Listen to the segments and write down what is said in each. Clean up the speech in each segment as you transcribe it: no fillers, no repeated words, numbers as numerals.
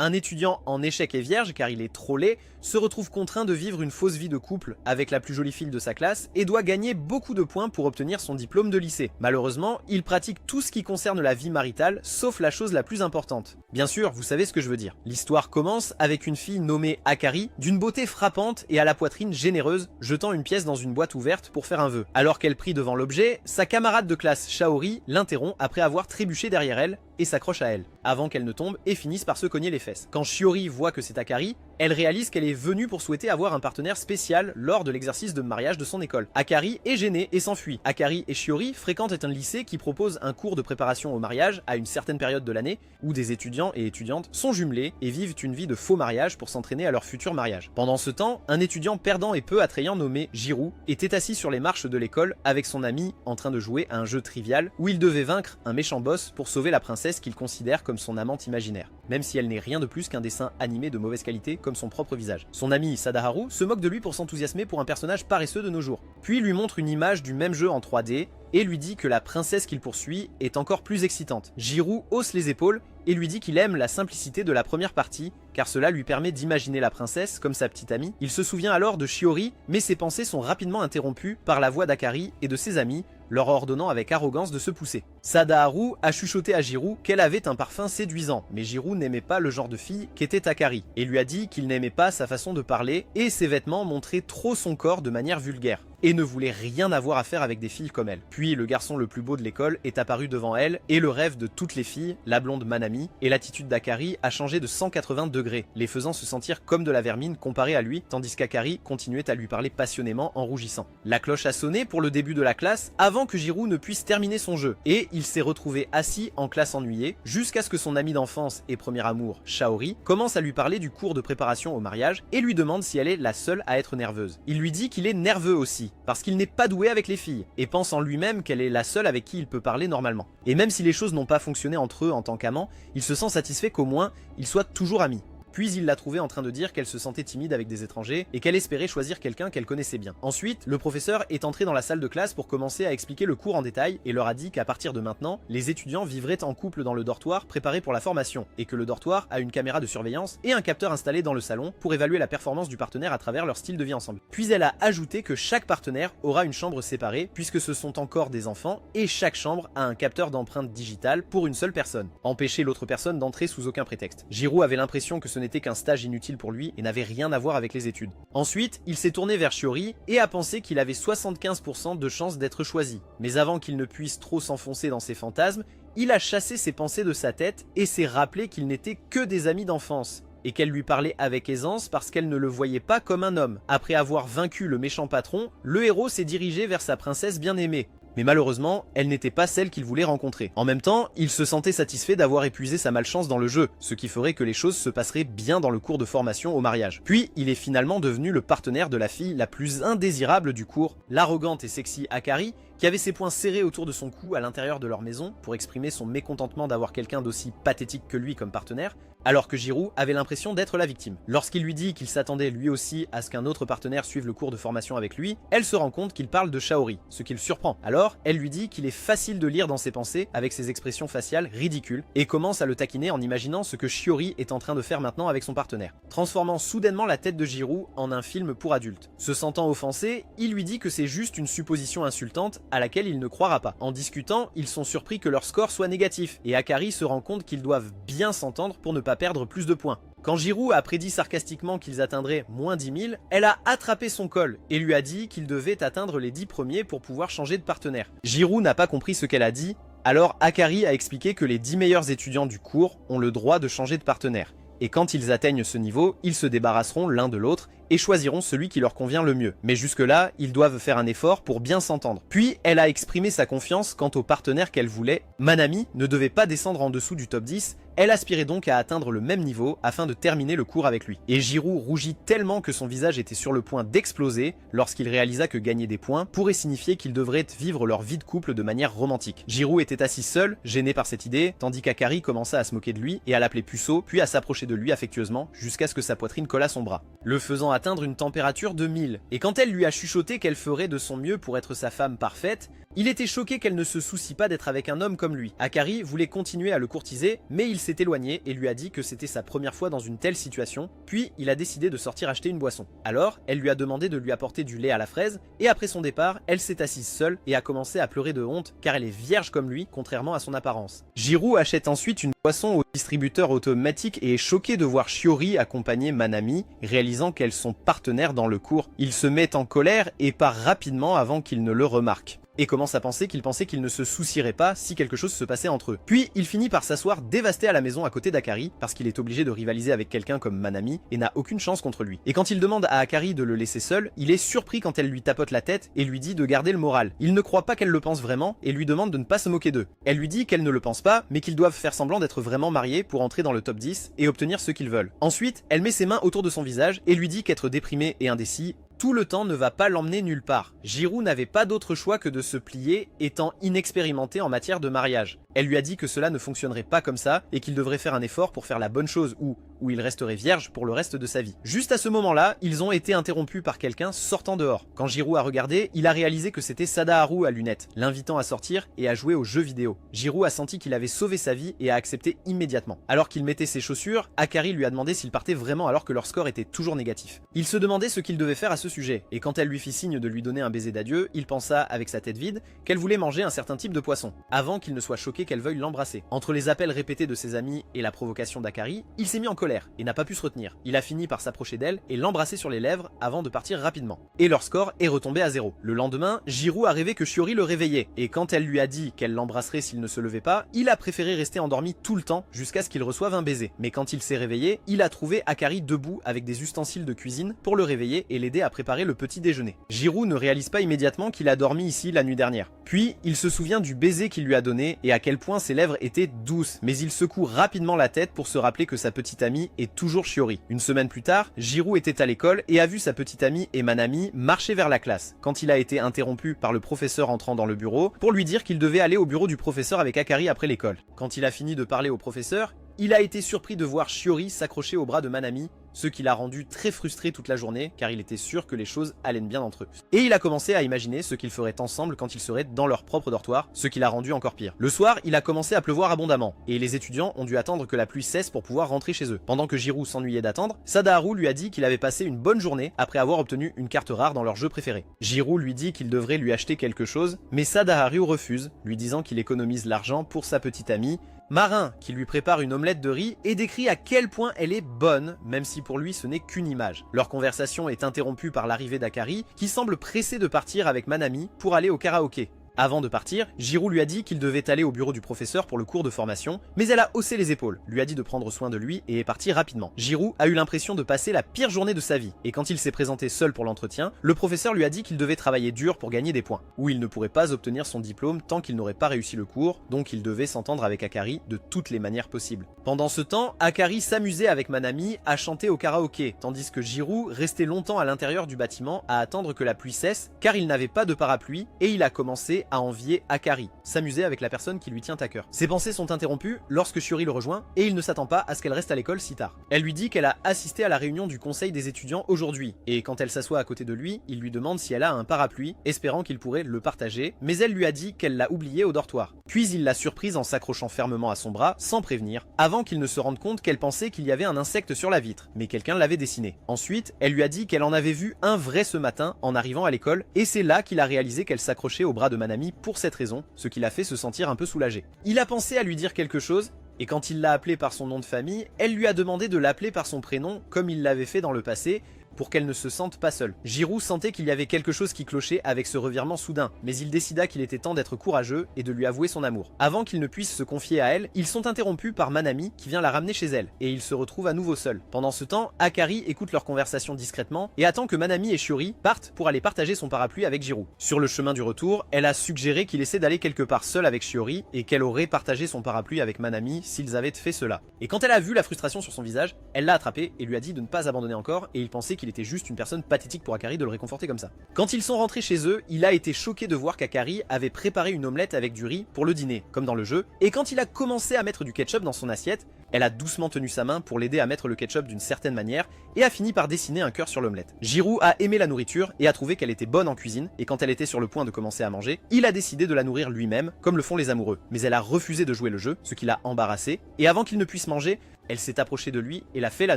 Un étudiant en échec et vierge, car il est trop laid, se retrouve contraint de vivre une fausse vie de couple avec la plus jolie fille de sa classe et doit gagner beaucoup de points pour obtenir son diplôme de lycée. Malheureusement, il pratique tout ce qui concerne la vie maritale, sauf la chose la plus importante. Bien sûr, vous savez ce que je veux dire. L'histoire commence avec une fille nommée Akari, d'une beauté frappante et à la poitrine généreuse, jetant une pièce dans une boîte ouverte pour faire un vœu. Alors qu'elle prie devant l'objet, sa camarade de classe Shaori l'interrompt après avoir trébuché derrière elle et s'accroche à elle, avant qu'elle ne tombe et finisse par se cogner les fesses. Quand Shiori voit que c'est Akari, elle réalise qu'elle est venue pour souhaiter avoir un partenaire spécial lors de l'exercice de mariage de son école. Akari est gênée et s'enfuit. Akari et Shiori fréquentent un lycée qui propose un cours de préparation au mariage à une certaine période de l'année où des étudiants et étudiantes sont jumelés et vivent une vie de faux mariage pour s'entraîner à leur futur mariage. Pendant ce temps, un étudiant perdant et peu attrayant nommé Jiru était assis sur les marches de l'école avec son ami en train de jouer à un jeu trivial où il devait vaincre un méchant boss pour sauver la princesse qu'il considère comme son amante imaginaire, même si elle n'est rien de plus qu'un dessin animé de mauvaise qualité comme son propre visage. Son ami Sadaharu se moque de lui pour s'enthousiasmer pour un personnage paresseux de nos jours, puis lui montre une image du même jeu en 3D et lui dit que la princesse qu'il poursuit est encore plus excitante. Jiru hausse les épaules et lui dit qu'il aime la simplicité de la première partie, car cela lui permet d'imaginer la princesse comme sa petite amie. Il se souvient alors de Shiori, mais ses pensées sont rapidement interrompues par la voix d'Akari et de ses amis, leur ordonnant avec arrogance de se pousser. Sadaharu a chuchoté à Jiru qu'elle avait un parfum séduisant, mais Jiru n'aimait pas le genre de fille qu'était Akari, et lui a dit qu'il n'aimait pas sa façon de parler et ses vêtements montraient trop son corps de manière vulgaire, et ne voulait rien avoir à faire avec des filles comme elle. Puis le garçon le plus beau de l'école est apparu devant elle, et le rêve de toutes les filles, la blonde Manami, et l'attitude d'Akari a changé de 180 degrés, les faisant se sentir comme de la vermine comparée à lui, tandis qu'Akari continuait à lui parler passionnément en rougissant. La cloche a sonné pour le début de la classe avant que Jiru ne puisse terminer son jeu, et il s'est retrouvé assis en classe ennuyé, jusqu'à ce que son ami d'enfance et premier amour, Shaori, commence à lui parler du cours de préparation au mariage et lui demande si elle est la seule à être nerveuse. Il lui dit qu'il est nerveux aussi, parce qu'il n'est pas doué avec les filles, et pense en lui-même qu'elle est la seule avec qui il peut parler normalement. Et même si les choses n'ont pas fonctionné entre eux en tant qu'amants, il se sent satisfait qu'au moins, ils soient toujours amis. Puis il l'a trouvée en train de dire qu'elle se sentait timide avec des étrangers et qu'elle espérait choisir quelqu'un qu'elle connaissait bien. Ensuite, le professeur est entré dans la salle de classe pour commencer à expliquer le cours en détail et leur a dit qu'à partir de maintenant, les étudiants vivraient en couple dans le dortoir préparé pour la formation et que le dortoir a une caméra de surveillance et un capteur installé dans le salon pour évaluer la performance du partenaire à travers leur style de vie ensemble. Puis elle a ajouté que chaque partenaire aura une chambre séparée puisque ce sont encore des enfants et chaque chambre a un capteur d'empreinte digitale pour une seule personne. Empêcher l'autre personne d'entrer sous aucun prétexte. Jiru avait l'impression que ce n'était qu'un stage inutile pour lui et n'avait rien à voir avec les études. Ensuite, il s'est tourné vers Shiori et a pensé qu'il avait 75% de chances d'être choisi. Mais avant qu'il ne puisse trop s'enfoncer dans ses fantasmes, il a chassé ses pensées de sa tête et s'est rappelé qu'ils n'étaient que des amis d'enfance et qu'elle lui parlait avec aisance parce qu'elle ne le voyait pas comme un homme. Après avoir vaincu le méchant patron, le héros s'est dirigé vers sa princesse bien-aimée. Mais malheureusement, elle n'était pas celle qu'il voulait rencontrer. En même temps, il se sentait satisfait d'avoir épuisé sa malchance dans le jeu, ce qui ferait que les choses se passeraient bien dans le cours de formation au mariage. Puis, il est finalement devenu le partenaire de la fille la plus indésirable du cours, l'arrogante et sexy Akari, qui avait ses poings serrés autour de son cou à l'intérieur de leur maison pour exprimer son mécontentement d'avoir quelqu'un d'aussi pathétique que lui comme partenaire, alors que Jiru avait l'impression d'être la victime. Lorsqu'il lui dit qu'il s'attendait lui aussi à ce qu'un autre partenaire suive le cours de formation avec lui, elle se rend compte qu'il parle de Shaori, ce qui le surprend. Alors, elle lui dit qu'il est facile de lire dans ses pensées avec ses expressions faciales ridicules et commence à le taquiner en imaginant ce que Shiori est en train de faire maintenant avec son partenaire, transformant soudainement la tête de Jiru en un film pour adultes. Se sentant offensé, il lui dit que c'est juste une supposition insultante à laquelle il ne croira pas. En discutant, ils sont surpris que leur score soit négatif et Akari se rend compte qu'ils doivent bien s'entendre pour ne pas perdre plus de points. Quand Jiru a prédit sarcastiquement qu'ils atteindraient moins 10 000, elle a attrapé son col et lui a dit qu'ils devaient atteindre les 10 premiers pour pouvoir changer de partenaire. Jiru n'a pas compris ce qu'elle a dit, alors Akari a expliqué que les 10 meilleurs étudiants du cours ont le droit de changer de partenaire. Et quand ils atteignent ce niveau, ils se débarrasseront l'un de l'autre et choisiront celui qui leur convient le mieux. Mais jusque-là, ils doivent faire un effort pour bien s'entendre. Puis, elle a exprimé sa confiance quant au partenaire qu'elle voulait. Manami ne devait pas descendre en dessous du top 10, elle aspirait donc à atteindre le même niveau afin de terminer le cours avec lui. Et Jiru rougit tellement que son visage était sur le point d'exploser lorsqu'il réalisa que gagner des points pourrait signifier qu'ils devraient vivre leur vie de couple de manière romantique. Jiru était assis seul, gêné par cette idée, tandis qu'Akari commença à se moquer de lui et à l'appeler puceau, puis à s'approcher de lui affectueusement jusqu'à ce que sa poitrine collât son bras, le faisant atteindre une température de 1000. Et quand elle lui a chuchoté qu'elle ferait de son mieux pour être sa femme parfaite, Il était choqué qu'elle ne se soucie pas d'être avec un homme comme lui. Akari voulait continuer à le courtiser, mais il s'est éloigné et lui a dit que c'était sa première fois dans une telle situation, puis il a décidé de sortir acheter une boisson. Alors, elle lui a demandé de lui apporter du lait à la fraise, et après son départ, elle s'est assise seule et a commencé à pleurer de honte car elle est vierge comme lui, contrairement à son apparence. Jiro achète ensuite une boisson au distributeur automatique et est choqué de voir Shiori accompagner Manami, réalisant qu'elles sont partenaires dans le cours. Il se met en colère et part rapidement avant qu'il ne le remarque, et commence à penser qu'il ne se soucierait pas si quelque chose se passait entre eux. Puis il finit par s'asseoir dévasté à la maison à côté d'Akari, parce qu'il est obligé de rivaliser avec quelqu'un comme Manami et n'a aucune chance contre lui. Et quand il demande à Akari de le laisser seul, il est surpris quand elle lui tapote la tête et lui dit de garder le moral. Il ne croit pas qu'elle le pense vraiment et lui demande de ne pas se moquer d'eux. Elle lui dit qu'elle ne le pense pas, mais qu'ils doivent faire semblant d'être vraiment mariés pour entrer dans le top 10 et obtenir ce qu'ils veulent. Ensuite, elle met ses mains autour de son visage et lui dit qu'être déprimé et indécis tout le temps ne va pas l'emmener nulle part. Jiro n'avait pas d'autre choix que de se plier, étant inexpérimenté en matière de mariage. Elle lui a dit que cela ne fonctionnerait pas comme ça et qu'il devrait faire un effort pour faire la bonne chose ou il resterait vierge pour le reste de sa vie. Juste à ce moment-là, ils ont été interrompus par quelqu'un sortant dehors. Quand Jiro a regardé, il a réalisé que c'était Sadaharu à lunettes, l'invitant à sortir et à jouer aux jeux vidéo. Jiro a senti qu'il avait sauvé sa vie et a accepté immédiatement. Alors qu'il mettait ses chaussures, Akari lui a demandé s'il partait vraiment alors que leur score était toujours négatif. Il se demandait ce qu'il devait faire à ce sujet, et quand elle lui fit signe de lui donner un baiser d'adieu, il pensa, avec sa tête vide, qu'elle voulait manger un certain type de poisson, avant qu'il ne soit choqué qu'elle veuille l'embrasser. Entre les appels répétés de ses amis et la provocation d'Akari, il s'est mis en colère et n'a pas pu se retenir. Il a fini par s'approcher d'elle et l'embrasser sur les lèvres avant de partir rapidement. Et leur score est retombé à 0. Le lendemain, Jiro a rêvé que Shiori le réveillait, et quand elle lui a dit qu'elle l'embrasserait s'il ne se levait pas, il a préféré rester endormi tout le temps jusqu'à ce qu'il reçoive un baiser. Mais quand il s'est réveillé, il a trouvé Akari debout avec des ustensiles de cuisine pour le réveiller et l'aider à préparer le petit déjeuner. Jiro ne réalise pas immédiatement qu'il a dormi ici la nuit dernière. Puis, il se souvient du baiser qu'il lui a donné et à quel point ses lèvres étaient douces, mais il secoue rapidement la tête pour se rappeler que sa petite amie est toujours Shiori. Une semaine plus tard, Jiro était à l'école et a vu sa petite amie et Manami marcher vers la classe, quand il a été interrompu par le professeur entrant dans le bureau pour lui dire qu'il devait aller au bureau du professeur avec Akari après l'école. Quand il a fini de parler au professeur, il a été surpris de voir Shiori s'accrocher au bras de Manami, ce qui l'a rendu très frustré toute la journée car il était sûr que les choses allaient bien entre eux. Et il a commencé à imaginer ce qu'ils feraient ensemble quand ils seraient dans leur propre dortoir, ce qui l'a rendu encore pire. Le soir, il a commencé à pleuvoir abondamment et les étudiants ont dû attendre que la pluie cesse pour pouvoir rentrer chez eux. Pendant que Jiro s'ennuyait d'attendre, Sadaharu lui a dit qu'il avait passé une bonne journée après avoir obtenu une carte rare dans leur jeu préféré. Jiro lui dit qu'il devrait lui acheter quelque chose, mais Sadaharu refuse, lui disant qu'il économise l'argent pour sa petite amie, Marin, qui lui prépare une omelette de riz et décrit à quel point elle est bonne, même si pour lui ce n'est qu'une image. Leur conversation est interrompue par l'arrivée d'Akari, qui semble pressé de partir avec Manami pour aller au karaoké. Avant de partir, Jiro lui a dit qu'il devait aller au bureau du professeur pour le cours de formation, mais elle a haussé les épaules, lui a dit de prendre soin de lui et est partie rapidement. Jiro a eu l'impression de passer la pire journée de sa vie, et quand il s'est présenté seul pour l'entretien, le professeur lui a dit qu'il devait travailler dur pour gagner des points, ou il ne pourrait pas obtenir son diplôme tant qu'il n'aurait pas réussi le cours, donc il devait s'entendre avec Akari de toutes les manières possibles. Pendant ce temps, Akari s'amusait avec Manami à chanter au karaoké, tandis que Jiro restait longtemps à l'intérieur du bâtiment à attendre que la pluie cesse, car il n'avait pas de parapluie, et il a commencé à envier Akari, s'amuser avec la personne qui lui tient à cœur. Ses pensées sont interrompues lorsque Shiori le rejoint et il ne s'attend pas à ce qu'elle reste à l'école si tard. Elle lui dit qu'elle a assisté à la réunion du conseil des étudiants aujourd'hui et quand elle s'assoit à côté de lui, il lui demande si elle a un parapluie, espérant qu'il pourrait le partager, mais elle lui a dit qu'elle l'a oublié au dortoir. Puis il l'a surprise en s'accrochant fermement à son bras, sans prévenir, avant qu'il ne se rende compte qu'elle pensait qu'il y avait un insecte sur la vitre, mais quelqu'un l'avait dessiné. Ensuite, elle lui a dit qu'elle en avait vu un vrai ce matin en arrivant à l'école et c'est là qu'il a réalisé qu'elle s'accrochait au bras de Manami pour cette raison, ce qui l'a fait se sentir un peu soulagé. Il a pensé à lui dire quelque chose, et quand il l'a appelée par son nom de famille, elle lui a demandé de l'appeler par son prénom, comme il l'avait fait dans le passé, pour qu'elle ne se sente pas seule. Jiro sentait qu'il y avait quelque chose qui clochait avec ce revirement soudain, mais il décida qu'il était temps d'être courageux et de lui avouer son amour. Avant qu'il ne puisse se confier à elle, ils sont interrompus par Manami qui vient la ramener chez elle, et ils se retrouvent à nouveau seuls. Pendant ce temps, Akari écoute leur conversation discrètement et attend que Manami et Shiori partent pour aller partager son parapluie avec Jiro. Sur le chemin du retour, elle a suggéré qu'il essaie d'aller quelque part seul avec Shiori et qu'elle aurait partagé son parapluie avec Manami s'ils avaient fait cela. Et quand elle a vu la frustration sur son visage, elle l'a attrapé et lui a dit de ne pas abandonner encore et il pensait qu'il était juste une personne pathétique pour Akari de le réconforter comme ça. Quand ils sont rentrés chez eux, il a été choqué de voir qu'Akari avait préparé une omelette avec du riz pour le dîner, comme dans le jeu, et quand il a commencé à mettre du ketchup dans son assiette, elle a doucement tenu sa main pour l'aider à mettre le ketchup d'une certaine manière et a fini par dessiner un cœur sur l'omelette. Jirou a aimé la nourriture et a trouvé qu'elle était bonne en cuisine, et quand elle était sur le point de commencer à manger, il a décidé de la nourrir lui-même, comme le font les amoureux. Mais elle a refusé de jouer le jeu, ce qui l'a embarrassé, et avant qu'il ne puisse manger, elle s'est approchée de lui et l'a fait la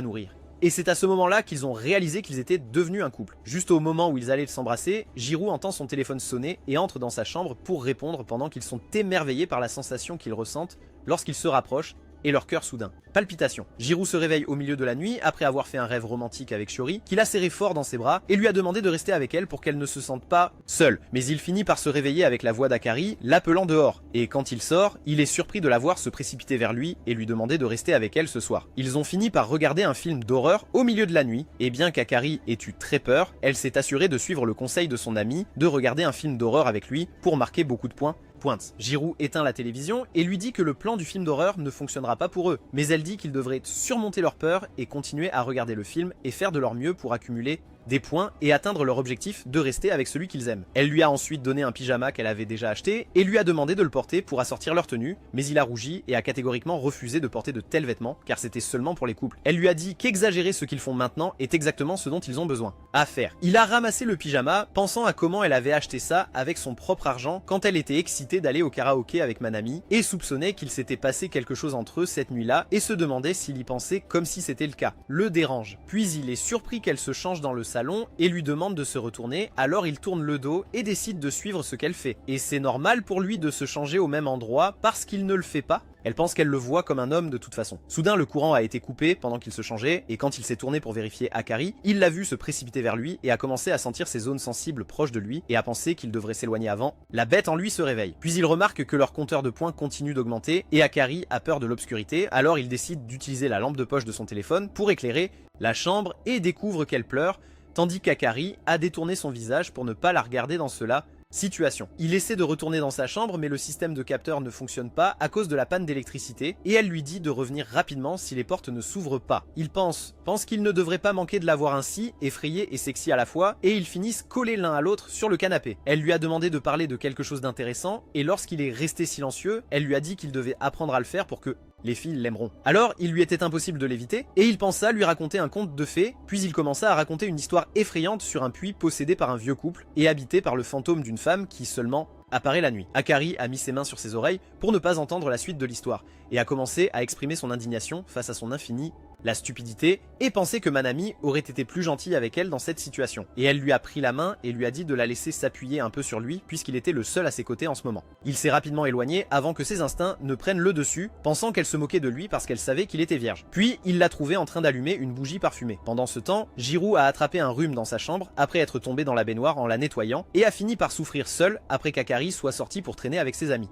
nourrir. Et c'est à ce moment-là qu'ils ont réalisé qu'ils étaient devenus un couple. Juste au moment où ils allaient s'embrasser, Jirou entend son téléphone sonner et entre dans sa chambre pour répondre pendant qu'ils sont émerveillés par la sensation qu'ils ressentent lorsqu'ils se rapprochent et leur cœur soudain. Palpitation. Jirou se réveille au milieu de la nuit après avoir fait un rêve romantique avec Shiori, qu'il a serré fort dans ses bras et lui a demandé de rester avec elle pour qu'elle ne se sente pas seule. Mais il finit par se réveiller avec la voix d'Akari l'appelant dehors. Et quand il sort, il est surpris de la voir se précipiter vers lui et lui demander de rester avec elle ce soir. Ils ont fini par regarder un film d'horreur au milieu de la nuit, et bien qu'Akari ait eu très peur, elle s'est assurée de suivre le conseil de son ami de regarder un film d'horreur avec lui pour marquer beaucoup de points. Pointe. Jirou éteint la télévision et lui dit que le plan du film d'horreur ne fonctionnera pas pour eux, mais elle dit qu'ils devraient surmonter leur peur et continuer à regarder le film et faire de leur mieux pour accumuler des points et atteindre leur objectif de rester avec celui qu'ils aiment. Elle lui a ensuite donné un pyjama qu'elle avait déjà acheté et lui a demandé de le porter pour assortir leur tenue, mais il a rougi et a catégoriquement refusé de porter de tels vêtements car c'était seulement pour les couples. Elle lui a dit qu'exagérer ce qu'ils font maintenant est exactement ce dont ils ont besoin. À faire. Il a ramassé le pyjama pensant à comment elle avait acheté ça avec son propre argent quand elle était excitée d'aller au karaoké avec Manami et soupçonnait qu'il s'était passé quelque chose entre eux cette nuit-là et se demandait s'il y pensait comme si c'était le cas. Le dérange. Puis il est surpris qu'elle se change dans le salon et lui demande de se retourner, alors il tourne le dos et décide de suivre ce qu'elle fait. Et c'est normal pour lui de se changer au même endroit parce qu'il ne le fait pas. Elle pense qu'elle le voit comme un homme de toute façon. Soudain, le courant a été coupé pendant qu'il se changeait, et quand il s'est tourné pour vérifier Akari, il l'a vu se précipiter vers lui et a commencé à sentir ses zones sensibles proches de lui et à penser qu'il devrait s'éloigner avant. La bête en lui se réveille. Puis il remarque que leur compteur de points continue d'augmenter et Akari a peur de l'obscurité, alors il décide d'utiliser la lampe de poche de son téléphone pour éclairer la chambre et découvre qu'elle pleure, tandis qu'Akari a détourné son visage pour ne pas la regarder dans cela. Situation. Il essaie de retourner dans sa chambre mais le système de capteur ne fonctionne pas à cause de la panne d'électricité et elle lui dit de revenir rapidement si les portes ne s'ouvrent pas. Il pense qu'il ne devrait pas manquer de la voir ainsi, effrayée et sexy à la fois, et ils finissent collés l'un à l'autre sur le canapé. Elle lui a demandé de parler de quelque chose d'intéressant et lorsqu'il est resté silencieux, elle lui a dit qu'il devait apprendre à le faire pour que les filles l'aimeront. Alors, il lui était impossible de l'éviter, et il pensa lui raconter un conte de fées, puis il commença à raconter une histoire effrayante sur un puits possédé par un vieux couple, et habité par le fantôme d'une femme qui seulement apparaît la nuit. Akari a mis ses mains sur ses oreilles pour ne pas entendre la suite de l'histoire, et a commencé à exprimer son indignation face à son infini, la stupidité, et pensait que Manami aurait été plus gentille avec elle dans cette situation. Et elle lui a pris la main et lui a dit de la laisser s'appuyer un peu sur lui puisqu'il était le seul à ses côtés en ce moment. Il s'est rapidement éloigné avant que ses instincts ne prennent le dessus, pensant qu'elle se moquait de lui parce qu'elle savait qu'il était vierge. Puis il l'a trouvé en train d'allumer une bougie parfumée. Pendant ce temps, Jirou a attrapé un rhume dans sa chambre après être tombé dans la baignoire en la nettoyant et a fini par souffrir seul après qu'Akari soit sorti pour traîner avec ses amis.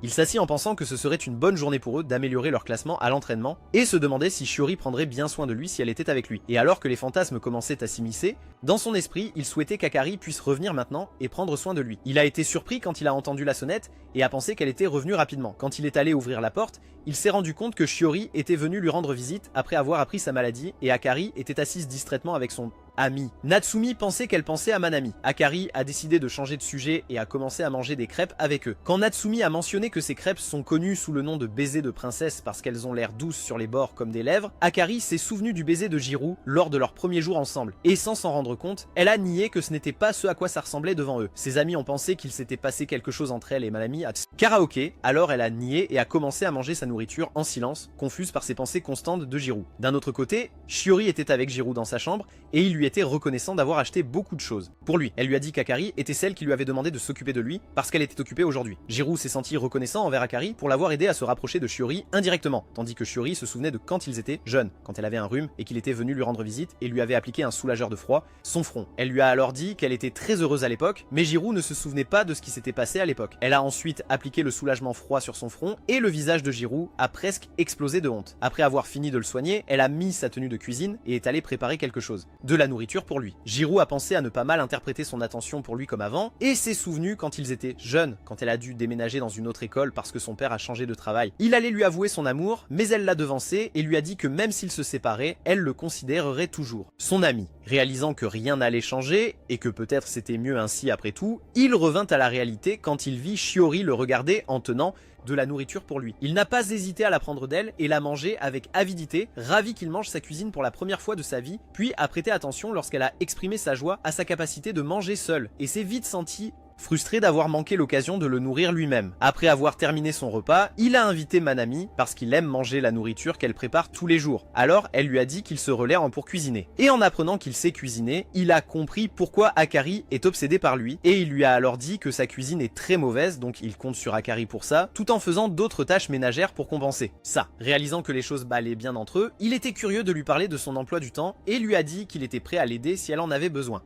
Il s'assit en pensant que ce serait une bonne journée pour eux d'améliorer leur classement à l'entraînement et se demandait si Shiori prendrait bien soin de lui si elle était avec lui. Et alors que les fantasmes commençaient à s'immiscer, dans son esprit, il souhaitait qu'Akari puisse revenir maintenant et prendre soin de lui. Il a été surpris quand il a entendu la sonnette et a pensé qu'elle était revenue rapidement. Quand il est allé ouvrir la porte, il s'est rendu compte que Shiori était venue lui rendre visite après avoir appris sa maladie et Akari était assise distraitement avec son ami. Natsumi pensait qu'elle pensait à Manami. Akari a décidé de changer de sujet et a commencé à manger des crêpes avec eux. Quand Natsumi a mentionné que ces crêpes sont connues sous le nom de baisers de princesse parce qu'elles ont l'air douces sur les bords comme des lèvres, Akari s'est souvenu du baiser de Jirou lors de leur premier jour ensemble. Et sans s'en rendre compte, elle a nié que ce n'était pas ce à quoi ça ressemblait devant eux. Ses amis ont pensé qu'il s'était passé quelque chose entre elle et Manami à karaoké, alors elle a nié et a commencé à manger sa nourriture en silence, confuse par ses pensées constantes de Jirou. D'un autre côté, Shiori était avec Jirou dans sa chambre et il lui était reconnaissant d'avoir acheté beaucoup de choses pour lui. Elle lui a dit qu'Akari était celle qui lui avait demandé de s'occuper de lui parce qu'elle était occupée aujourd'hui. Jirou s'est senti reconnaissant envers Akari pour l'avoir aidé à se rapprocher de Shiori indirectement, tandis que Shiori se souvenait de quand ils étaient jeunes, quand elle avait un rhume et qu'il était venu lui rendre visite et lui avait appliqué un soulageur de froid, son front. Elle lui a alors dit qu'elle était très heureuse à l'époque, mais Jirou ne se souvenait pas de ce qui s'était passé à l'époque. Elle a ensuite appliqué le soulagement froid sur son front et le visage de Jirou a presque explosé de honte. Après avoir fini de le soigner, elle a mis sa tenue de cuisine et est allée préparer quelque chose. De la nourriture nourriture pour lui. Jiro a pensé à ne pas mal interpréter son attention pour lui comme avant, et s'est souvenu quand ils étaient jeunes, quand elle a dû déménager dans une autre école parce que son père a changé de travail. Il allait lui avouer son amour, mais elle l'a devancé et lui a dit que même s'ils se séparaient, elle le considérerait toujours son ami. Réalisant que rien n'allait changer, et que peut-être c'était mieux ainsi après tout, il revint à la réalité quand il vit Shiori le regarder en tenant de la nourriture pour lui. Il n'a pas hésité à la prendre d'elle et la manger avec avidité, ravi qu'il mange sa cuisine pour la première fois de sa vie, puis a prêté attention lorsqu'elle a exprimé sa joie à sa capacité de manger seule, et s'est vite senti frustré d'avoir manqué l'occasion de le nourrir lui-même. Après avoir terminé son repas, il a invité Manami parce qu'il aime manger la nourriture qu'elle prépare tous les jours. Alors elle lui a dit qu'il se relaie pour cuisiner. Et en apprenant qu'il sait cuisiner, il a compris pourquoi Akari est obsédé par lui, et il lui a alors dit que sa cuisine est très mauvaise, donc il compte sur Akari pour ça, tout en faisant d'autres tâches ménagères pour compenser ça. Réalisant que les choses allaient bien entre eux, il était curieux de lui parler de son emploi du temps et lui a dit qu'il était prêt à l'aider si elle en avait besoin.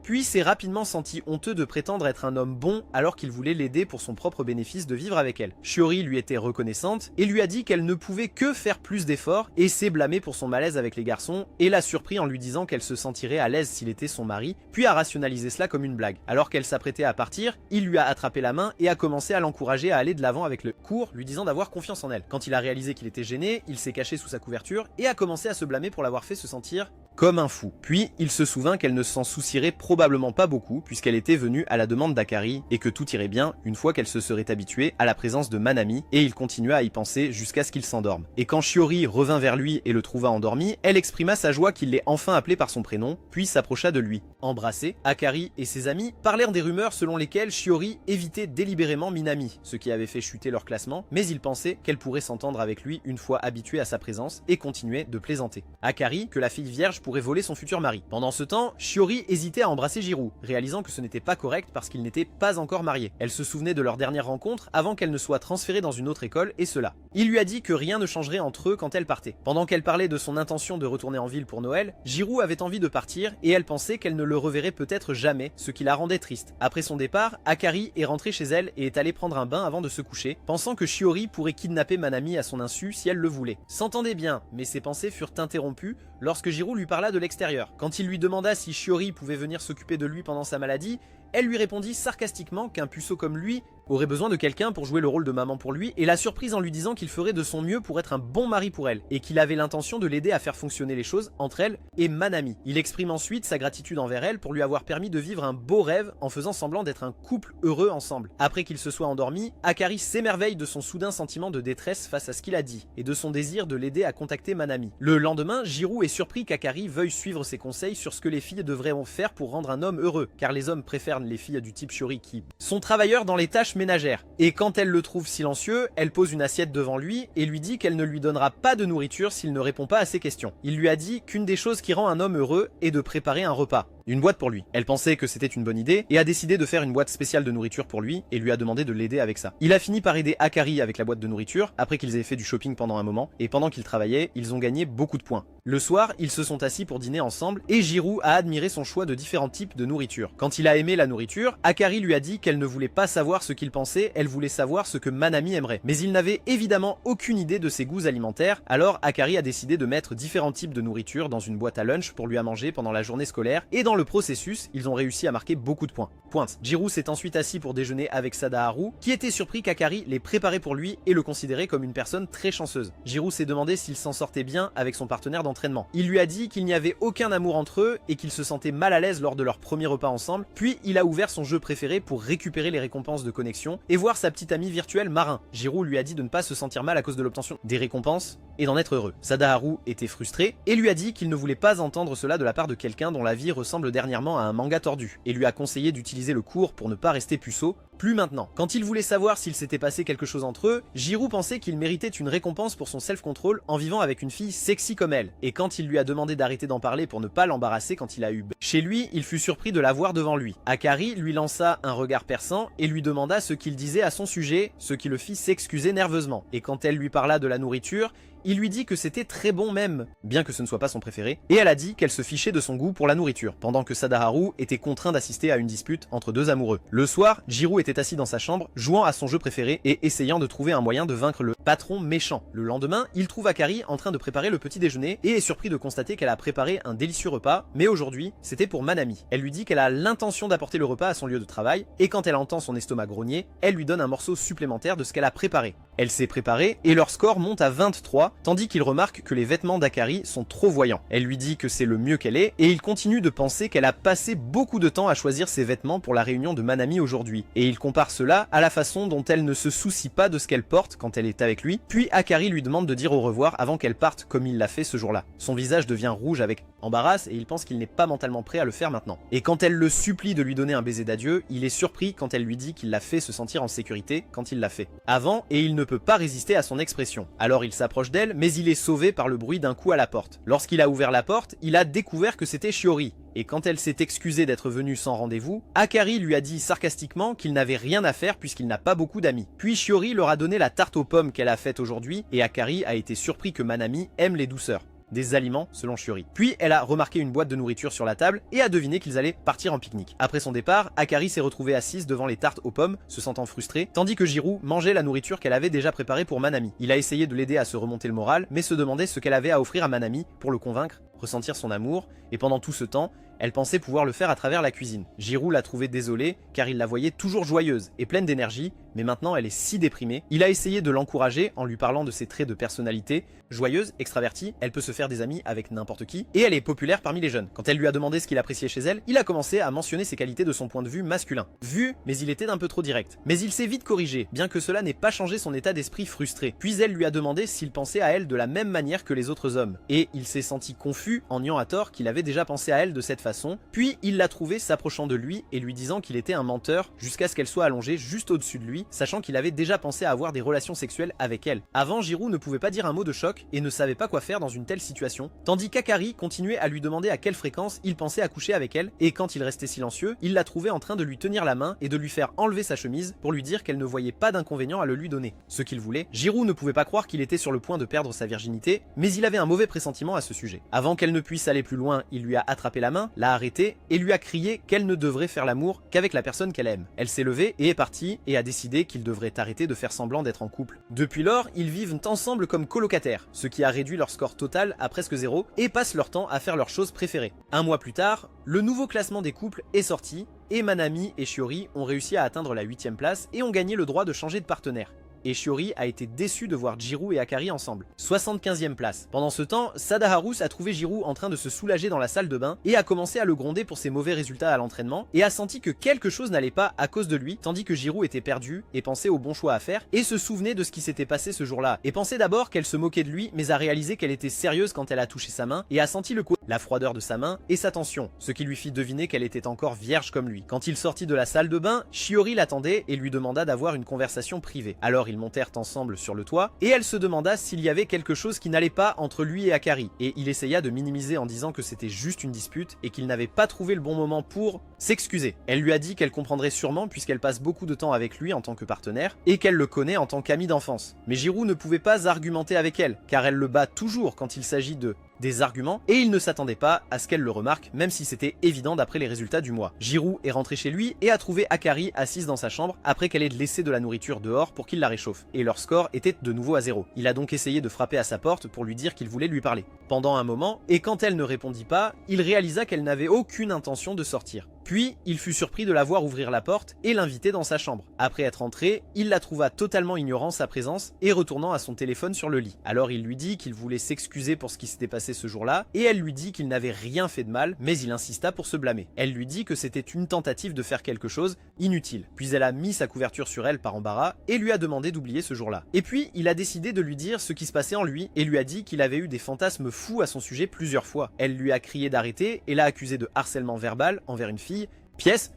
Puis s'est rapidement senti honteux de prétendre être un homme bon alors qu'il voulait l'aider pour son propre bénéfice de vivre avec elle. Shiori lui était reconnaissante et lui a dit qu'elle ne pouvait que faire plus d'efforts, et s'est blâmée pour son malaise avec les garçons et l'a surpris en lui disant qu'elle se sentirait à l'aise s'il était son mari, puis a rationalisé cela comme une blague. Alors qu'elle s'apprêtait à partir, il lui a attrapé la main et a commencé à l'encourager à aller de l'avant avec le cours, lui disant d'avoir confiance en elle. Quand il a réalisé qu'il était gêné, il s'est caché sous sa couverture et a commencé à se blâmer pour l'avoir fait se sentir comme un fou. Puis il se souvint qu'elle ne s'en soucierait probablement pas beaucoup puisqu'elle était venue à la demande d'Akari et que tout irait bien une fois qu'elle se serait habituée à la présence de Manami, et il continua à y penser jusqu'à ce qu'il s'endorme. Et quand Shiori revint vers lui et le trouva endormi, elle exprima sa joie qu'il l'ait enfin appelé par son prénom, puis s'approcha de lui. Embrassés, Akari et ses amis parlèrent des rumeurs selon lesquelles Shiori évitait délibérément Minami, ce qui avait fait chuter leur classement, mais il pensait qu'elle pourrait s'entendre avec lui une fois habituée à sa présence et continuait de plaisanter. Akari, que la fille vierge pourrait voler son futur mari. Pendant ce temps, Shiori hésitait à embrasser Jiro, réalisant que ce n'était pas correct parce qu'ils n'étaient pas encore mariés. Elle se souvenait de leur dernière rencontre avant qu'elle ne soit transférée dans une autre école, et cela. Il lui a dit que rien ne changerait entre eux quand elle partait. Pendant qu'elle parlait de son intention de retourner en ville pour Noël, Jiro avait envie de partir et elle pensait qu'elle ne le reverrait peut-être jamais, ce qui la rendait triste. Après son départ, Akari est rentrée chez elle et est allée prendre un bain avant de se coucher, pensant que Shiori pourrait kidnapper Manami à son insu si elle le voulait. S'entendait bien, mais ses pensées furent interrompues lorsque Jiro lui parla de l'extérieur. Quand il lui demanda si Shiori pouvait venir s'occuper de lui pendant sa maladie, elle lui répondit sarcastiquement qu'un puceau comme lui aurait besoin de quelqu'un pour jouer le rôle de maman pour lui, et l'a surprise en lui disant qu'il ferait de son mieux pour être un bon mari pour elle, et qu'il avait l'intention de l'aider à faire fonctionner les choses entre elle et Manami. Il exprime ensuite sa gratitude envers elle pour lui avoir permis de vivre un beau rêve en faisant semblant d'être un couple heureux ensemble. Après qu'il se soit endormi, Akari s'émerveille de son soudain sentiment de détresse face à ce qu'il a dit, et de son désir de l'aider à contacter Manami. Le lendemain, Jiro est surpris qu'Akari veuille suivre ses conseils sur ce que les filles devraient faire pour rendre un homme heureux, car les hommes préfèrent les filles du type Shiori qui sont travailleurs dans les tâches ménagères. Et quand elle le trouve silencieux, elle pose une assiette devant lui et lui dit qu'elle ne lui donnera pas de nourriture s'il ne répond pas à ses questions. Il lui a dit qu'une des choses qui rend un homme heureux est de préparer un repas. Une boîte pour lui. Elle pensait que c'était une bonne idée et a décidé de faire une boîte spéciale de nourriture pour lui et lui a demandé de l'aider avec ça. Il a fini par aider Akari avec la boîte de nourriture après qu'ils aient fait du shopping pendant un moment, et pendant qu'ils travaillaient, ils ont gagné beaucoup de points. Le soir, ils se sont assis pour dîner ensemble et Jiro a admiré son choix de différents types de nourriture. Quand il a aimé la nourriture, Akari lui a dit qu'elle ne voulait pas savoir ce qu'il pensait, elle voulait savoir ce que Manami aimerait. Mais il n'avait évidemment aucune idée de ses goûts alimentaires, alors Akari a décidé de mettre différents types de nourriture dans une boîte à lunch pour lui à manger pendant la journée scolaire, et dans le processus, ils ont réussi à marquer beaucoup de points. Pointe. Jiro s'est ensuite assis pour déjeuner avec Sadaharu, qui était surpris qu'Akari les préparait pour lui et le considérait comme une personne très chanceuse. Jiro s'est demandé s'il s'en sortait bien avec son partenaire d'entraînement. Il lui a dit qu'il n'y avait aucun amour entre eux et qu'il se sentait mal à l'aise lors de leur premier repas ensemble, puis il a ouvert son jeu préféré pour récupérer les récompenses de connexion et voir sa petite amie virtuelle Marin. Jiro lui a dit de ne pas se sentir mal à cause de l'obtention des récompenses et d'en être heureux. Sadaharu était frustré et lui a dit qu'il ne voulait pas entendre cela de la part de quelqu'un dont la vie ressemble dernièrement à un manga tordu, et lui a conseillé d'utiliser le cours pour ne pas rester puceau, plus maintenant. Quand il voulait savoir s'il s'était passé quelque chose entre eux, Jiro pensait qu'il méritait une récompense pour son self-control en vivant avec une fille sexy comme elle, et quand il lui a demandé d'arrêter d'en parler pour ne pas l'embarrasser quand il a eu chez lui, il fut surpris de la voir devant lui. Akari lui lança un regard perçant et lui demanda ce qu'il disait à son sujet, ce qui le fit s'excuser nerveusement, et quand elle lui parla de la nourriture, il lui dit que c'était très bon même, bien que ce ne soit pas son préféré, et elle a dit qu'elle se fichait de son goût pour la nourriture, pendant que Sadaharu était contraint d'assister à une dispute entre deux amoureux. Le soir, Jiro était était assis dans sa chambre, jouant à son jeu préféré et essayant de trouver un moyen de vaincre le patron méchant. Le lendemain, il trouve Akari en train de préparer le petit déjeuner et est surpris de constater qu'elle a préparé un délicieux repas, mais aujourd'hui, c'était pour Manami. Elle lui dit qu'elle a l'intention d'apporter le repas à son lieu de travail, et quand elle entend son estomac grogner, elle lui donne un morceau supplémentaire de ce qu'elle a préparé. Elle s'est préparée, et leur score monte à 23, tandis qu'il remarque que les vêtements d'Akari sont trop voyants. Elle lui dit que c'est le mieux qu'elle est, et il continue de penser qu'elle a passé beaucoup de temps à choisir ses vêtements pour la réunion de Manami aujourd'hui. Et il compare cela à la façon dont elle ne se soucie pas de ce qu'elle porte quand elle est avec lui, puis Akari lui demande de dire au revoir avant qu'elle parte comme il l'a fait ce jour-là. Son visage devient rouge avec embarras et il pense qu'il n'est pas mentalement prêt à le faire maintenant. Et quand elle le supplie de lui donner un baiser d'adieu, il est surpris quand elle lui dit qu'il l'a fait se sentir en sécurité quand il l'a fait avant, et il ne peut pas résister à son expression. Alors il s'approche d'elle, mais il est sauvé par le bruit d'un coup à la porte. Lorsqu'il a ouvert la porte, il a découvert que c'était Shiori. Et quand elle s'est excusée d'être venue sans rendez-vous, Akari lui a dit sarcastiquement qu'il n'avait rien à faire puisqu'il n'a pas beaucoup d'amis. Puis Shiori leur a donné la tarte aux pommes qu'elle a faite aujourd'hui, et Akari a été surpris que Manami aime les douceurs. Des aliments selon Shiori. Puis elle a remarqué une boîte de nourriture sur la table et a deviné qu'ils allaient partir en pique-nique. Après son départ, Akari s'est retrouvée assise devant les tartes aux pommes, se sentant frustrée, tandis que Jiro mangeait la nourriture qu'elle avait déjà préparée pour Manami. Il a essayé de l'aider à se remonter le moral, mais se demandait ce qu'elle avait à offrir à Manami pour le convaincre, ressentir son amour, et pendant tout ce temps, elle pensait pouvoir le faire à travers la cuisine. Jiro l'a trouvée désolée, car il la voyait toujours joyeuse et pleine d'énergie, mais maintenant elle est si déprimée. Il a essayé de l'encourager en lui parlant de ses traits de personnalité. Joyeuse, extravertie, elle peut se faire des amis avec n'importe qui, et elle est populaire parmi les jeunes. Quand elle lui a demandé ce qu'il appréciait chez elle, il a commencé à mentionner ses qualités de son point de vue masculin. Vu, mais il était un peu trop direct. Mais il s'est vite corrigé, bien que cela n'ait pas changé son état d'esprit frustré. Puis elle lui a demandé s'il pensait à elle de la même manière que les autres hommes, et il s'est senti confus en niant à tort qu'il avait déjà pensé à elle de cette façon. Puis il l'a trouvée s'approchant de lui et lui disant qu'il était un menteur jusqu'à ce qu'elle soit allongée juste au-dessus de lui, sachant qu'il avait déjà pensé à avoir des relations sexuelles avec elle. Avant, Jiro ne pouvait pas dire un mot de choc et ne savait pas quoi faire dans une telle situation, tandis qu'Akari continuait à lui demander à quelle fréquence il pensait à coucher avec elle, et quand il restait silencieux, il l'a trouvé en train de lui tenir la main et de lui faire enlever sa chemise pour lui dire qu'elle ne voyait pas d'inconvénient à le lui donner. Ce qu'il voulait, Jiro ne pouvait pas croire qu'il était sur le point de perdre sa virginité, mais il avait un mauvais pressentiment à ce sujet. Avant qu'elle ne puisse aller plus loin, il lui a attrapé la main, l'a arrêtée et lui a crié qu'elle ne devrait faire l'amour qu'avec la personne qu'elle aime. Elle s'est levée et est partie et a décidé qu'il devrait arrêter de faire semblant d'être en couple. Depuis lors, ils vivent ensemble comme colocataires, ce qui a réduit leur score total à presque 0 et passent leur temps à faire leurs choses préférées. Un mois plus tard, le nouveau classement des couples est sorti et Manami et Shiori ont réussi à atteindre la 8e place et ont gagné le droit de changer de partenaire. Et Shiori a été déçu de voir Jiro et Akari ensemble. 75e place. Pendant ce temps, Sadaharu a trouvé Jiro en train de se soulager dans la salle de bain et a commencé à le gronder pour ses mauvais résultats à l'entraînement et a senti que quelque chose n'allait pas à cause de lui, tandis que Jiro était perdu et pensait au bon choix à faire et se souvenait de ce qui s'était passé ce jour-là et pensait d'abord qu'elle se moquait de lui, mais a réalisé qu'elle était sérieuse quand elle a touché sa main et a senti le coup, la froideur de sa main et sa tension, ce qui lui fit deviner qu'elle était encore vierge comme lui. Quand il sortit de la salle de bain, Shiori l'attendait et lui demanda d'avoir une conversation privée. Alors ils montèrent ensemble sur le toit et elle se demanda s'il y avait quelque chose qui n'allait pas entre lui et Akari, et il essaya de minimiser en disant que c'était juste une dispute et qu'il n'avait pas trouvé le bon moment pour s'excuser. Elle lui a dit qu'elle comprendrait sûrement puisqu'elle passe beaucoup de temps avec lui en tant que partenaire et qu'elle le connaît en tant qu'ami d'enfance. Mais Jiro ne pouvait pas argumenter avec elle car elle le bat toujours quand il s'agit des arguments et il ne s'attendait pas à ce qu'elle le remarque, même si c'était évident d'après les résultats du mois. Jiro est rentré chez lui et a trouvé Akari assise dans sa chambre après qu'elle ait laissé de la nourriture dehors pour qu'il la réchauffe, et leur score était de nouveau à 0. Il a donc essayé de frapper à sa porte pour lui dire qu'il voulait lui parler. Pendant un moment, et quand elle ne répondit pas, il réalisa qu'elle n'avait aucune intention de sortir. Puis, il fut surpris de la voir ouvrir la porte et l'inviter dans sa chambre. Après être entré, il la trouva totalement ignorant sa présence et retournant à son téléphone sur le lit. Alors il lui dit qu'il voulait s'excuser pour ce qui s'était passé ce jour-là, et elle lui dit qu'il n'avait rien fait de mal, mais il insista pour se blâmer. Elle lui dit que c'était une tentative de faire quelque chose inutile. Puis elle a mis sa couverture sur elle par embarras et lui a demandé d'oublier ce jour-là. Et puis, il a décidé de lui dire ce qui se passait en lui et lui a dit qu'il avait eu des fantasmes fous à son sujet plusieurs fois. Elle lui a crié d'arrêter et l'a accusé de harcèlement verbal envers une fille,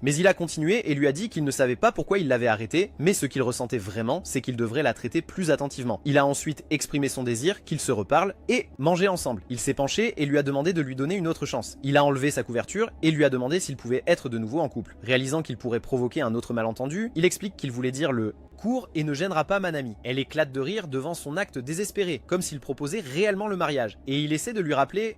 mais il a continué et lui a dit qu'il ne savait pas pourquoi il l'avait arrêtée, mais ce qu'il ressentait vraiment, c'est qu'il devrait la traiter plus attentivement. Il a ensuite exprimé son désir qu'ils se reparlent et mangent ensemble. Il s'est penché et lui a demandé de lui donner une autre chance. Il a enlevé sa couverture et lui a demandé s'il pouvait être de nouveau en couple. Réalisant qu'il pourrait provoquer un autre malentendu, il explique qu'il voulait dire le court et ne gênera pas Manami. Elle éclate de rire devant son acte désespéré, comme s'il proposait réellement le mariage. Et il essaie de lui rappeler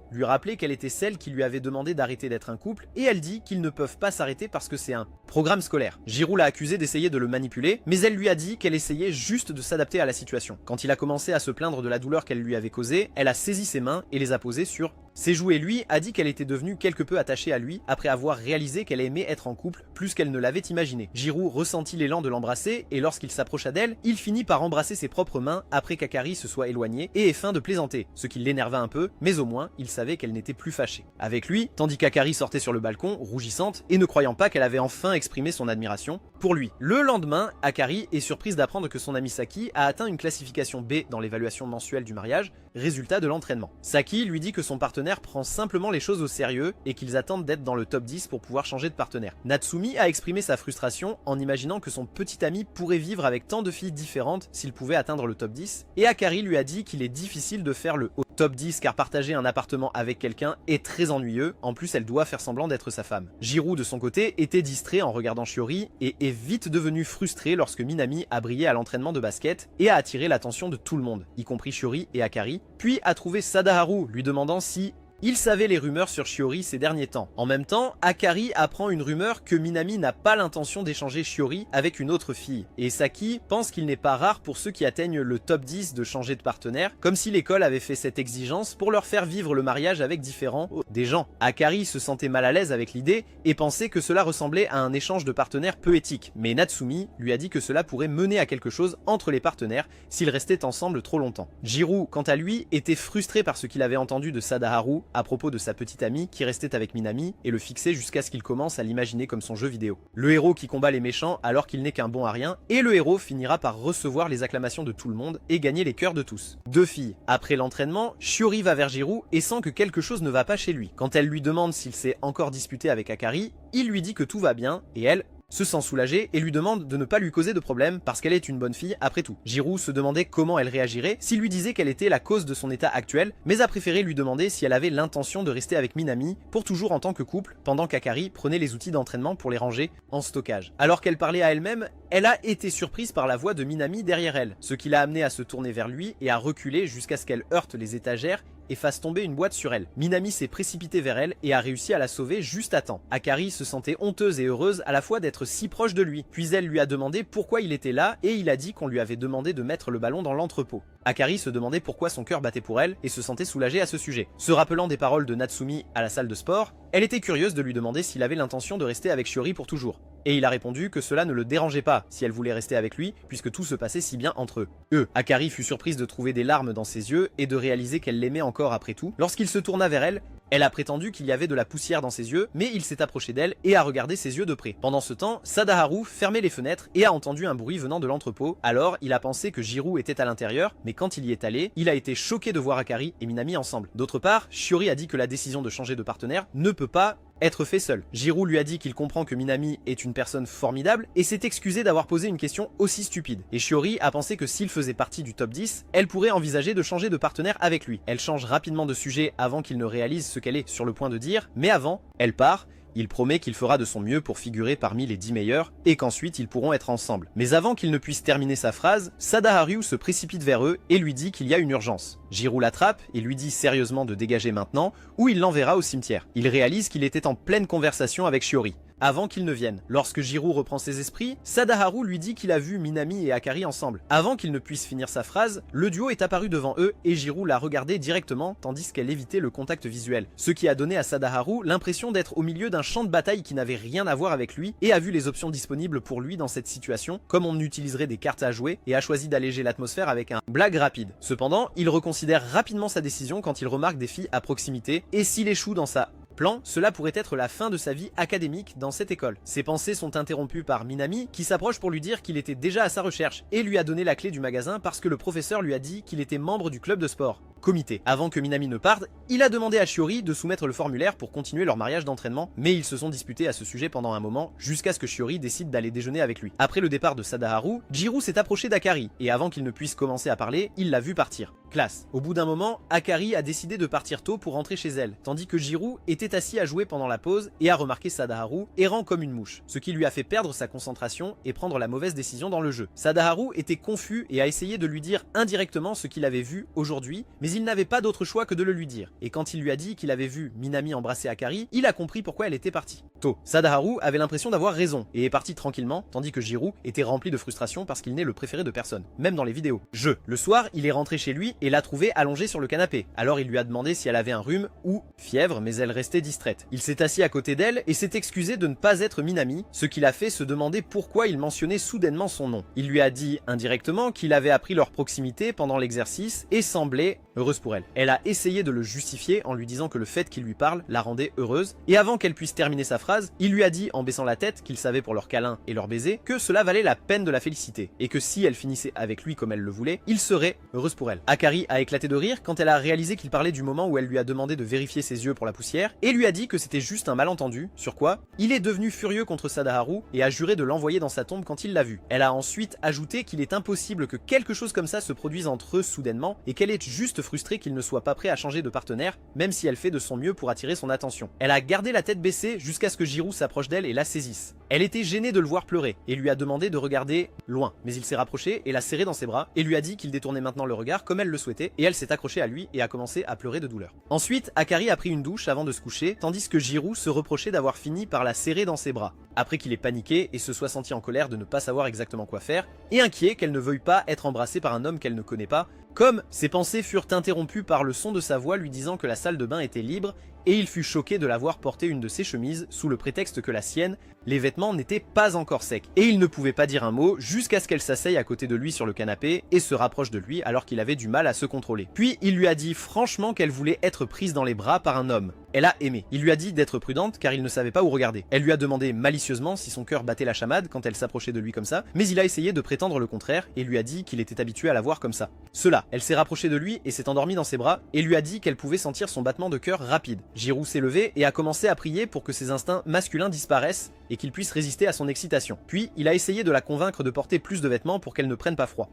qu'elle était celle qui lui avait demandé d'arrêter d'être un couple, et elle dit qu'ils ne peuvent pas s'arrêter parce que c'est un programme scolaire. Jirou l'a accusée d'essayer de le manipuler, mais elle lui a dit qu'elle essayait juste de s'adapter à la situation. Quand il a commencé à se plaindre de la douleur qu'elle lui avait causée, elle a saisi ses mains et les a posées sur ses joues et lui a dit qu'elle était devenue quelque peu attachée à lui après avoir réalisé qu'elle aimait être en couple plus qu'elle ne l'avait imaginé. Jirou ressentit l'élan de l'embrasser et lorsqu'il s'approcha d'elle, il finit par embrasser ses propres mains après qu'Akari se soit éloigné et ait fin de plaisanter, ce qui l'énerva un peu, mais au moins il savait qu'elle n'était plus fâchée avec lui, tandis qu'Akari sortait sur le balcon, rougissante et ne croyant pas qu'elle avait enfin exprimé son admiration pour lui. Le lendemain, Akari est surprise d'apprendre que son ami Saki a atteint une classification B dans l'évaluation mensuelle du mariage, résultat de l'entraînement. Saki lui dit que son partenaire prend simplement les choses au sérieux et qu'ils attendent d'être dans le top 10 pour pouvoir changer de partenaire. Natsumi a exprimé sa frustration en imaginant que son petit ami pourrait vivre avec tant de filles différentes s'il pouvait atteindre le top 10, et Akari lui a dit qu'il est difficile de faire le haut top 10 car partager un appartement avec quelqu'un est très ennuyeux, en plus elle doit faire semblant d'être sa femme. Jirou de son côté était distrait en regardant Shiori et est vite devenu frustré lorsque Minami a brillé à l'entraînement de basket et a attiré l'attention de tout le monde, y compris Shiori et Akari, puis a trouvé Sadaharu lui demandant si il savait les rumeurs sur Shiori ces derniers temps. En même temps, Akari apprend une rumeur que Minami n'a pas l'intention d'échanger Shiori avec une autre fille. Et Saki pense qu'il n'est pas rare pour ceux qui atteignent le top 10 de changer de partenaire, comme si l'école avait fait cette exigence pour leur faire vivre le mariage avec différents des gens. Akari se sentait mal à l'aise avec l'idée et pensait que cela ressemblait à un échange de partenaires peu éthique. Mais Natsumi lui a dit que cela pourrait mener à quelque chose entre les partenaires s'ils restaient ensemble trop longtemps. Jirou, quant à lui, était frustré par ce qu'il avait entendu de Sadaharu à propos de sa petite amie qui restait avec Minami et le fixait jusqu'à ce qu'il commence à l'imaginer comme son jeu vidéo. Le héros qui combat les méchants alors qu'il n'est qu'un bon à rien, et le héros finira par recevoir les acclamations de tout le monde et gagner les cœurs de tous. Deux filles. Après l'entraînement, Shiori va vers Jirou et sent que quelque chose ne va pas chez lui. Quand elle lui demande s'il s'est encore disputé avec Akari, il lui dit que tout va bien et elle se sent soulagée et lui demande de ne pas lui causer de problème parce qu'elle est une bonne fille après tout. Jirou se demandait comment elle réagirait s'il lui disait qu'elle était la cause de son état actuel, mais a préféré lui demander si elle avait l'intention de rester avec Minami pour toujours en tant que couple, pendant qu'Akari prenait les outils d'entraînement pour les ranger en stockage. Alors qu'elle parlait à elle-même, elle a été surprise par la voix de Minami derrière elle, ce qui l'a amenée à se tourner vers lui et à reculer jusqu'à ce qu'elle heurte les étagères et fasse tomber une boîte sur elle. Minami s'est précipitée vers elle et a réussi à la sauver juste à temps. Akari se sentait honteuse et heureuse à la fois d'être si proche de lui, puis elle lui a demandé pourquoi il était là et il a dit qu'on lui avait demandé de mettre le ballon dans l'entrepôt. Akari se demandait pourquoi son cœur battait pour elle et se sentait soulagée à ce sujet. Se rappelant des paroles de Natsumi à la salle de sport, elle était curieuse de lui demander s'il avait l'intention de rester avec Shiori pour toujours. Et il a répondu que cela ne le dérangeait pas si elle voulait rester avec lui puisque tout se passait si bien entre eux. Akari fut surprise de trouver des larmes dans ses yeux et de réaliser qu'elle l'aimait encore après tout. Lorsqu'il se tourna vers elle, elle a prétendu qu'il y avait de la poussière dans ses yeux, mais il s'est approché d'elle et a regardé ses yeux de près. Pendant ce temps, Sadaharu fermait les fenêtres et a entendu un bruit venant de l'entrepôt. Alors, il a pensé que Jirou était à l'intérieur, mais quand il y est allé, il a été choqué de voir Akari et Minami ensemble. D'autre part, Shiori a dit que la décision de changer de partenaire ne peut pas être fait seul. Jirou lui a dit qu'il comprend que Minami est une personne formidable et s'est excusé d'avoir posé une question aussi stupide. Et Shiori a pensé que s'il faisait partie du top 10, elle pourrait envisager de changer de partenaire avec lui. Elle change rapidement de sujet avant qu'il ne réalise ce qu'elle est sur le point de dire, mais avant, elle part. Il promet qu'il fera de son mieux pour figurer parmi les 10 meilleurs et qu'ensuite ils pourront être ensemble. Mais avant qu'il ne puisse terminer sa phrase, Sadaharu se précipite vers eux et lui dit qu'il y a une urgence. Jirou l'attrape et lui dit sérieusement de dégager maintenant ou il l'enverra au cimetière. Il réalise qu'il était en pleine conversation avec Shiori avant qu'il ne vienne. Lorsque Jirou reprend ses esprits, Sadaharu lui dit qu'il a vu Minami et Akari ensemble. Avant qu'il ne puisse finir sa phrase, le duo est apparu devant eux et Jirou l'a regardé directement tandis qu'elle évitait le contact visuel. Ce qui a donné à Sadaharu l'impression d'être au milieu d'un champ de bataille qui n'avait rien à voir avec lui et a vu les options disponibles pour lui dans cette situation, comme on utiliserait des cartes à jouer et a choisi d'alléger l'atmosphère avec un blague rapide. Cependant, il reconsidère rapidement sa décision quand il remarque des filles à proximité et s'il échoue dans sa plan, cela pourrait être la fin de sa vie académique dans cette école. Ses pensées sont interrompues par Minami qui s'approche pour lui dire qu'il était déjà à sa recherche et lui a donné la clé du magasin parce que le professeur lui a dit qu'il était membre du club de sport. Comité. Avant que Minami ne parte, il a demandé à Shiori de soumettre le formulaire pour continuer leur mariage d'entraînement, mais ils se sont disputés à ce sujet pendant un moment, jusqu'à ce que Shiori décide d'aller déjeuner avec lui. Après le départ de Sadaharu, Jirou s'est approché d'Akari, et avant qu'il ne puisse commencer à parler, il l'a vu partir. Classe. Au bout d'un moment, Akari a décidé de partir tôt pour rentrer chez elle, tandis que Jirou était était assis à jouer pendant la pause et a remarqué Sadaharu errant comme une mouche, ce qui lui a fait perdre sa concentration et prendre la mauvaise décision dans le jeu. Sadaharu était confus et a essayé de lui dire indirectement ce qu'il avait vu aujourd'hui, mais il n'avait pas d'autre choix que de le lui dire. Et quand il lui a dit qu'il avait vu Minami embrasser Akari, il a compris pourquoi elle était partie. Tôt, Sadaharu avait l'impression d'avoir raison et est parti tranquillement, tandis que Jiro était rempli de frustration parce qu'il n'est le préféré de personne, même dans les vidéos. Le soir, il est rentré chez lui et l'a trouvée allongée sur le canapé. Alors il lui a demandé si elle avait un rhume ou fièvre, mais elle restait distraite. Il s'est assis à côté d'elle et s'est excusé de ne pas être Minami, ce qui l'a fait se demander pourquoi il mentionnait soudainement son nom. Il lui a dit indirectement qu'il avait appris leur proximité pendant l'exercice et semblait heureuse pour elle. Elle a essayé de le justifier en lui disant que le fait qu'il lui parle la rendait heureuse, et avant qu'elle puisse terminer sa phrase, il lui a dit en baissant la tête qu'il savait pour leur câlin et leur baiser que cela valait la peine de la féliciter, et que si elle finissait avec lui comme elle le voulait, il serait heureuse pour elle. Akari a éclaté de rire quand elle a réalisé qu'il parlait du moment où elle lui a demandé de vérifier ses yeux pour la poussière, et lui a dit que c'était juste un malentendu, sur quoi il est devenu furieux contre Sadaharu et a juré de l'envoyer dans sa tombe quand il l'a vu. Elle a ensuite ajouté qu'il est impossible que quelque chose comme ça se produise entre eux soudainement, et qu'elle est juste frustrée qu'il ne soit pas prêt à changer de partenaire, même si elle fait de son mieux pour attirer son attention. Elle a gardé la tête baissée jusqu'à ce que Jiro s'approche d'elle et la saisisse. Elle était gênée de le voir pleurer et lui a demandé de regarder loin, mais il s'est rapproché et l'a serré dans ses bras et lui a dit qu'il détournait maintenant le regard comme elle le souhaitait, et elle s'est accrochée à lui et a commencé à pleurer de douleur. Ensuite, Akari a pris une douche avant de se coucher, tandis que Jiro se reprochait d'avoir fini par la serrer dans ses bras, après qu'il ait paniqué et se soit senti en colère de ne pas savoir exactement quoi faire, et inquiet qu'elle ne veuille pas être embrassée par un homme qu'elle ne connaît pas, comme ses pensées furent interrompues par le son de sa voix lui disant que la salle de bain était libre, et il fut choqué de la voir porter une de ses chemises sous le prétexte que la sienne, les vêtements n'étaient pas encore secs, et il ne pouvait pas dire un mot jusqu'à ce qu'elle s'asseye à côté de lui sur le canapé et se rapproche de lui alors qu'il avait du mal à se contrôler. Puis il lui a dit franchement qu'elle voulait être prise dans les bras par un homme. Elle a aimé. Il lui a dit d'être prudente car il ne savait pas où regarder. Elle lui a demandé malicieusement si son cœur battait la chamade quand elle s'approchait de lui comme ça, mais il a essayé de prétendre le contraire et lui a dit qu'il était habitué à la voir comme ça. Cela, elle s'est rapprochée de lui et s'est endormie dans ses bras et lui a dit qu'elle pouvait sentir son battement de cœur rapide. Jiro s'est levé et a commencé à prier pour que ses instincts masculins disparaissent et qu'il puisse résister à son excitation. Puis il a essayé de la convaincre de porter plus de vêtements pour qu'elle ne prenne pas froid.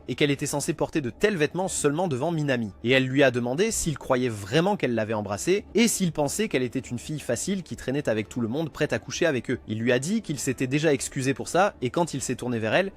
Et qu'elle était censée porter de tels vêtements seulement devant Minami. Et elle lui a demandé s'il croyait vraiment qu'elle l'avait embrassée et s'il pensait qu'elle était une fille facile qui traînait avec tout le monde prête à coucher avec eux. Il lui a dit qu'il s'était déjà excusé pour ça et quand il s'est tourné vers elle,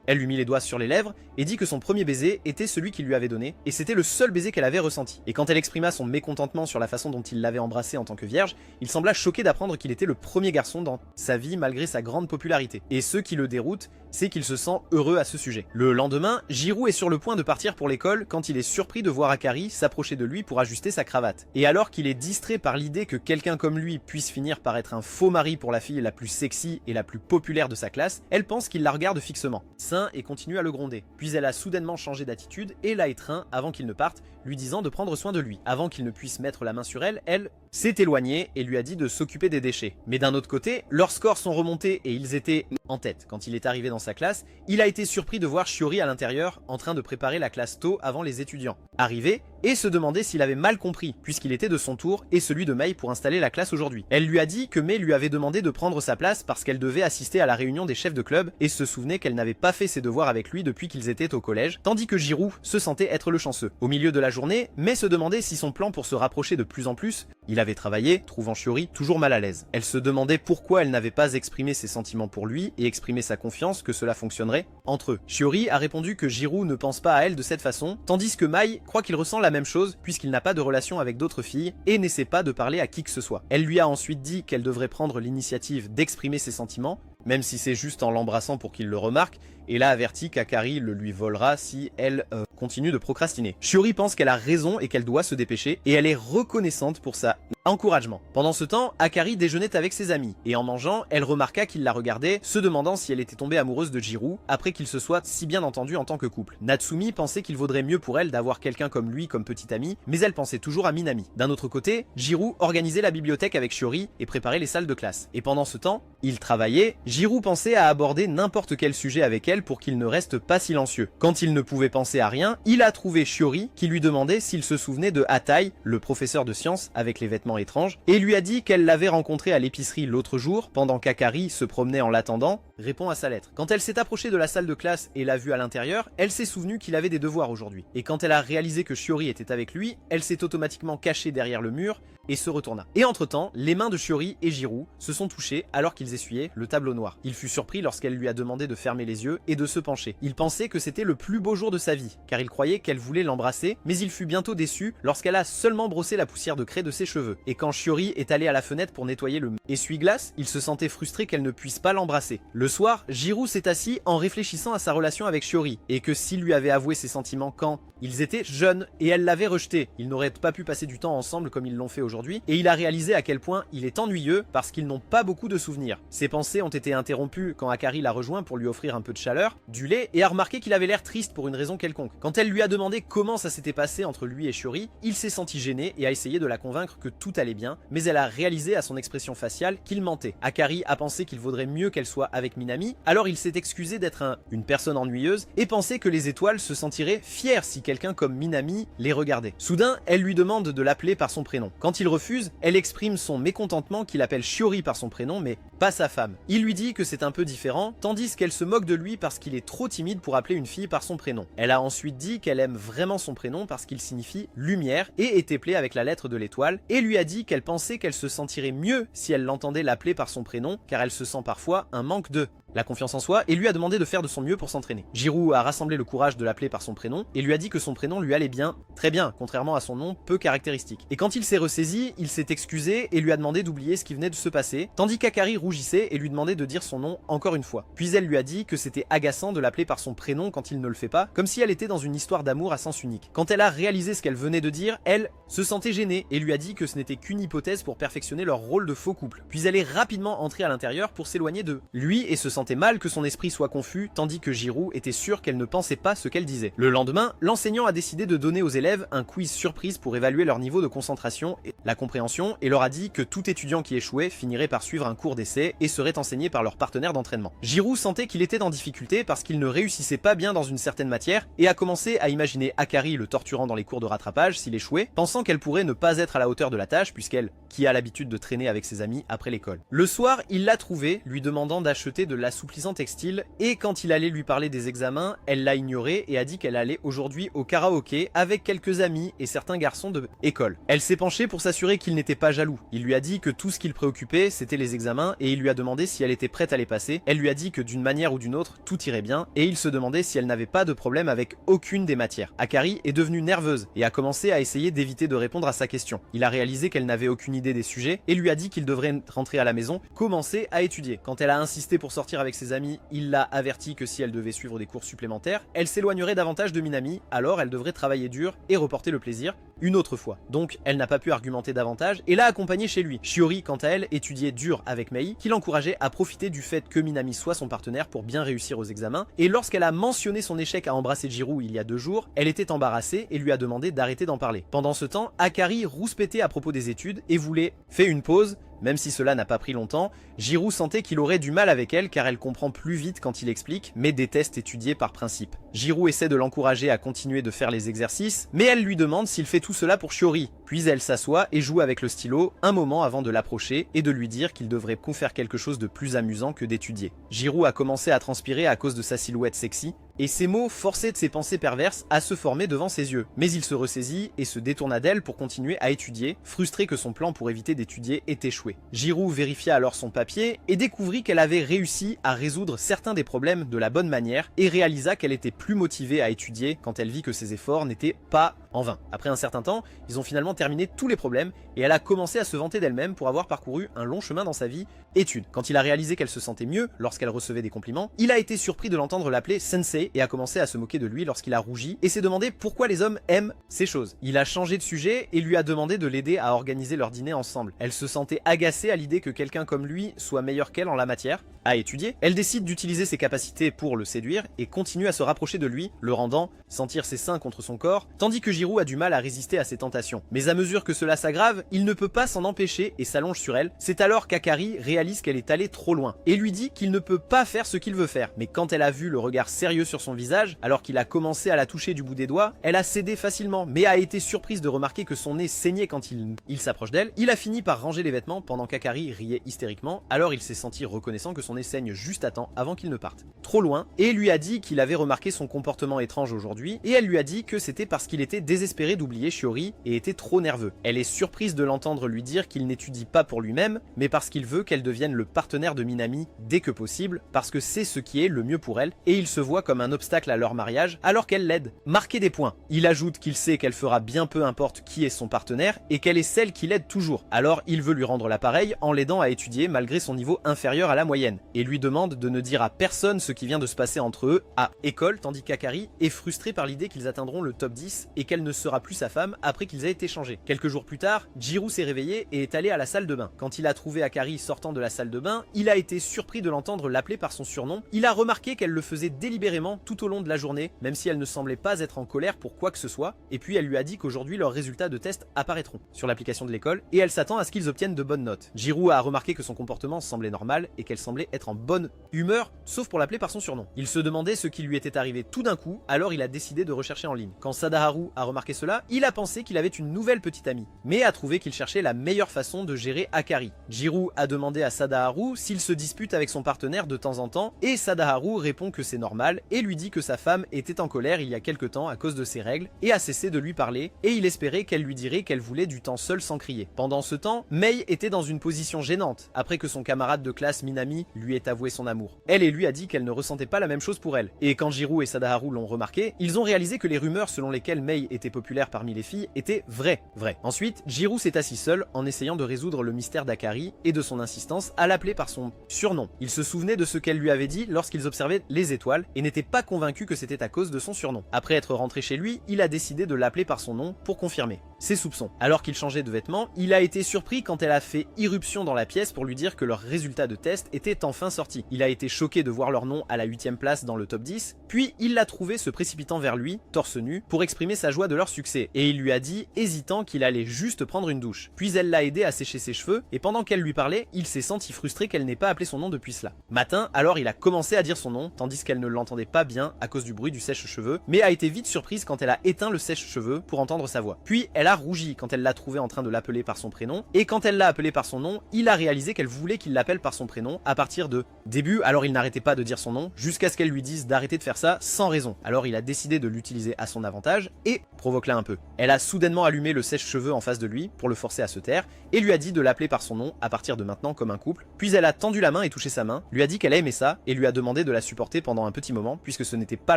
elle lui mit les doigts sur les lèvres et dit que son premier baiser était celui qu'il lui avait donné et c'était le seul baiser qu'elle avait ressenti. Et quand elle exprima son mécontentement sur la façon dont il l'avait embrassée en tant que vierge, il sembla choqué d'apprendre qu'il était le premier garçon dans sa vie malgré sa grande popularité. Et ce qui le déroute, c'est qu'il se sent heureux à ce sujet. Le lendemain, Jiro est sur le point de partir pour l'école quand il est surpris de voir Akari s'approcher de lui pour ajuster sa cravate. Et alors qu'il est distrait par l'idée que quelqu'un comme lui puisse finir par être un faux mari pour la fille la plus sexy et la plus populaire de sa classe, elle pense qu'il la regarde fixement, sain, et continue à le gronder. Puis elle a soudainement changé d'attitude et l'a étreint avant qu'il ne parte, lui disant de prendre soin de lui. Avant qu'il ne puisse mettre la main sur elle, elle s'est éloignée et lui a dit de s'occuper des déchets. Mais d'un autre côté, leurs scores sont remontés et ils étaient en tête. Quand il est arrivé dans sa classe, il a été surpris de voir Shiori à l'intérieur en train de préparer la classe tôt avant les étudiants. Arrivé, et se demandait s'il avait mal compris, puisqu'il était de son tour et celui de Mei pour installer la classe aujourd'hui. Elle lui a dit que Mei lui avait demandé de prendre sa place parce qu'elle devait assister à la réunion des chefs de club et se souvenait qu'elle n'avait pas fait ses devoirs avec lui depuis qu'ils étaient au collège, tandis que Jiro se sentait être le chanceux. Au milieu de la journée, Mei se demandait si son plan pour se rapprocher de plus en plus, il avait travaillé, trouvant Shiori toujours mal à l'aise. Elle se demandait pourquoi elle n'avait pas exprimé ses sentiments pour lui et exprimé sa confiance que cela fonctionnerait entre eux. Shiori a répondu que Jiro ne pense pas à elle de cette façon, tandis que Mai croit qu'il ressent la même chose puisqu'il n'a pas de relation avec d'autres filles et n'essaie pas de parler à qui que ce soit. Elle lui a ensuite dit qu'elle devrait prendre l'initiative d'exprimer ses sentiments, même si c'est juste en l'embrassant pour qu'il le remarque, et l'a averti qu'Akari le lui volera si elle continue de procrastiner. Shiori pense qu'elle a raison et qu'elle doit se dépêcher, et elle est reconnaissante pour ça encouragement. Pendant ce temps, Akari déjeunait avec ses amis, et en mangeant, elle remarqua qu'il la regardait, se demandant si elle était tombée amoureuse de Jiro, après qu'ils se soient si bien entendus en tant que couple. Natsumi pensait qu'il vaudrait mieux pour elle d'avoir quelqu'un comme lui comme petit ami, mais elle pensait toujours à Minami. D'un autre côté, Jiro organisait la bibliothèque avec Shiori et préparait les salles de classe. Et pendant ce temps, il travaillait, Jiro pensait à aborder n'importe quel sujet avec elle pour qu'il ne reste pas silencieux. Quand il ne pouvait penser à rien, il a trouvé Shiori qui lui demandait s'il se souvenait de Hatai, le professeur de sciences avec les vêtements étranges, et lui a dit qu'elle l'avait rencontré à l'épicerie l'autre jour, pendant qu'Akari se promenait en l'attendant, répond à sa lettre. Quand elle s'est approchée de la salle de classe et l'a vu à l'intérieur, elle s'est souvenue qu'il avait des devoirs aujourd'hui. Et quand elle a réalisé que Shiori était avec lui, elle s'est automatiquement cachée derrière le mur, et se retourna. Et entre-temps, les mains de Shiori et Jiro se sont touchées alors qu'ils essuyaient le tableau noir. Il fut surpris lorsqu'elle lui a demandé de fermer les yeux et de se pencher. Il pensait que c'était le plus beau jour de sa vie, car il croyait qu'elle voulait l'embrasser, mais il fut bientôt déçu lorsqu'elle a seulement brossé la poussière de craie de ses cheveux. Et quand Shiori est allée à la fenêtre pour nettoyer le essuie-glace, il se sentait frustré qu'elle ne puisse pas l'embrasser. Le soir, Jiro s'est assis en réfléchissant à sa relation avec Shiori, et que s'il lui avait avoué ses sentiments quand ils étaient jeunes et elle l'avait rejeté, ils n'auraient pas pu passer du temps ensemble comme ils l'ont fait aujourd'hui, et il a réalisé à quel point il est ennuyeux parce qu'ils n'ont pas beaucoup de souvenirs. Ses pensées ont été interrompues quand Akari l'a rejoint pour lui offrir un peu de chaleur, du lait, et a remarqué qu'il avait l'air triste pour une raison quelconque. Quand elle lui a demandé comment ça s'était passé entre lui et Shiori, il s'est senti gêné et a essayé de la convaincre que tout allait bien, mais elle a réalisé à son expression faciale qu'il mentait. Akari a pensé qu'il vaudrait mieux qu'elle soit avec Minami, alors il s'est excusé d'être une personne ennuyeuse et pensait que les étoiles se sentiraient fiers si quelqu'un comme Minami les regardait. Soudain, elle lui demande de l'appeler par son prénom. Quand il refuse, elle exprime son mécontentement qu'il appelle Shiori par son prénom mais pas sa femme. Il lui dit que c'est un peu différent, tandis qu'elle se moque de lui parce qu'il est trop timide pour appeler une fille par son prénom. Elle a ensuite dit qu'elle aime vraiment son prénom parce qu'il signifie lumière et est éplé avec la lettre de l'étoile, et lui a dit qu'elle pensait qu'elle se sentirait mieux si elle l'entendait l'appeler par son prénom car elle se sent parfois un manque de la confiance en soi, et lui a demandé de faire de son mieux pour s'entraîner. Jiro a rassemblé le courage de l'appeler par son prénom et lui a dit que son prénom lui allait bien, très bien, contrairement à son nom peu caractéristique. Et quand il s'est ressaisi, il s'est excusé et lui a demandé d'oublier ce qui venait de se passer, tandis qu'Akari rougissait et lui demandait de dire son nom encore une fois. Puis elle lui a dit que c'était agaçant de l'appeler par son prénom quand il ne le fait pas, comme si elle était dans une histoire d'amour à sens unique. Quand elle a réalisé ce qu'elle venait de dire, elle se sentait gênée et lui a dit que ce n'était qu'une hypothèse pour perfectionner leur rôle de faux couple. Puis elle est rapidement entrée à l'intérieur pour s'éloigner de lui et se sentait mal que son esprit soit confus, tandis que Jiro était sûr qu'elle ne pensait pas ce qu'elle disait. Le lendemain, l'enseignant a décidé de donner aux élèves un quiz surprise pour évaluer leur niveau de concentration et la compréhension, et leur a dit que tout étudiant qui échouait finirait par suivre un cours d'essai et serait enseigné par leur partenaire d'entraînement. Jiro sentait qu'il était en difficulté parce qu'il ne réussissait pas bien dans une certaine matière et a commencé à imaginer Akari le torturant dans les cours de rattrapage s'il échouait, pensant qu'elle pourrait ne pas être à la hauteur de la tâche puisqu'elle, qui a l'habitude de traîner avec ses amis après l'école. Le soir, il l'a trouvée, lui demandant d'acheter de l'assouplissant textile, et quand il allait lui parler des examens, elle l'a ignoré et a dit qu'elle allait aujourd'hui au karaoké avec quelques amis et certains garçons de école. Elle s'est penchée pour s'assurer qu'il n'était pas jaloux. Il lui a dit que tout ce qui le préoccupait c'était les examens et il lui a demandé si elle était prête à les passer. Elle lui a dit que d'une manière ou d'une autre tout irait bien et il se demandait si elle n'avait pas de problème avec aucune des matières. Akari est devenue nerveuse et a commencé à essayer d'éviter de répondre à sa question. Il a réalisé qu'elle n'avait aucune idée des sujets et lui a dit qu'il devrait rentrer à la maison, commencer à étudier. Quand elle a insisté pour sortir avec ses amis, il l'a averti que si elle devait suivre des cours supplémentaires, elle s'éloignerait davantage de Minami, alors elle devrait travailler dur et reporter le plaisir une autre fois. Donc elle n'a pas pu argumenter davantage et l'a accompagnée chez lui. Shiori, quant à elle, étudiait dur avec Mei, qui l'encourageait à profiter du fait que Minami soit son partenaire pour bien réussir aux examens, et lorsqu'elle a mentionné son échec à embrasser Jiro il y a 2 jours, elle était embarrassée et lui a demandé d'arrêter d'en parler. Pendant ce temps, Akari rouspétait à propos des études et voulait faire une pause. Même si cela n'a pas pris longtemps, Jiro sentait qu'il aurait du mal avec elle car elle comprend plus vite quand il explique, mais déteste étudier par principe. Jiro essaie de l'encourager à continuer de faire les exercices, mais elle lui demande s'il fait tout cela pour Shiori. Puis elle s'assoit et joue avec le stylo un moment avant de l'approcher et de lui dire qu'il devrait faire quelque chose de plus amusant que d'étudier. Jiro a commencé à transpirer à cause de sa silhouette sexy, et ces mots forçaient de ses pensées perverses à se former devant ses yeux. Mais il se ressaisit et se détourna d'elle pour continuer à étudier, frustré que son plan pour éviter d'étudier ait échoué. Jiro vérifia alors son papier et découvrit qu'elle avait réussi à résoudre certains des problèmes de la bonne manière et réalisa qu'elle était plus motivée à étudier quand elle vit que ses efforts n'étaient pas en vain. Après un certain temps, ils ont finalement terminé tous les problèmes et elle a commencé à se vanter d'elle-même pour avoir parcouru un long chemin dans sa vie études. Quand il a réalisé qu'elle se sentait mieux lorsqu'elle recevait des compliments, il a été surpris de l'entendre l'appeler Sensei et a commencé à se moquer de lui lorsqu'il a rougi et s'est demandé pourquoi les hommes aiment ces choses. Il a changé de sujet et lui a demandé de l'aider à organiser leur dîner ensemble. Elle se sentait agacée à l'idée que quelqu'un comme lui soit meilleur qu'elle en la matière, à étudier. Elle décide d'utiliser ses capacités pour le séduire et continue à se rapprocher de lui, le rendant sentir ses seins contre son corps, tandis que Jiro a du mal à résister à ses tentations. Mais à mesure que cela s'aggrave, il ne peut pas s'en empêcher et s'allonge sur elle. C'est alors qu'Akari réalise qu'elle est allée trop loin et lui dit qu'il ne peut pas faire ce qu'il veut faire. Mais quand elle a vu le regard sérieux sur son visage, alors qu'il a commencé à la toucher du bout des doigts, elle a cédé facilement, mais a été surprise de remarquer que son nez saignait quand il s'approche d'elle. Il a fini par ranger les vêtements pendant qu'Akari riait hystériquement, alors il s'est senti reconnaissant que son nez saigne juste à temps avant qu'il ne parte. Trop loin, et lui a dit qu'il avait remarqué son comportement étrange aujourd'hui, et elle lui a dit que c'était parce qu'il était désespéré d'oublier Shiori et était trop nerveux. Elle est surprise de l'entendre lui dire qu'il n'étudie pas pour lui-même, mais parce qu'il veut qu'elle devienne le partenaire de Minami dès que possible, parce que c'est ce qui est le mieux pour elle, et il se voit comme un obstacle à leur mariage alors qu'elle l'aide. Marquer des points. Il ajoute qu'il sait qu'elle fera bien peu importe qui est son partenaire et qu'elle est celle qui l'aide toujours. Alors il veut lui rendre l'appareil en l'aidant à étudier malgré son niveau inférieur à la moyenne, et lui demande de ne dire à personne ce qui vient de se passer entre eux à école, tandis qu'Akari est frustrée par l'idée qu'ils atteindront le top 10 et qu'elle ne sera plus sa femme après qu'ils aient été changés. Quelques jours plus tard, Jiro s'est réveillé et est allé à la salle de bain. Quand il a trouvé Akari sortant de la salle de bain, il a été surpris de l'entendre l'appeler par son surnom. Il a remarqué qu'elle le faisait délibérément tout au long de la journée, même si elle ne semblait pas être en colère pour quoi que ce soit, et puis elle lui a dit qu'aujourd'hui leurs résultats de test apparaîtront sur l'application de l'école, et elle s'attend à ce qu'ils obtiennent de bonnes notes. Jiro a remarqué que son comportement semblait normal et qu'elle semblait être en bonne humeur, sauf pour l'appeler par son surnom. Il se demandait ce qui lui était arrivé tout d'un coup, alors il a décidé de rechercher en ligne. Quand Sadaharu a remarqué cela, il a pensé qu'il avait une nouvelle petite amie, mais a trouvé qu'il cherchait la meilleure façon de gérer Akari. Jiro a demandé à Sadaharu s'il se dispute avec son partenaire de temps en temps, et Sadaharu répond que c'est normal et lui dit que sa femme était en colère il y a quelque temps à cause de ses règles et a cessé de lui parler, et il espérait qu'elle lui dirait qu'elle voulait du temps seule sans crier. Pendant ce temps, Mei était dans une position gênante après que son camarade de classe Minami lui ait avoué son amour. Elle et lui a dit qu'elle ne ressentait pas la même chose pour elle, et quand Jiro et Sadaharu l'ont remarqué, ils ont réalisé que les rumeurs selon lesquelles Mei était populaire parmi les filles étaient vraies. Ensuite, Jiro s'est assis seul en essayant de résoudre le mystère d'Akari et de son insistance à l'appeler par son surnom. Il se souvenait de ce qu'elle lui avait dit lorsqu'ils observaient les étoiles et n'était pas convaincu que c'était à cause de son surnom. Après être rentré chez lui, il a décidé de l'appeler par son nom pour confirmer ses soupçons. Alors qu'il changeait de vêtements, il a été surpris quand elle a fait irruption dans la pièce pour lui dire que leurs résultats de test étaient enfin sortis. Il a été choqué de voir leur nom à la 8e place dans le top 10, puis il l'a trouvé se précipitant vers lui, torse nu, pour exprimer sa joie de leur succès, et il lui a dit, hésitant, qu'il allait juste prendre une douche. Puis elle l'a aidé à sécher ses cheveux, et pendant qu'elle lui parlait, il s'est senti frustré qu'elle n'ait pas appelé son nom depuis cela. Matin, alors il a commencé à dire son nom, tandis qu'elle ne l'entendait pas bien à cause du bruit du sèche-cheveux, mais a été vite surprise quand elle a éteint le sèche-cheveux pour entendre sa voix. Puis elle a rougi quand elle l'a trouvé en train de l'appeler par son prénom, et quand elle l'a appelé par son nom, il a réalisé qu'elle voulait qu'il l'appelle par son prénom à partir de début, alors il n'arrêtait pas de dire son nom, jusqu'à ce qu'elle lui dise d'arrêter de faire ça sans raison. Alors il a décidé de l'utiliser à son avantage, et provoque-la un peu. Elle a soudainement allumé le sèche-cheveux en face de lui, pour le forcer à se taire, et lui a dit de l'appeler par son nom à partir de maintenant comme un couple, puis elle a tendu la main et touché sa main, lui a dit qu'elle aimait ça, et lui a demandé de la supporter pendant un petit moment, puisque ce n'était pas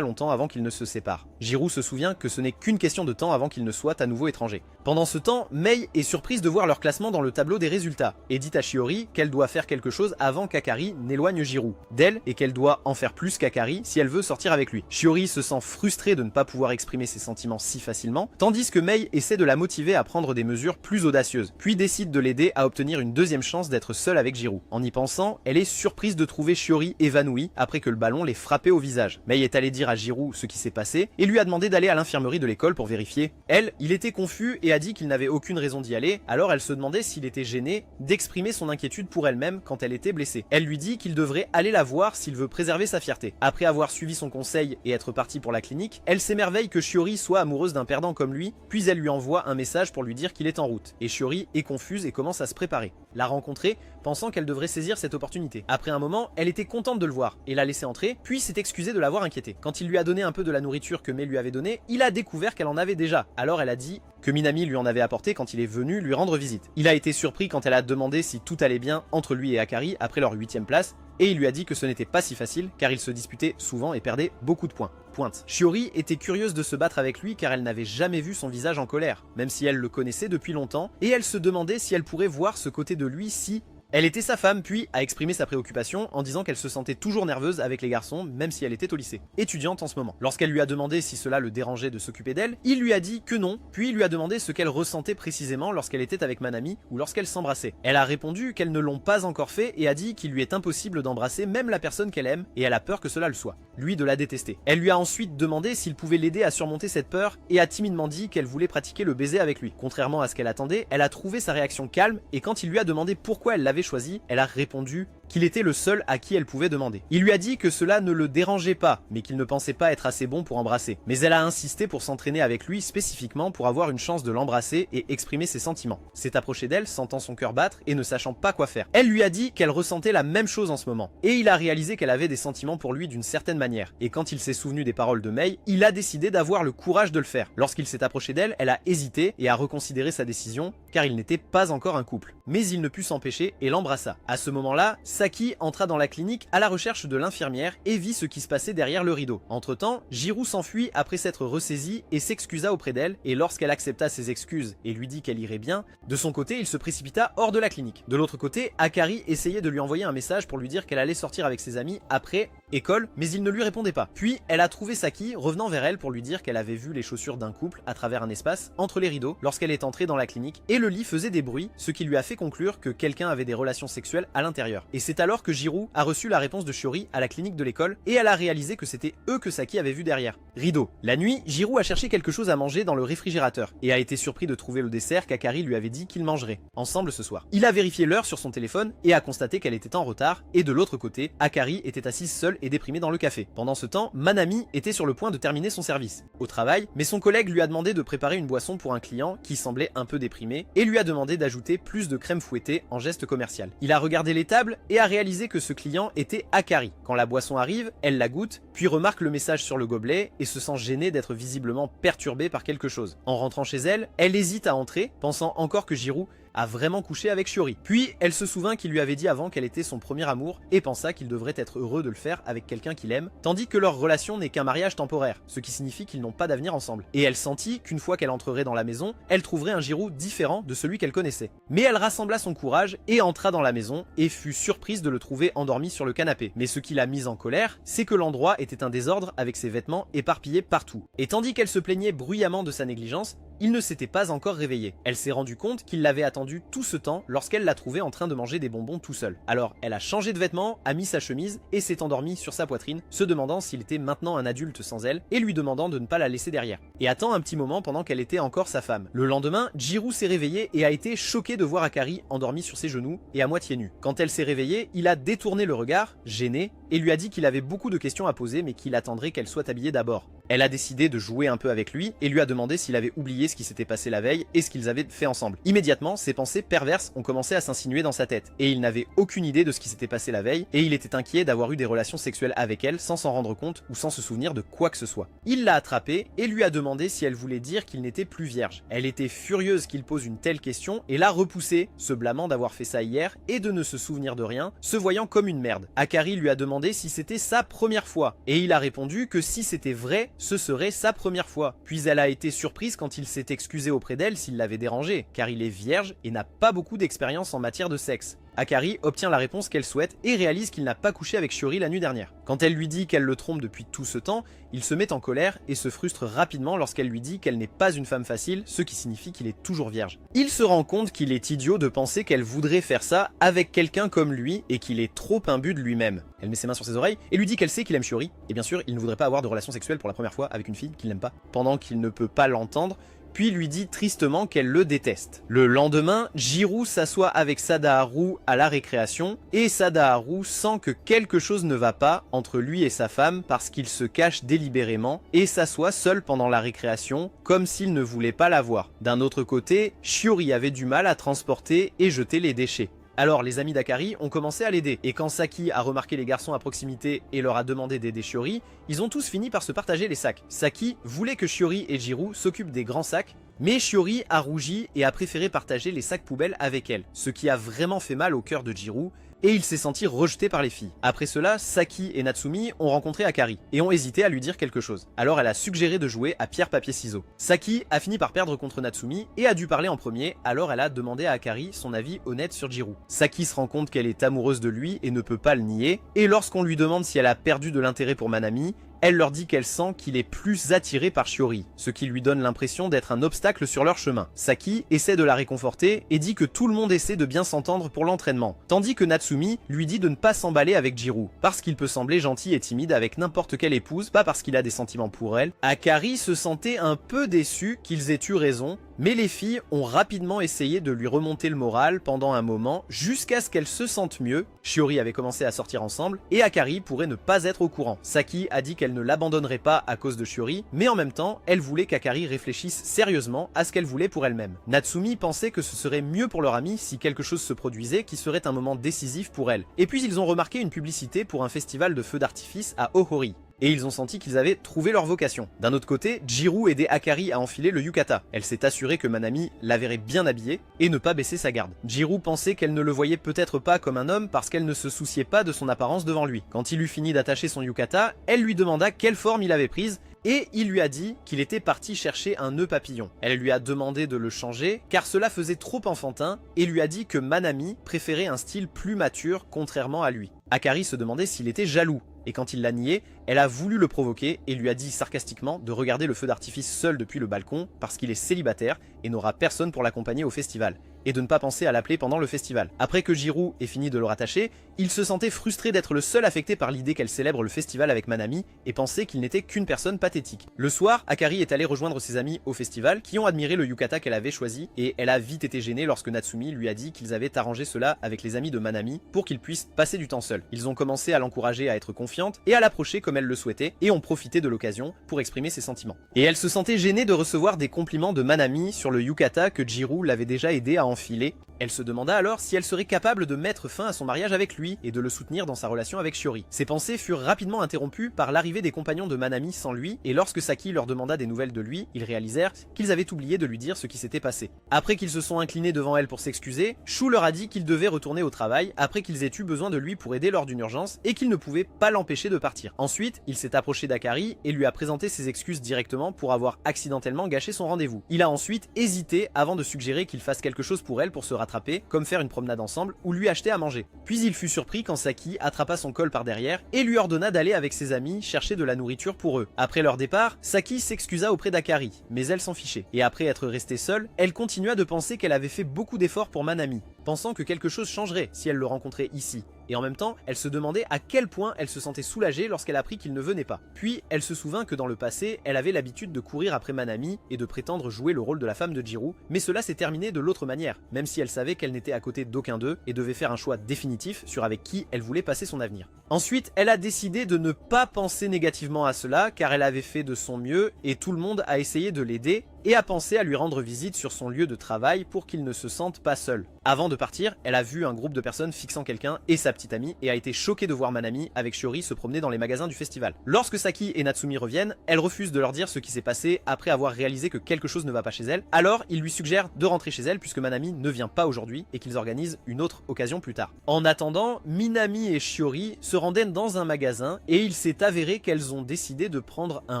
longtemps avant qu'ils ne se séparent. Jiro se souvient que ce n'est qu'une question de temps avant qu'ils ne soient à nouveau étrangers. Pendant ce temps, Mei est surprise de voir leur classement dans le tableau des résultats, et dit à Shiori qu'elle doit faire quelque chose avant qu'Akari n'éloigne Jiro d'elle, et qu'elle doit en faire plus qu'Akari si elle veut sortir avec lui. Shiori se sent frustrée de ne pas pouvoir exprimer ses sentiments si facilement, tandis que Mei essaie de la motiver à prendre des mesures plus audacieuses, puis décide de l'aider à obtenir une deuxième chance d'être seule avec Jiro. En y pensant, elle est surprise de trouver Shiori évanouie après que le ballon l'ait frappé au visage. Mei est allée dire à Jiro ce qui s'est passé et lui a demandé d'aller à l'infirmerie de l'école pour vérifier. Elle, il était confus et a dit qu'il n'avait aucune raison d'y aller, alors elle se demandait s'il était gêné d'exprimer son inquiétude pour elle-même quand elle était blessée. Elle lui dit qu'il devrait aller la voir s'il veut préserver sa fierté. Après avoir suivi son conseil et être partie pour la clinique, elle s'émerveille que Shiori soit amoureuse d'un perdant comme lui, puis elle lui envoie un message pour lui dire qu'il est en route. Et Shiori est confuse et commence à se préparer. La rencontrer, pensant qu'elle devrait saisir cette opportunité. Après un moment, elle était contente de le voir et l'a laissé entrer, puis s'est excusée de l'avoir inquiété. Quand il lui a donné un peu de la nourriture que Mei lui avait donnée, il a découvert qu'elle en avait déjà. Alors elle a dit que Minami lui en avait apporté quand il est venu lui rendre visite. Il a été surpris quand elle a demandé si tout allait bien entre lui et Akari après leur 8e place, et il lui a dit que ce n'était pas si facile car ils se disputaient souvent et perdaient beaucoup de points. Pointe. Shiori était curieuse de se battre avec lui car elle n'avait jamais vu son visage en colère, même si elle le connaissait depuis longtemps, et elle se demandait si elle pourrait voir ce côté de lui si elle était sa femme, puis a exprimé sa préoccupation en disant qu'elle se sentait toujours nerveuse avec les garçons, même si elle était au lycée, étudiante en ce moment. Lorsqu'elle lui a demandé si cela le dérangeait de s'occuper d'elle, il lui a dit que non, puis il lui a demandé ce qu'elle ressentait précisément lorsqu'elle était avec Manami ou lorsqu'elle s'embrassait. Elle a répondu qu'elles ne l'ont pas encore fait et a dit qu'il lui est impossible d'embrasser même la personne qu'elle aime, et elle a peur que cela le soit, lui de la détester. Elle lui a ensuite demandé s'il pouvait l'aider à surmonter cette peur et a timidement dit qu'elle voulait pratiquer le baiser avec lui. Contrairement à ce qu'elle attendait, elle a trouvé sa réaction calme, et quand il lui a demandé pourquoi elle l'avait choisi, elle a répondu qu'il était le seul à qui elle pouvait demander. Il lui a dit que cela ne le dérangeait pas, mais qu'il ne pensait pas être assez bon pour embrasser. Mais elle a insisté pour s'entraîner avec lui spécifiquement pour avoir une chance de l'embrasser et exprimer ses sentiments. S'est approché d'elle, sentant son cœur battre et ne sachant pas quoi faire. Elle lui a dit qu'elle ressentait la même chose en ce moment. Et il a réalisé qu'elle avait des sentiments pour lui d'une certaine manière. Et quand il s'est souvenu des paroles de Mei, il a décidé d'avoir le courage de le faire. Lorsqu'il s'est approché d'elle, elle a hésité et a reconsidéré sa décision, car il n'était pas encore un couple. Mais il ne put s'empêcher et l'embrassa. À ce moment-là, Saki entra dans la clinique à la recherche de l'infirmière et vit ce qui se passait derrière le rideau. Entre-temps, Jiro s'enfuit après s'être ressaisi et s'excusa auprès d'elle, et lorsqu'elle accepta ses excuses et lui dit qu'elle irait bien, de son côté, il se précipita hors de la clinique. De l'autre côté, Akari essayait de lui envoyer un message pour lui dire qu'elle allait sortir avec ses amis après école, mais il ne lui répondait pas. Puis, elle a trouvé Saki revenant vers elle pour lui dire qu'elle avait vu les chaussures d'un couple à travers un espace entre les rideaux lorsqu'elle est entrée dans la clinique, et le lit faisait des bruits, ce qui lui a fait conclure que quelqu'un avait des relations sexuelles à l'intérieur. Et c'est alors que Jiro a reçu la réponse de Shiori à la clinique de l'école, et elle a réalisé que c'était eux que Saki avait vu derrière. Rideau. La nuit, Jiro a cherché quelque chose à manger dans le réfrigérateur, et a été surpris de trouver le dessert qu'Akari lui avait dit qu'ils mangeraient ensemble ce soir. Il a vérifié l'heure sur son téléphone et a constaté qu'elle était en retard, et de l'autre côté, Akari était assise seule et déprimée dans le café. Pendant ce temps, Manami était sur le point de terminer son service au travail, mais son collègue lui a demandé de préparer une boisson pour un client qui semblait un peu déprimé, et lui a demandé d'ajouter plus de crème fouettée en geste commercial. Il a regardé les tables et a réalisé que ce client était Akari. Quand la boisson arrive, elle la goûte, puis remarque le message sur le gobelet et se sent gênée d'être visiblement perturbée par quelque chose. En rentrant chez elle, elle hésite à entrer, pensant encore que Jiro a vraiment couché avec Shiori. Puis elle se souvint qu'il lui avait dit avant qu'elle était son premier amour et pensa qu'il devrait être heureux de le faire avec quelqu'un qu'il aime, tandis que leur relation n'est qu'un mariage temporaire, ce qui signifie qu'ils n'ont pas d'avenir ensemble. Et elle sentit qu'une fois qu'elle entrerait dans la maison, elle trouverait un Jiro différent de celui qu'elle connaissait. Mais elle rassembla son courage et entra dans la maison et fut surprise de le trouver endormi sur le canapé. Mais ce qui l'a mise en colère, c'est que l'endroit était un désordre avec ses vêtements éparpillés partout. Et tandis qu'elle se plaignait bruyamment de sa négligence, il ne s'était pas encore réveillé. Elle s'est rendu compte qu'il l'avait attendu tout ce temps lorsqu'elle l'a trouvé en train de manger des bonbons tout seul. Alors elle a changé de vêtements, a mis sa chemise et s'est endormie sur sa poitrine, se demandant s'il était maintenant un adulte sans elle et lui demandant de ne pas la laisser derrière. Et attend un petit moment pendant qu'elle était encore sa femme. Le lendemain, Jiro s'est réveillé et a été choqué de voir Akari endormie sur ses genoux et à moitié nue. Quand elle s'est réveillée, il a détourné le regard, gêné, et lui a dit qu'il avait beaucoup de questions à poser mais qu'il attendrait qu'elle soit habillée d'abord. Elle a décidé de jouer un peu avec lui et lui a demandé s'il avait oublié ce qui s'était passé la veille et ce qu'ils avaient fait ensemble. Immédiatement, ses pensées perverses ont commencé à s'insinuer dans sa tête et il n'avait aucune idée de ce qui s'était passé la veille et il était inquiet d'avoir eu des relations sexuelles avec elle sans s'en rendre compte ou sans se souvenir de quoi que ce soit. Il l'a attrapée et lui a demandé si elle voulait dire qu'il n'était plus vierge. Elle était furieuse qu'il pose une telle question et l'a repoussé, se blâmant d'avoir fait ça hier et de ne se souvenir de rien, se voyant comme une merde. Akari lui a demandé si c'était sa première fois et il a répondu que si c'était vrai, ce serait sa première fois. Puis elle a été surprise quand il s'est excusé auprès d'elle s'il l'avait dérangé, car il est vierge et n'a pas beaucoup d'expérience en matière de sexe. Akari obtient la réponse qu'elle souhaite et réalise qu'il n'a pas couché avec Shiori la nuit dernière. Quand elle lui dit qu'elle le trompe depuis tout ce temps, il se met en colère et se frustre rapidement lorsqu'elle lui dit qu'elle n'est pas une femme facile, ce qui signifie qu'il est toujours vierge. Il se rend compte qu'il est idiot de penser qu'elle voudrait faire ça avec quelqu'un comme lui et qu'il est trop imbu de lui-même. Elle met ses mains sur ses oreilles et lui dit qu'elle sait qu'il aime Shiori, et bien sûr il ne voudrait pas avoir de relation sexuelle pour la première fois avec une fille qu'il n'aime pas, pendant qu'il ne peut pas l'entendre, puis lui dit tristement qu'elle le déteste. Le lendemain, Jiro s'assoit avec Sadaharu à la récréation, et Sadaharu sent que quelque chose ne va pas entre lui et sa femme parce qu'il se cache délibérément et s'assoit seul pendant la récréation, comme s'il ne voulait pas la voir. D'un autre côté, Shiori avait du mal à transporter et jeter les déchets. Alors les amis d'Akari ont commencé à l'aider, et quand Saki a remarqué les garçons à proximité et leur a demandé d'aider Shiori, ils ont tous fini par se partager les sacs. Saki voulait que Shiori et Jiro s'occupent des grands sacs, mais Shiori a rougi et a préféré partager les sacs poubelles avec elle, ce qui a vraiment fait mal au cœur de Jiro, et il s'est senti rejeté par les filles. Après cela, Saki et Natsumi ont rencontré Akari, et ont hésité à lui dire quelque chose. Alors elle a suggéré de jouer à pierre-papier-ciseaux. Saki a fini par perdre contre Natsumi, et a dû parler en premier, alors elle a demandé à Akari son avis honnête sur Jiro. Saki se rend compte qu'elle est amoureuse de lui et ne peut pas le nier, et lorsqu'on lui demande si elle a perdu de l'intérêt pour Manami, elle leur dit qu'elle sent qu'il est plus attiré par Shiori, ce qui lui donne l'impression d'être un obstacle sur leur chemin. Saki essaie de la réconforter et dit que tout le monde essaie de bien s'entendre pour l'entraînement, tandis que Natsumi lui dit de ne pas s'emballer avec Jiro, parce qu'il peut sembler gentil et timide avec n'importe quelle épouse, pas parce qu'il a des sentiments pour elle. Akari se sentait un peu déçu qu'ils aient eu raison, Mais les filles ont rapidement essayé de lui remonter le moral pendant un moment, jusqu'à ce qu'elle se sente mieux. Shiori avait commencé à sortir ensemble, et Akari pourrait ne pas être au courant. Saki a dit qu'elle ne l'abandonnerait pas à cause de Shiori, mais en même temps, elle voulait qu'Akari réfléchisse sérieusement à ce qu'elle voulait pour elle-même. Natsumi pensait que ce serait mieux pour leur amie si quelque chose se produisait qui serait un moment décisif pour elle. Et puis ils ont remarqué une publicité pour un festival de feux d'artifice à Ohori. Et ils ont senti qu'ils avaient trouvé leur vocation. D'un autre côté, Jiro aidait Akari à enfiler le yukata. Elle s'est assurée que Manami la verrait bien habillée et ne pas baisser sa garde. Jiro pensait qu'elle ne le voyait peut-être pas comme un homme parce qu'elle ne se souciait pas de son apparence devant lui. Quand il eut fini d'attacher son yukata, elle lui demanda quelle forme il avait prise et il lui a dit qu'il était parti chercher un nœud papillon. Elle lui a demandé de le changer car cela faisait trop enfantin et lui a dit que Manami préférait un style plus mature contrairement à lui. Akari se demandait s'il était jaloux. Et quand il l'a nié, elle a voulu le provoquer et lui a dit sarcastiquement de regarder le feu d'artifice seul depuis le balcon parce qu'il est célibataire et n'aura personne pour l'accompagner au festival, et de ne pas penser à l'appeler pendant le festival. Après que Jiro ait fini de le rattacher, il se sentait frustré d'être le seul affecté par l'idée qu'elle célèbre le festival avec Manami et pensait qu'il n'était qu'une personne pathétique. Le soir, Akari est allée rejoindre ses amis au festival qui ont admiré le yukata qu'elle avait choisi et elle a vite été gênée lorsque Natsumi lui a dit qu'ils avaient arrangé cela avec les amis de Manami pour qu'ils puissent passer du temps seuls. Ils ont commencé à l'encourager à être confiante et à l'approcher comme elle le souhaitait et ont profité de l'occasion pour exprimer ses sentiments. Et elle se sentait gênée de recevoir des compliments de Manami sur le yukata que Jiro l'avait déjà aidé à enfiler. Elle se demanda alors si elle serait capable de mettre fin à son mariage avec lui et de le soutenir dans sa relation avec Shiori. Ses pensées furent rapidement interrompues par l'arrivée des compagnons de Manami sans lui, et lorsque Saki leur demanda des nouvelles de lui, ils réalisèrent qu'ils avaient oublié de lui dire ce qui s'était passé. Après qu'ils se sont inclinés devant elle pour s'excuser, Shu leur a dit qu'il devait retourner au travail après qu'ils aient eu besoin de lui pour aider lors d'une urgence et qu'ils ne pouvaient pas l'empêcher de partir. Ensuite, il s'est approché d'Akari et lui a présenté ses excuses directement pour avoir accidentellement gâché son rendez-vous. Il a ensuite hésité avant de suggérer qu'il fasse quelque chose pour elle pour se rattraper, comme faire une promenade ensemble ou lui acheter à manger. Puis il fut surpris quand Saki attrapa son col par derrière et lui ordonna d'aller avec ses amis chercher de la nourriture pour eux. Après leur départ, Saki s'excusa auprès d'Akari, mais elle s'en fichait. Et après être restée seule, elle continua de penser qu'elle avait fait beaucoup d'efforts pour Manami, pensant que quelque chose changerait si elle le rencontrait ici. Et en même temps, elle se demandait à quel point elle se sentait soulagée lorsqu'elle apprit qu'il ne venait pas. Puis, elle se souvint que dans le passé, elle avait l'habitude de courir après Manami et de prétendre jouer le rôle de la femme de Jiro, mais cela s'est terminé de l'autre manière, même si elle savait qu'elle n'était à côté d'aucun d'eux et devait faire un choix définitif sur avec qui elle voulait passer son avenir. Ensuite, elle a décidé de ne pas penser négativement à cela car elle avait fait de son mieux et tout le monde a essayé de l'aider et a pensé à lui rendre visite sur son lieu de travail pour qu'il ne se sente pas seul. Avant de partir, elle a vu un groupe de personnes fixant quelqu'un et sa petite amie et a été choquée de voir Manami avec Shiori se promener dans les magasins du festival. Lorsque Saki et Natsumi reviennent, elle refuse de leur dire ce qui s'est passé après avoir réalisé que quelque chose ne va pas chez elle, alors il lui suggère de rentrer chez elle puisque Manami ne vient pas aujourd'hui et qu'ils organisent une autre occasion plus tard. En attendant, Minami et Shiori se rendaient dans un magasin et il s'est avéré qu'elles ont décidé de prendre un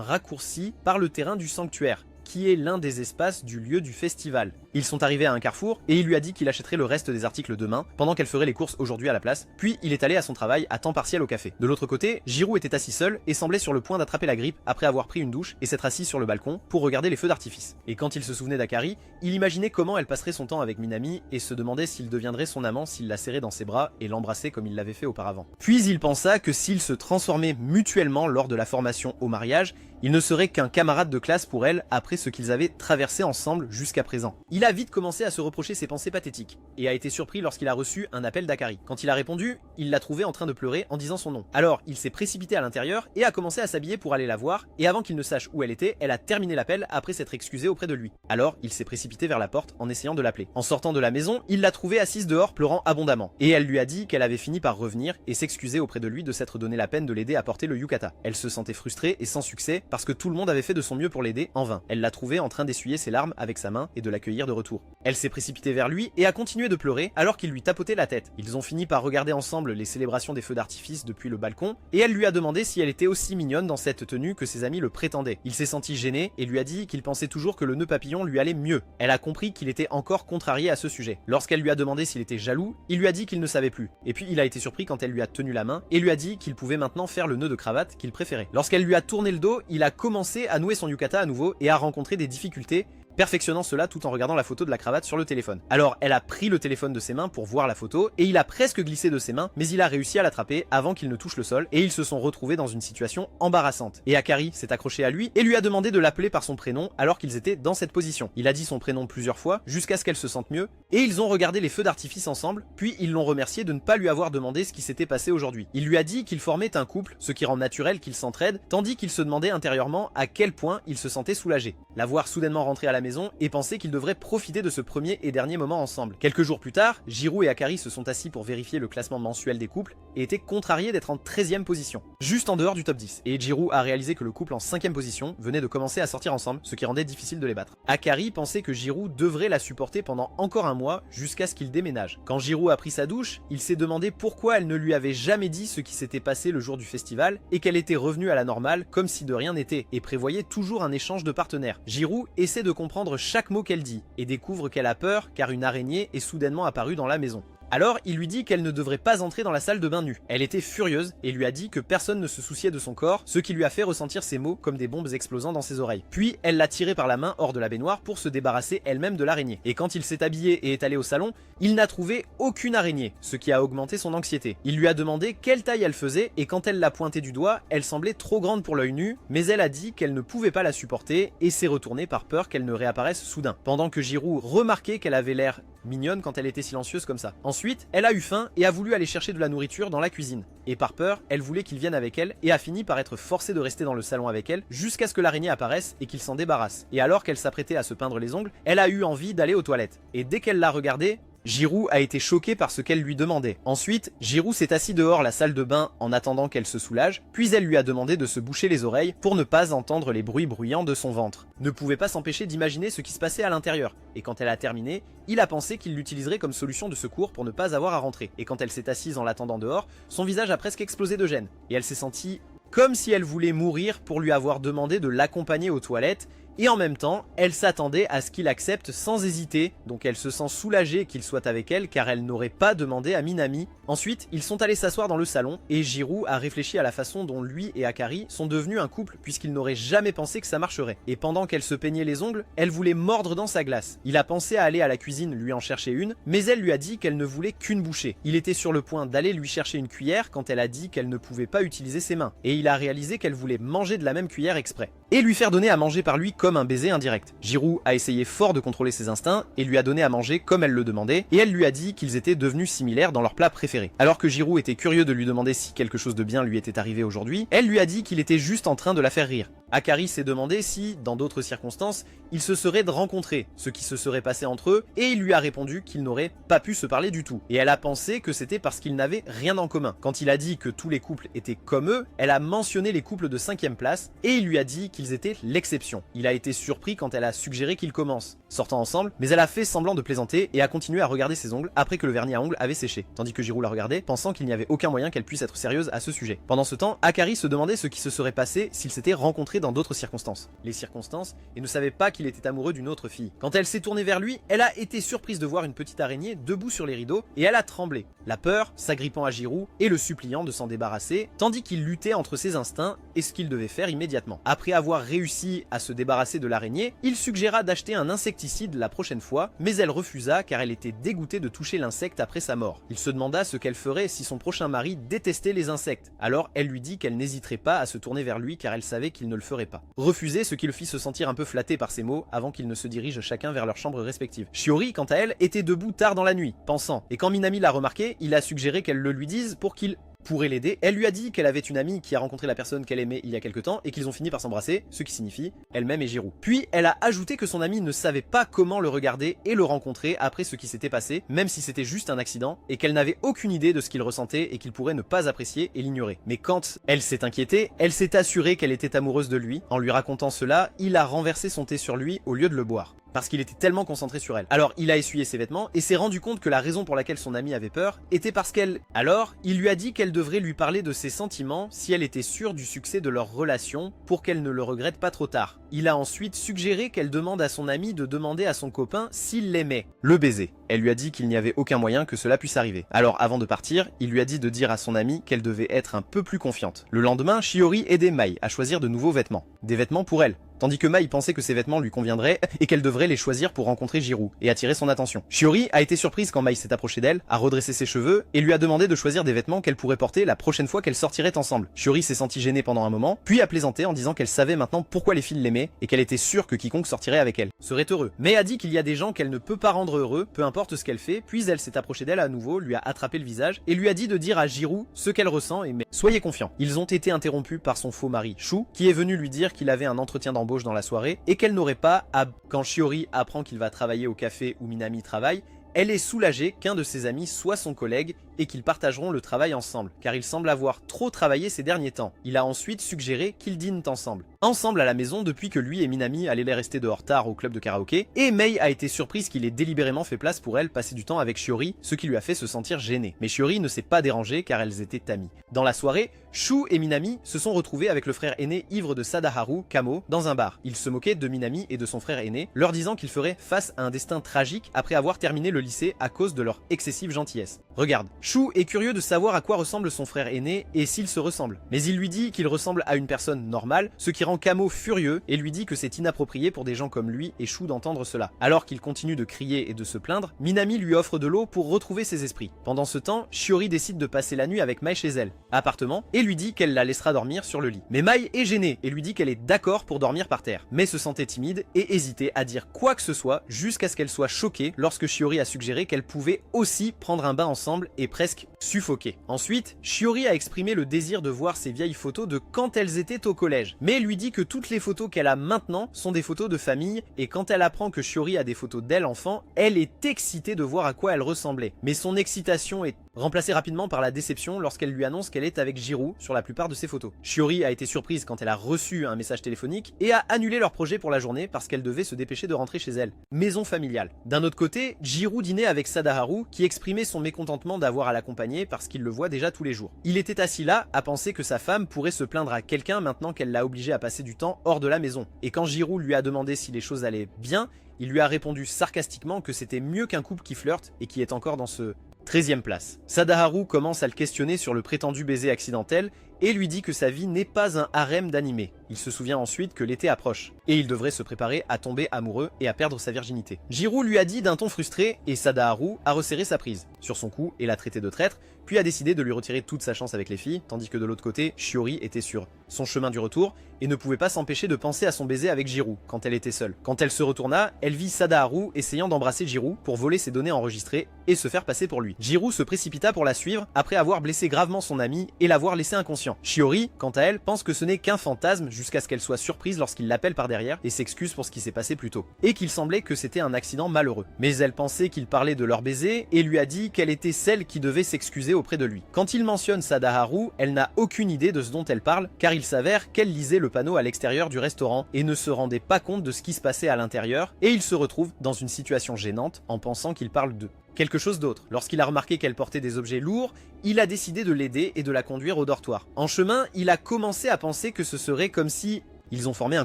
raccourci par le terrain du sanctuaire, qui est l'un des espaces du lieu du festival. Ils sont arrivés à un carrefour et il lui a dit qu'il achèterait le reste des articles demain pendant qu'elle ferait les courses aujourd'hui à la place, puis il est allé à son travail à temps partiel au café. De l'autre côté, Jiro était assis seul et semblait sur le point d'attraper la grippe après avoir pris une douche et s'être assis sur le balcon pour regarder les feux d'artifice. Et quand il se souvenait d'Akari, il imaginait comment elle passerait son temps avec Minami et se demandait s'il deviendrait son amant s'il la serrait dans ses bras et l'embrassait comme il l'avait fait auparavant. Puis il pensa que s'ils se transformaient mutuellement lors de la formation au mariage, il ne serait qu'un camarade de classe pour elle après ce qu'ils avaient traversé ensemble jusqu'à présent. Il a vite commencé à se reprocher ses pensées pathétiques, et a été surpris lorsqu'il a reçu un appel d'Akari. Quand il a répondu, il l'a trouvé en train de pleurer en disant son nom. Alors il s'est précipité à l'intérieur et a commencé à s'habiller pour aller la voir, et avant qu'il ne sache où elle était, elle a terminé l'appel après s'être excusée auprès de lui. Alors il s'est précipité vers la porte en essayant de l'appeler. En sortant de la maison, il l'a trouvée assise dehors pleurant abondamment, et elle lui a dit qu'elle avait fini par revenir et s'excuser auprès de lui de s'être donné la peine de l'aider à porter le yukata. Elle se sentait frustrée et sans succès parce que tout le monde avait fait de son mieux pour l'aider en vain. Elle l'a trouvé en train d'essuyer ses larmes avec sa main et de l'accueillir de retour. Elle s'est précipitée vers lui et a continué de pleurer alors qu'il lui tapotait la tête. Ils ont fini par regarder ensemble les célébrations des feux d'artifice depuis le balcon et elle lui a demandé si elle était aussi mignonne dans cette tenue que ses amis le prétendaient. Il s'est senti gêné et lui a dit qu'il pensait toujours que le nœud papillon lui allait mieux. Elle a compris qu'il était encore contrarié à ce sujet. Lorsqu'elle lui a demandé s'il était jaloux, il lui a dit qu'il ne savait plus. Et puis il a été surpris quand elle lui a tenu la main et lui a dit qu'il pouvait maintenant faire le nœud de cravate qu'il préférait. Lorsqu'elle lui a tourné le dos, il a commencé à nouer son yukata à nouveau et a rencontré des difficultés, perfectionnant cela tout en regardant la photo de la cravate sur le téléphone. Alors elle a pris le téléphone de ses mains pour voir la photo, et il a presque glissé de ses mains, mais il a réussi à l'attraper avant qu'il ne touche le sol, et ils se sont retrouvés dans une situation embarrassante. Et Akari s'est accroché à lui et lui a demandé de l'appeler par son prénom alors qu'ils étaient dans cette position. Il a dit son prénom plusieurs fois, jusqu'à ce qu'elle se sente mieux, et ils ont regardé les feux d'artifice ensemble, puis ils l'ont remercié de ne pas lui avoir demandé ce qui s'était passé aujourd'hui. Il lui a dit qu'ils formaient un couple, ce qui rend naturel qu'ils s'entraident, tandis qu'il se demandait intérieurement à quel point il se sentait soulagé. La voir soudainement rentrer à la maison et penser qu'ils devraient profiter de ce premier et dernier moment ensemble. Quelques jours plus tard, Jiro et Akari se sont assis pour vérifier le classement mensuel des couples et étaient contrariés d'être en 13e position, juste en dehors du top 10. Et Jiro a réalisé que le couple en 5e position venait de commencer à sortir ensemble, ce qui rendait difficile de les battre. Akari pensait que Jiro devrait la supporter pendant encore un mois jusqu'à ce qu'il déménage. Quand Jiro a pris sa douche, il s'est demandé pourquoi elle ne lui avait jamais dit ce qui s'était passé le jour du festival et qu'elle était revenue à la normale comme si de rien n'était et prévoyait toujours un échange de partenaires. Jiro essaie de comprendre chaque mot qu'elle dit et découvre qu'elle a peur car une araignée est soudainement apparue dans la maison. Alors il lui dit qu'elle ne devrait pas entrer dans la salle de bain nue. Elle était furieuse et lui a dit que personne ne se souciait de son corps, ce qui lui a fait ressentir ces mots comme des bombes explosant dans ses oreilles. Puis elle l'a tiré par la main hors de la baignoire pour se débarrasser elle-même de l'araignée. Et quand il s'est habillé et est allé au salon, il n'a trouvé aucune araignée, ce qui a augmenté son anxiété. Il lui a demandé quelle taille elle faisait et quand elle l'a pointée du doigt, elle semblait trop grande pour l'œil nu, mais elle a dit qu'elle ne pouvait pas la supporter et s'est retournée par peur qu'elle ne réapparaisse soudain. Pendant que Jiro remarquait qu'elle avait l'air mignonne quand elle était silencieuse comme ça. Ensuite, elle a eu faim et a voulu aller chercher de la nourriture dans la cuisine. Et par peur, elle voulait qu'il vienne avec elle et a fini par être forcée de rester dans le salon avec elle jusqu'à ce que l'araignée apparaisse et qu'il s'en débarrasse. Et alors qu'elle s'apprêtait à se peindre les ongles, elle a eu envie d'aller aux toilettes. Et dès qu'elle l'a regardé, Jiro a été choqué par ce qu'elle lui demandait. Ensuite, Jiro s'est assis dehors la salle de bain en attendant qu'elle se soulage, puis elle lui a demandé de se boucher les oreilles pour ne pas entendre les bruits bruyants de son ventre. Ne pouvait pas s'empêcher d'imaginer ce qui se passait à l'intérieur, et quand elle a terminé, il a pensé qu'il l'utiliserait comme solution de secours pour ne pas avoir à rentrer. Et quand elle s'est assise en l'attendant dehors, son visage a presque explosé de gêne, et elle s'est sentie comme si elle voulait mourir pour lui avoir demandé de l'accompagner aux toilettes, et en même temps, elle s'attendait à ce qu'il accepte sans hésiter, donc elle se sent soulagée qu'il soit avec elle car elle n'aurait pas demandé à Minami. Ensuite, ils sont allés s'asseoir dans le salon et Jiro a réfléchi à la façon dont lui et Akari sont devenus un couple puisqu'il n'aurait jamais pensé que ça marcherait. Et pendant qu'elle se peignait les ongles, elle voulait mordre dans sa glace. Il a pensé à aller à la cuisine lui en chercher une, mais elle lui a dit qu'elle ne voulait qu'une bouchée. Il était sur le point d'aller lui chercher une cuillère quand elle a dit qu'elle ne pouvait pas utiliser ses mains. Et il a réalisé qu'elle voulait manger de la même cuillère exprès. Et lui faire donner à manger par lui comme un baiser indirect. Jiro a essayé fort de contrôler ses instincts et lui a donné à manger comme elle le demandait, et elle lui a dit qu'ils étaient devenus similaires dans leur plat préféré. Alors que Jiro était curieux de lui demander si quelque chose de bien lui était arrivé aujourd'hui, elle lui a dit qu'il était juste en train de la faire rire. Akari s'est demandé si, dans d'autres circonstances, ils se seraient rencontrés, ce qui se serait passé entre eux, et il lui a répondu qu'ils n'auraient pas pu se parler du tout. Et elle a pensé que c'était parce qu'ils n'avaient rien en commun. Quand il a dit que tous les couples étaient comme eux, elle a mentionné les couples de 5e place, et il lui a dit qu'ils étaient l'exception. Il a été surpris quand elle a suggéré qu'ils commencent, sortant ensemble, mais elle a fait semblant de plaisanter et a continué à regarder ses ongles après que le vernis à ongles avait séché, tandis que Jiro la regardait, pensant qu'il n'y avait aucun moyen qu'elle puisse être sérieuse à ce sujet. Pendant ce temps, Akari se demandait ce qui se serait passé s'ils s'étaient rencontrés dans d'autres circonstances. Les circonstances, et ne savait pas qu'il était amoureux d'une autre fille. Quand elle s'est tournée vers lui, elle a été surprise de voir une petite araignée debout sur les rideaux et elle a tremblé. La peur, s'agrippant à Jiro et le suppliant de s'en débarrasser, tandis qu'il luttait entre ses instincts et ce qu'il devait faire immédiatement. Après avoir réussi à se débarrasser de l'araignée, il suggéra d'acheter un insecticide la prochaine fois, mais elle refusa car elle était dégoûtée de toucher l'insecte après sa mort. Il se demanda ce qu'elle ferait si son prochain mari détestait les insectes. Alors elle lui dit qu'elle n'hésiterait pas à se tourner vers lui car elle savait qu'il ne le ferait pas. Refuser, ce qui le fit se sentir un peu flatté par ses mots avant qu'ils ne se dirigent chacun vers leurs chambres respectives. Shiori, quant à elle, était debout tard dans la nuit, pensant, et quand Minami l'a remarqué, il a suggéré qu'elle le lui dise pour qu'il pourrait l'aider. Elle lui a dit qu'elle avait une amie qui a rencontré la personne qu'elle aimait il y a quelque temps et qu'ils ont fini par s'embrasser, ce qui signifie elle-même et Jiro. Puis elle a ajouté que son amie ne savait pas comment le regarder et le rencontrer après ce qui s'était passé, même si c'était juste un accident, et qu'elle n'avait aucune idée de ce qu'il ressentait et qu'il pourrait ne pas apprécier et l'ignorer. Mais quand elle s'est inquiétée, elle s'est assurée qu'elle était amoureuse de lui. En lui racontant cela, il a renversé son thé sur lui au lieu de le boire, parce qu'il était tellement concentré sur elle. Alors il a essuyé ses vêtements et s'est rendu compte que la raison pour laquelle son amie avait peur était parce qu'elle... Alors il lui a dit qu'elle devrait lui parler de ses sentiments si elle était sûre du succès de leur relation pour qu'elle ne le regrette pas trop tard. Il a ensuite suggéré qu'elle demande à son amie de demander à son copain s'il l'aimait. Le baiser. Elle lui a dit qu'il n'y avait aucun moyen que cela puisse arriver. Alors avant de partir, il lui a dit de dire à son amie qu'elle devait être un peu plus confiante. Le lendemain, Shiori aidait Mai à choisir de nouveaux vêtements. Des vêtements pour elle. tandis que Mai pensait que ses vêtements lui conviendraient et qu'elle devrait les choisir pour rencontrer Jirou et attirer son attention. Shiori a été surprise quand Mai s'est approché d'elle, a redressé ses cheveux et lui a demandé de choisir des vêtements qu'elle pourrait porter la prochaine fois qu'elle sortirait ensemble. Shiori s'est sentie gênée pendant un moment, puis a plaisanté en disant qu'elle savait maintenant pourquoi les filles l'aimaient et qu'elle était sûre que quiconque sortirait avec elle serait heureux. Mais a dit qu'il y a des gens qu'elle ne peut pas rendre heureux, peu importe ce qu'elle fait, puis elle s'est approchée d'elle à nouveau, lui a attrapé le visage et lui a dit de dire à Jirou ce qu'elle ressent et mais soyez confiants. Ils ont été interrompus par son faux mari Shu, qui est venu lui dire qu'il avait un entretien d'embauche dans la soirée et qu'elle n'aurait pas à... Quand Shiori apprend qu'il va travailler au café où Minami travaille, elle est soulagée qu'un de ses amis soit son collègue et qu'ils partageront le travail ensemble, car il semble avoir trop travaillé ces derniers temps. Il a ensuite suggéré qu'ils dînent ensemble à la maison depuis que lui et Minami allaient rester dehors tard au club de karaoké, et Mei a été surprise qu'il ait délibérément fait place pour elle passer du temps avec Shiori, ce qui lui a fait se sentir gênée. Mais Shiori ne s'est pas dérangée car elles étaient amies. Dans la soirée, Shu et Minami se sont retrouvés avec le frère aîné ivre de Sadaharu, Kamo, dans un bar. Il se moquait de Minami et de son frère aîné, leur disant qu'ils feraient face à un destin tragique après avoir terminé le lycée à cause de leur excessive gentillesse. Regarde, Shu est curieux de savoir à quoi ressemble son frère aîné et s'ils se ressemblent. Mais il lui dit qu'il ressemble à une personne normale, ce qui rend Kamo furieux et lui dit que c'est inapproprié pour des gens comme lui et Shu d'entendre cela. Alors qu'il continue de crier et de se plaindre, Minami lui offre de l'eau pour retrouver ses esprits. Pendant ce temps, Shiori décide de passer la nuit avec Mai chez elle, appartement, et lui dit qu'elle la laissera dormir sur le lit. Mais Mai est gênée et lui dit qu'elle est d'accord pour dormir par terre, mais se sentait timide et hésitait à dire quoi que ce soit jusqu'à ce qu'elle soit choquée lorsque Shiori a suggéré qu'elle pouvait aussi prendre un bain ensemble et presque suffoquer. Ensuite, Shiori a exprimé le désir de voir ses vieilles photos de quand elles étaient au collège, mais lui dit que toutes les photos qu'elle a maintenant sont des photos de famille et quand elle apprend que Shiori a des photos d'elle enfant, elle est excitée de voir à quoi elle ressemblait. Mais son excitation est remplacée rapidement par la déception lorsqu'elle lui annonce qu'elle est avec Jirou sur la plupart de ses photos. Shiori a été surprise quand elle a reçu un message téléphonique et a annulé leur projet pour la journée parce qu'elle devait se dépêcher de rentrer chez elle. Maison familiale. D'un autre côté, Jirou dînait avec Sadaharu qui exprimait son mécontentement d'avoir à l'accompagner parce qu'il le voit déjà tous les jours. Il était assis là à penser que sa femme pourrait se plaindre à quelqu'un maintenant qu'elle l'a obligé à passer du temps hors de la maison. Et quand Jirou lui a demandé si les choses allaient bien, il lui a répondu sarcastiquement que c'était mieux qu'un couple qui flirte et qui est encore dans ce 13e place. Sadaharu commence à le questionner sur le prétendu baiser accidentel et lui dit que sa vie n'est pas un harem d'animé. Il se souvient ensuite que l'été approche, et il devrait se préparer à tomber amoureux et à perdre sa virginité. Jirou lui a dit d'un ton frustré, et Sadaharu a resserré sa prise sur son cou et l'a traité de traître, puis a décidé de lui retirer toute sa chance avec les filles, tandis que de l'autre côté, Shiori était sur son chemin du retour, et ne pouvait pas s'empêcher de penser à son baiser avec Jirou, quand elle était seule. Quand elle se retourna, elle vit Sadaharu essayant d'embrasser Jirou pour voler ses données enregistrées et se faire passer pour lui. Jirou se précipita pour la suivre, après avoir blessé gravement son ami et l'avoir laissé inconscient. Shiori, quant à elle, pense que ce n'est qu'un fantasme jusqu'à ce qu'elle soit surprise lorsqu'il l'appelle par derrière et s'excuse pour ce qui s'est passé plus tôt, et qu'il semblait que c'était un accident malheureux. Mais elle pensait qu'il parlait de leur baiser et lui a dit qu'elle était celle qui devait s'excuser auprès de lui. Quand il mentionne Sadaharu, elle n'a aucune idée de ce dont elle parle, car il s'avère qu'elle lisait le panneau à l'extérieur du restaurant et ne se rendait pas compte de ce qui se passait à l'intérieur, et il se retrouve dans une situation gênante en pensant qu'il parle d'eux. Quelque chose d'autre. Lorsqu'il a remarqué qu'elle portait des objets lourds, il a décidé de l'aider et de la conduire au dortoir. En chemin, il a commencé à penser que ce serait comme si ils ont formé un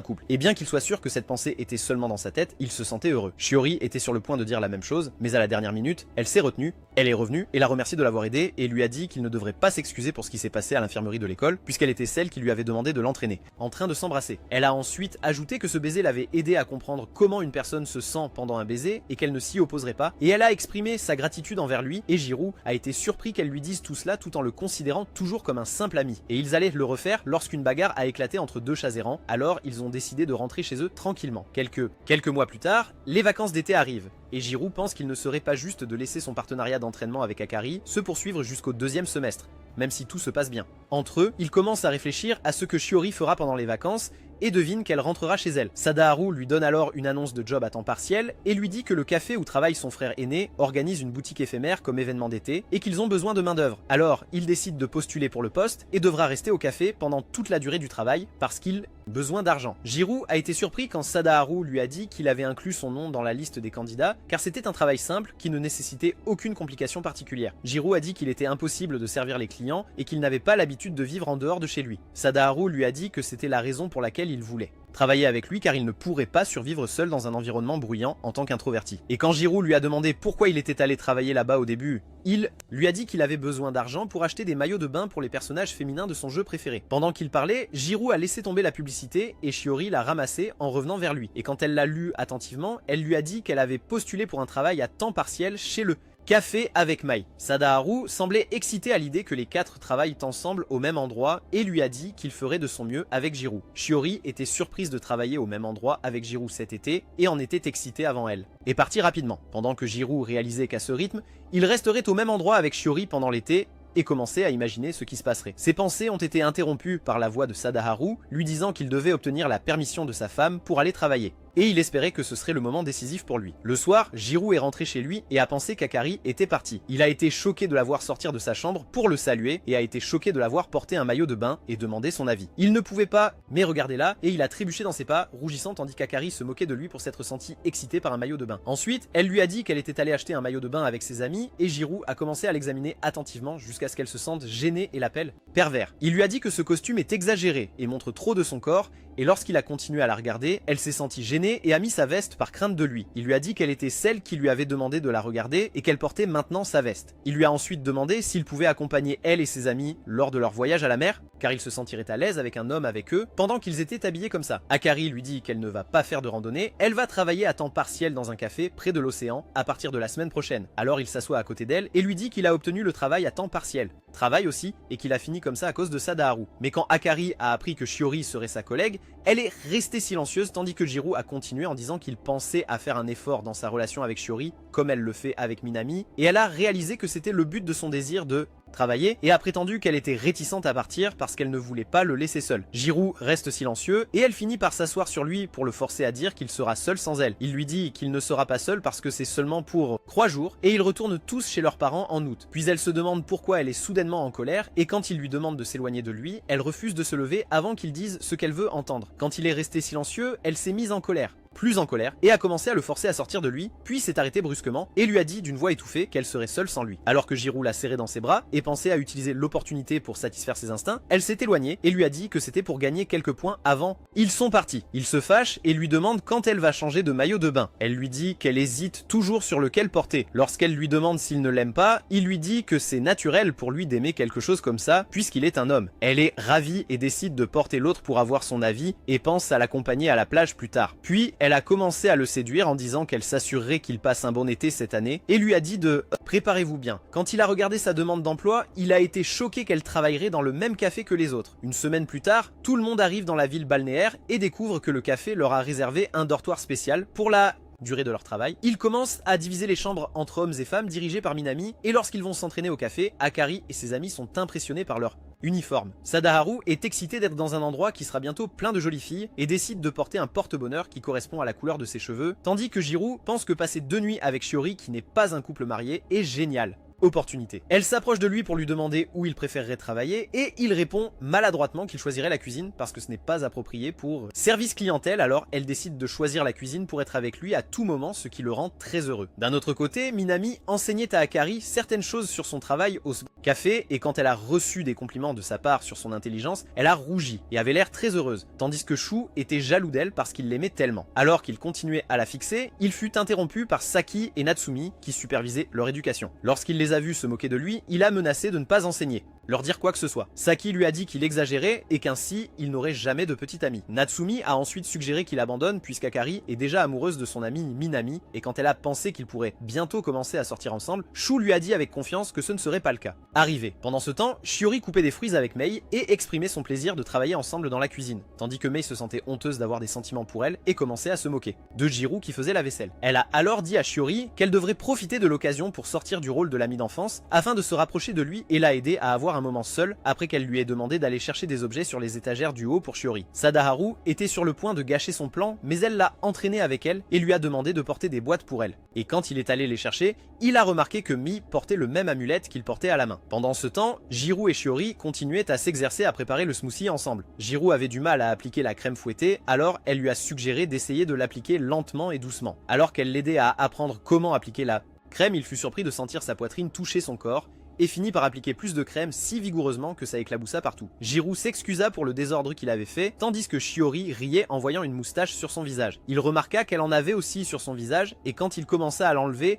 couple. Et bien qu'il soit sûr que cette pensée était seulement dans sa tête, il se sentait heureux. Shiori était sur le point de dire la même chose, mais à la dernière minute, elle s'est retenue, elle est revenue et l'a remercié de l'avoir aidé et lui a dit qu'il ne devrait pas s'excuser pour ce qui s'est passé à l'infirmerie de l'école, puisqu'elle était celle qui lui avait demandé de l'entraîner, en train de s'embrasser. Elle a ensuite ajouté que ce baiser l'avait aidé à comprendre comment une personne se sent pendant un baiser et qu'elle ne s'y opposerait pas, et elle a exprimé sa gratitude envers lui, et Jirou a été surpris qu'elle lui dise tout cela tout en le considérant toujours comme un simple ami. Et ils allaient le refaire lorsqu'une bagarre a éclaté entre deux chats errants. Alors ils ont décidé de rentrer chez eux tranquillement. Quelques mois plus tard, les vacances d'été arrivent, et Jirou pense qu'il ne serait pas juste de laisser son partenariat d'entraînement avec Akari se poursuivre jusqu'au 2e semestre, même si tout se passe bien. Entre eux, ils commencent à réfléchir à ce que Shiori fera pendant les vacances, et devine qu'elle rentrera chez elle. Sadaharu lui donne alors une annonce de job à temps partiel et lui dit que le café où travaille son frère aîné organise une boutique éphémère comme événement d'été et qu'ils ont besoin de main d'œuvre. Alors, il décide de postuler pour le poste et devra rester au café pendant toute la durée du travail parce qu'il a besoin d'argent. Jirou a été surpris quand Sadaharu lui a dit qu'il avait inclus son nom dans la liste des candidats car c'était un travail simple qui ne nécessitait aucune complication particulière. Jirou a dit qu'il était impossible de servir les clients et qu'il n'avait pas l'habitude de vivre en dehors de chez lui. Sadaharu lui a dit que c'était la raison pour laquelle laquelle il voulait. Travailler avec lui car il ne pourrait pas survivre seul dans un environnement bruyant en tant qu'introverti. Et quand Jirou lui a demandé pourquoi il était allé travailler là-bas au début, il lui a dit qu'il avait besoin d'argent pour acheter des maillots de bain pour les personnages féminins de son jeu préféré. Pendant qu'il parlait, Jirou a laissé tomber la publicité et Shiori l'a ramassée en revenant vers lui. Et quand elle l'a lu attentivement, elle lui a dit qu'elle avait postulé pour un travail à temps partiel chez le Café avec Mai. Sadaharu semblait excité à l'idée que les 4 travaillent ensemble au même endroit et lui a dit qu'il ferait de son mieux avec Jirou. Shiori était surprise de travailler au même endroit avec Jirou cet été et en était excitée avant elle. Et partit rapidement, pendant que Jirou réalisait qu'à ce rythme, il resterait au même endroit avec Shiori pendant l'été et commençait à imaginer ce qui se passerait. Ses pensées ont été interrompues par la voix de Sadaharu lui disant qu'il devait obtenir la permission de sa femme pour aller travailler. Et il espérait que ce serait le moment décisif pour lui. Le soir, Jirou est rentré chez lui et a pensé qu'Akari était parti. Il a été choqué de la voir sortir de sa chambre pour le saluer et a été choqué de la voir porter un maillot de bain et demander son avis. Il ne pouvait pas, mais regardez-la, et il a trébuché dans ses pas, rougissant tandis qu'Akari se moquait de lui pour s'être senti excité par un maillot de bain. Ensuite, elle lui a dit qu'elle était allée acheter un maillot de bain avec ses amis et Jirou a commencé à l'examiner attentivement jusqu'à ce qu'elle se sente gênée et l'appelle pervers. Il lui a dit que ce costume est exagéré et montre trop de son corps et lorsqu'il a continué à la regarder, elle s'est sentie gênée et a mis sa veste par crainte de lui. Il lui a dit qu'elle était celle qui lui avait demandé de la regarder et qu'elle portait maintenant sa veste. Il lui a ensuite demandé s'il pouvait accompagner elle et ses amis lors de leur voyage à la mer, car il se sentirait à l'aise avec un homme avec eux pendant qu'ils étaient habillés comme ça. Akari lui dit qu'elle ne va pas faire de randonnée, elle va travailler à temps partiel dans un café près de l'océan à partir de la semaine prochaine. Alors il s'assoit à côté d'elle et lui dit qu'il a obtenu le travail à temps partiel. Travail aussi, et qu'il a fini comme ça à cause de Sadaharu. Mais quand Akari a appris que Shiori serait sa collègue, elle est restée silencieuse tandis que Jirou a continué en disant qu'il pensait à faire un effort dans sa relation avec Shiori, comme elle le fait avec Minami, et elle a réalisé que c'était le but de son désir de travailler et a prétendu qu'elle était réticente à partir parce qu'elle ne voulait pas le laisser seul. Jirou reste silencieux et elle finit par s'asseoir sur lui pour le forcer à dire qu'il sera seul sans elle. Il lui dit qu'il ne sera pas seul parce que c'est seulement pour 3 jours et ils retournent tous chez leurs parents en août. Puis elle se demande pourquoi elle est soudainement en colère et quand il lui demande de s'éloigner de lui, elle refuse de se lever avant qu'il dise ce qu'elle veut entendre. Quand il est resté silencieux, elle s'est mise en colère. Plus en colère, et a commencé à le forcer à sortir de lui, puis s'est arrêtée brusquement et lui a dit d'une voix étouffée qu'elle serait seule sans lui. Alors que Jirou l'a serré dans ses bras et pensait à utiliser l'opportunité pour satisfaire ses instincts, elle s'est éloignée et lui a dit que c'était pour gagner quelques points avant. Ils sont partis. Il se fâche et lui demande quand elle va changer de maillot de bain. Elle lui dit qu'elle hésite toujours sur lequel porter. Lorsqu'elle lui demande s'il ne l'aime pas, il lui dit que c'est naturel pour lui d'aimer quelque chose comme ça puisqu'il est un homme. Elle est ravie et décide de porter l'autre pour avoir son avis et pense à l'accompagner à la plage plus tard. Puis elle a commencé à le séduire en disant qu'elle s'assurerait qu'il passe un bon été cette année et lui a dit de préparez-vous bien. Quand il a regardé sa demande d'emploi, il a été choqué qu'elle travaillerait dans le même café que les autres. Une semaine plus tard, tout le monde arrive dans la ville balnéaire et découvre que le café leur a réservé un dortoir spécial pour la durée de leur travail. Ils commencent à diviser les chambres entre hommes et femmes dirigés par Minami et lorsqu'ils vont s'entraîner au café, Akari et ses amis sont impressionnés par leur uniforme. Sadaharu est excité d'être dans un endroit qui sera bientôt plein de jolies filles et décide de porter un porte-bonheur qui correspond à la couleur de ses cheveux, tandis que Jirou pense que passer 2 nuits avec Shiori qui n'est pas un couple marié est génial. Opportunité. Elle s'approche de lui pour lui demander où il préférerait travailler et il répond maladroitement qu'il choisirait la cuisine parce que ce n'est pas approprié pour service clientèle, alors elle décide de choisir la cuisine pour être avec lui à tout moment, ce qui le rend très heureux. D'un autre côté, Minami enseignait à Akari certaines choses sur son travail au café et quand elle a reçu des compliments de sa part sur son intelligence, elle a rougi et avait l'air très heureuse, tandis que Shu était jaloux d'elle parce qu'il l'aimait tellement. Alors qu'il continuait à la fixer, il fut interrompu par Saki et Natsumi qui supervisaient leur éducation. Lorsqu'il les a vus se moquer de lui, il a menacé de ne pas enseigner, leur dire quoi que ce soit. Saki lui a dit qu'il exagérait et qu'ainsi il n'aurait jamais de petite amie. Natsumi a ensuite suggéré qu'il abandonne puisqu'Akari est déjà amoureuse de son amie Minami et quand elle a pensé qu'ils pourraient bientôt commencer à sortir ensemble, Shu lui a dit avec confiance que ce ne serait pas le cas. Arrivé. Pendant ce temps, Shiori coupait des fruits avec Mei et exprimait son plaisir de travailler ensemble dans la cuisine, tandis que Mei se sentait honteuse d'avoir des sentiments pour elle et commençait à se moquer de Jirou qui faisait la vaisselle. Elle a alors dit à Shiori qu'elle devrait profiter de l'occasion pour sortir du rôle de l'amie d'enfance afin de se rapprocher de lui et l'a aidé à avoir un moment seul après qu'elle lui ait demandé d'aller chercher des objets sur les étagères du haut pour Shiori. Sadaharu était sur le point de gâcher son plan, mais elle l'a entraîné avec elle et lui a demandé de porter des boîtes pour elle. Et quand il est allé les chercher, il a remarqué que Mi portait le même amulette qu'il portait à la main. Pendant ce temps, Jirou et Shiori continuaient à s'exercer à préparer le smoothie ensemble. Jirou avait du mal à appliquer la crème fouettée, alors elle lui a suggéré d'essayer de l'appliquer lentement et doucement. Alors qu'elle l'aidait à apprendre comment appliquer la crème, il fut surpris de sentir sa poitrine toucher son corps et finit par appliquer plus de crème si vigoureusement que ça éclaboussa partout. Jiro s'excusa pour le désordre qu'il avait fait, tandis que Shiori riait en voyant une moustache sur son visage. Il remarqua qu'elle en avait aussi sur son visage, et quand il commença à l'enlever,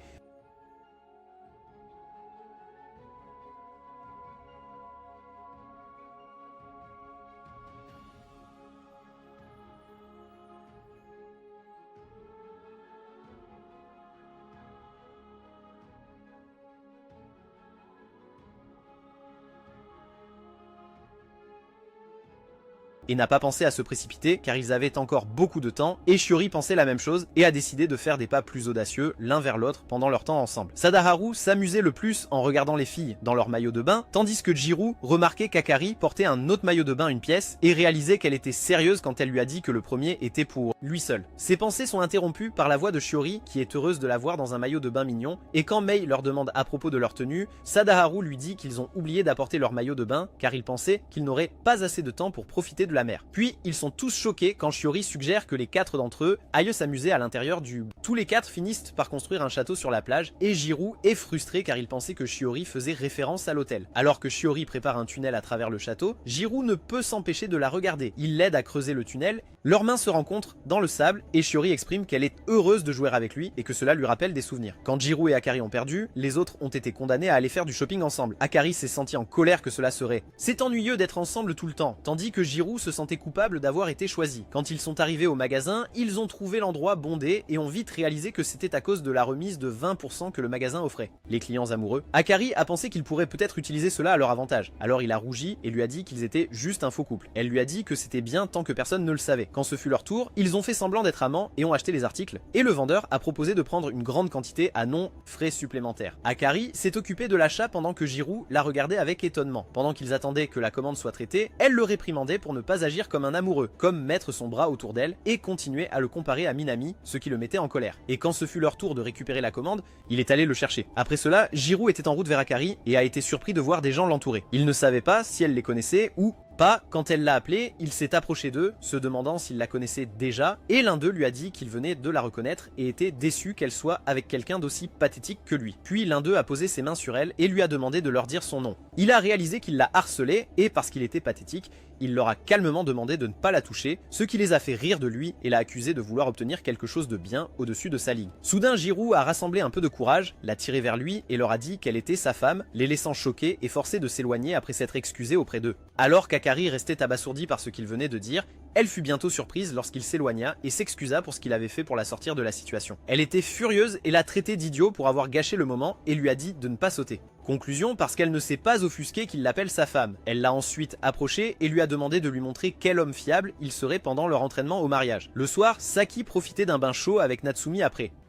et n'a pas pensé à se précipiter car ils avaient encore beaucoup de temps, et Shiori pensait la même chose et a décidé de faire des pas plus audacieux l'un vers l'autre pendant leur temps ensemble. Sadaharu s'amusait le plus en regardant les filles dans leur maillot de bain, tandis que Jiro remarquait qu'Akari portait un autre maillot de bain une pièce et réalisait qu'elle était sérieuse quand elle lui a dit que le premier était pour lui seul. Ses pensées sont interrompues par la voix de Shiori qui est heureuse de la voir dans un maillot de bain mignon, et quand Mei leur demande à propos de leur tenue, Sadaharu lui dit qu'ils ont oublié d'apporter leur maillot de bain car ils pensaient qu'ils n'auraient pas assez de temps pour profiter de la mer. Puis ils sont tous choqués quand Shiori suggère que les 4 d'entre eux aillent s'amuser à l'intérieur du... Tous les 4 finissent par construire un château sur la plage, et Jiro est frustré car il pensait que Shiori faisait référence à l'hôtel. Alors que Shiori prépare un tunnel à travers le château, Jiro ne peut s'empêcher de la regarder. Il l'aide à creuser le tunnel, leurs mains se rencontrent dans le sable et Shiori exprime qu'elle est heureuse de jouer avec lui et que cela lui rappelle des souvenirs. Quand Jiro et Akari ont perdu, les autres ont été condamnés à aller faire du shopping ensemble. Akari s'est senti en colère que cela serait. C'est ennuyeux d'être ensemble tout le temps, tandis que Jiro se sentait coupable d'avoir été choisi. Quand ils sont arrivés au magasin, ils ont trouvé l'endroit bondé et ont vite réalisé que c'était à cause de la remise de 20% que le magasin offrait. Les clients amoureux. Akari a pensé qu'ils pourraient peut-être utiliser cela à leur avantage. Alors il a rougi et lui a dit qu'ils étaient juste un faux couple. Elle lui a dit que c'était bien tant que personne ne le savait. Quand ce fut leur tour, ils ont fait semblant d'être amants et ont acheté les articles. Et le vendeur a proposé de prendre une grande quantité à non frais supplémentaires. Akari s'est occupée de l'achat pendant que Jiro la regardait avec étonnement. Pendant qu'ils attendaient que la commande soit traitée, elle le réprimandait pour ne pas agir comme un amoureux, comme mettre son bras autour d'elle et continuer à le comparer à Minami, ce qui le mettait en colère. Et quand ce fut leur tour de récupérer la commande, il est allé le chercher. Après cela, Jiro était en route vers Akari et a été surpris de voir des gens l'entourer. Il ne savait pas si elle les connaissait ou pas. Quand elle l'a appelé, il s'est approché d'eux, se demandant s'il la connaissait déjà, et l'un d'eux lui a dit qu'il venait de la reconnaître et était déçu qu'elle soit avec quelqu'un d'aussi pathétique que lui. Puis l'un d'eux a posé ses mains sur elle et lui a demandé de leur dire son nom. Il a réalisé qu'il l'a harcelée et parce qu'il était pathétique, il leur a calmement demandé de ne pas la toucher, ce qui les a fait rire de lui et l'a accusé de vouloir obtenir quelque chose de bien au-dessus de sa ligne. Soudain, Jiro a rassemblé un peu de courage, l'a tiré vers lui et leur a dit qu'elle était sa femme, les laissant choqués et forcés de s'éloigner après s'être excusés auprès d'eux. Alors qu'Akari restait abasourdi par ce qu'il venait de dire, elle fut bientôt surprise lorsqu'il s'éloigna et s'excusa pour ce qu'il avait fait pour la sortir de la situation. Elle était furieuse et l'a traité d'idiot pour avoir gâché le moment et lui a dit de ne pas sauter. Conclusion, parce qu'elle ne s'est pas offusquée qu'il l'appelle sa femme. Elle l'a ensuite approché et lui a demandé de lui montrer quel homme fiable il serait pendant leur entraînement au mariage. Le soir, Saki profitait d'un bain chaud avec Natsumi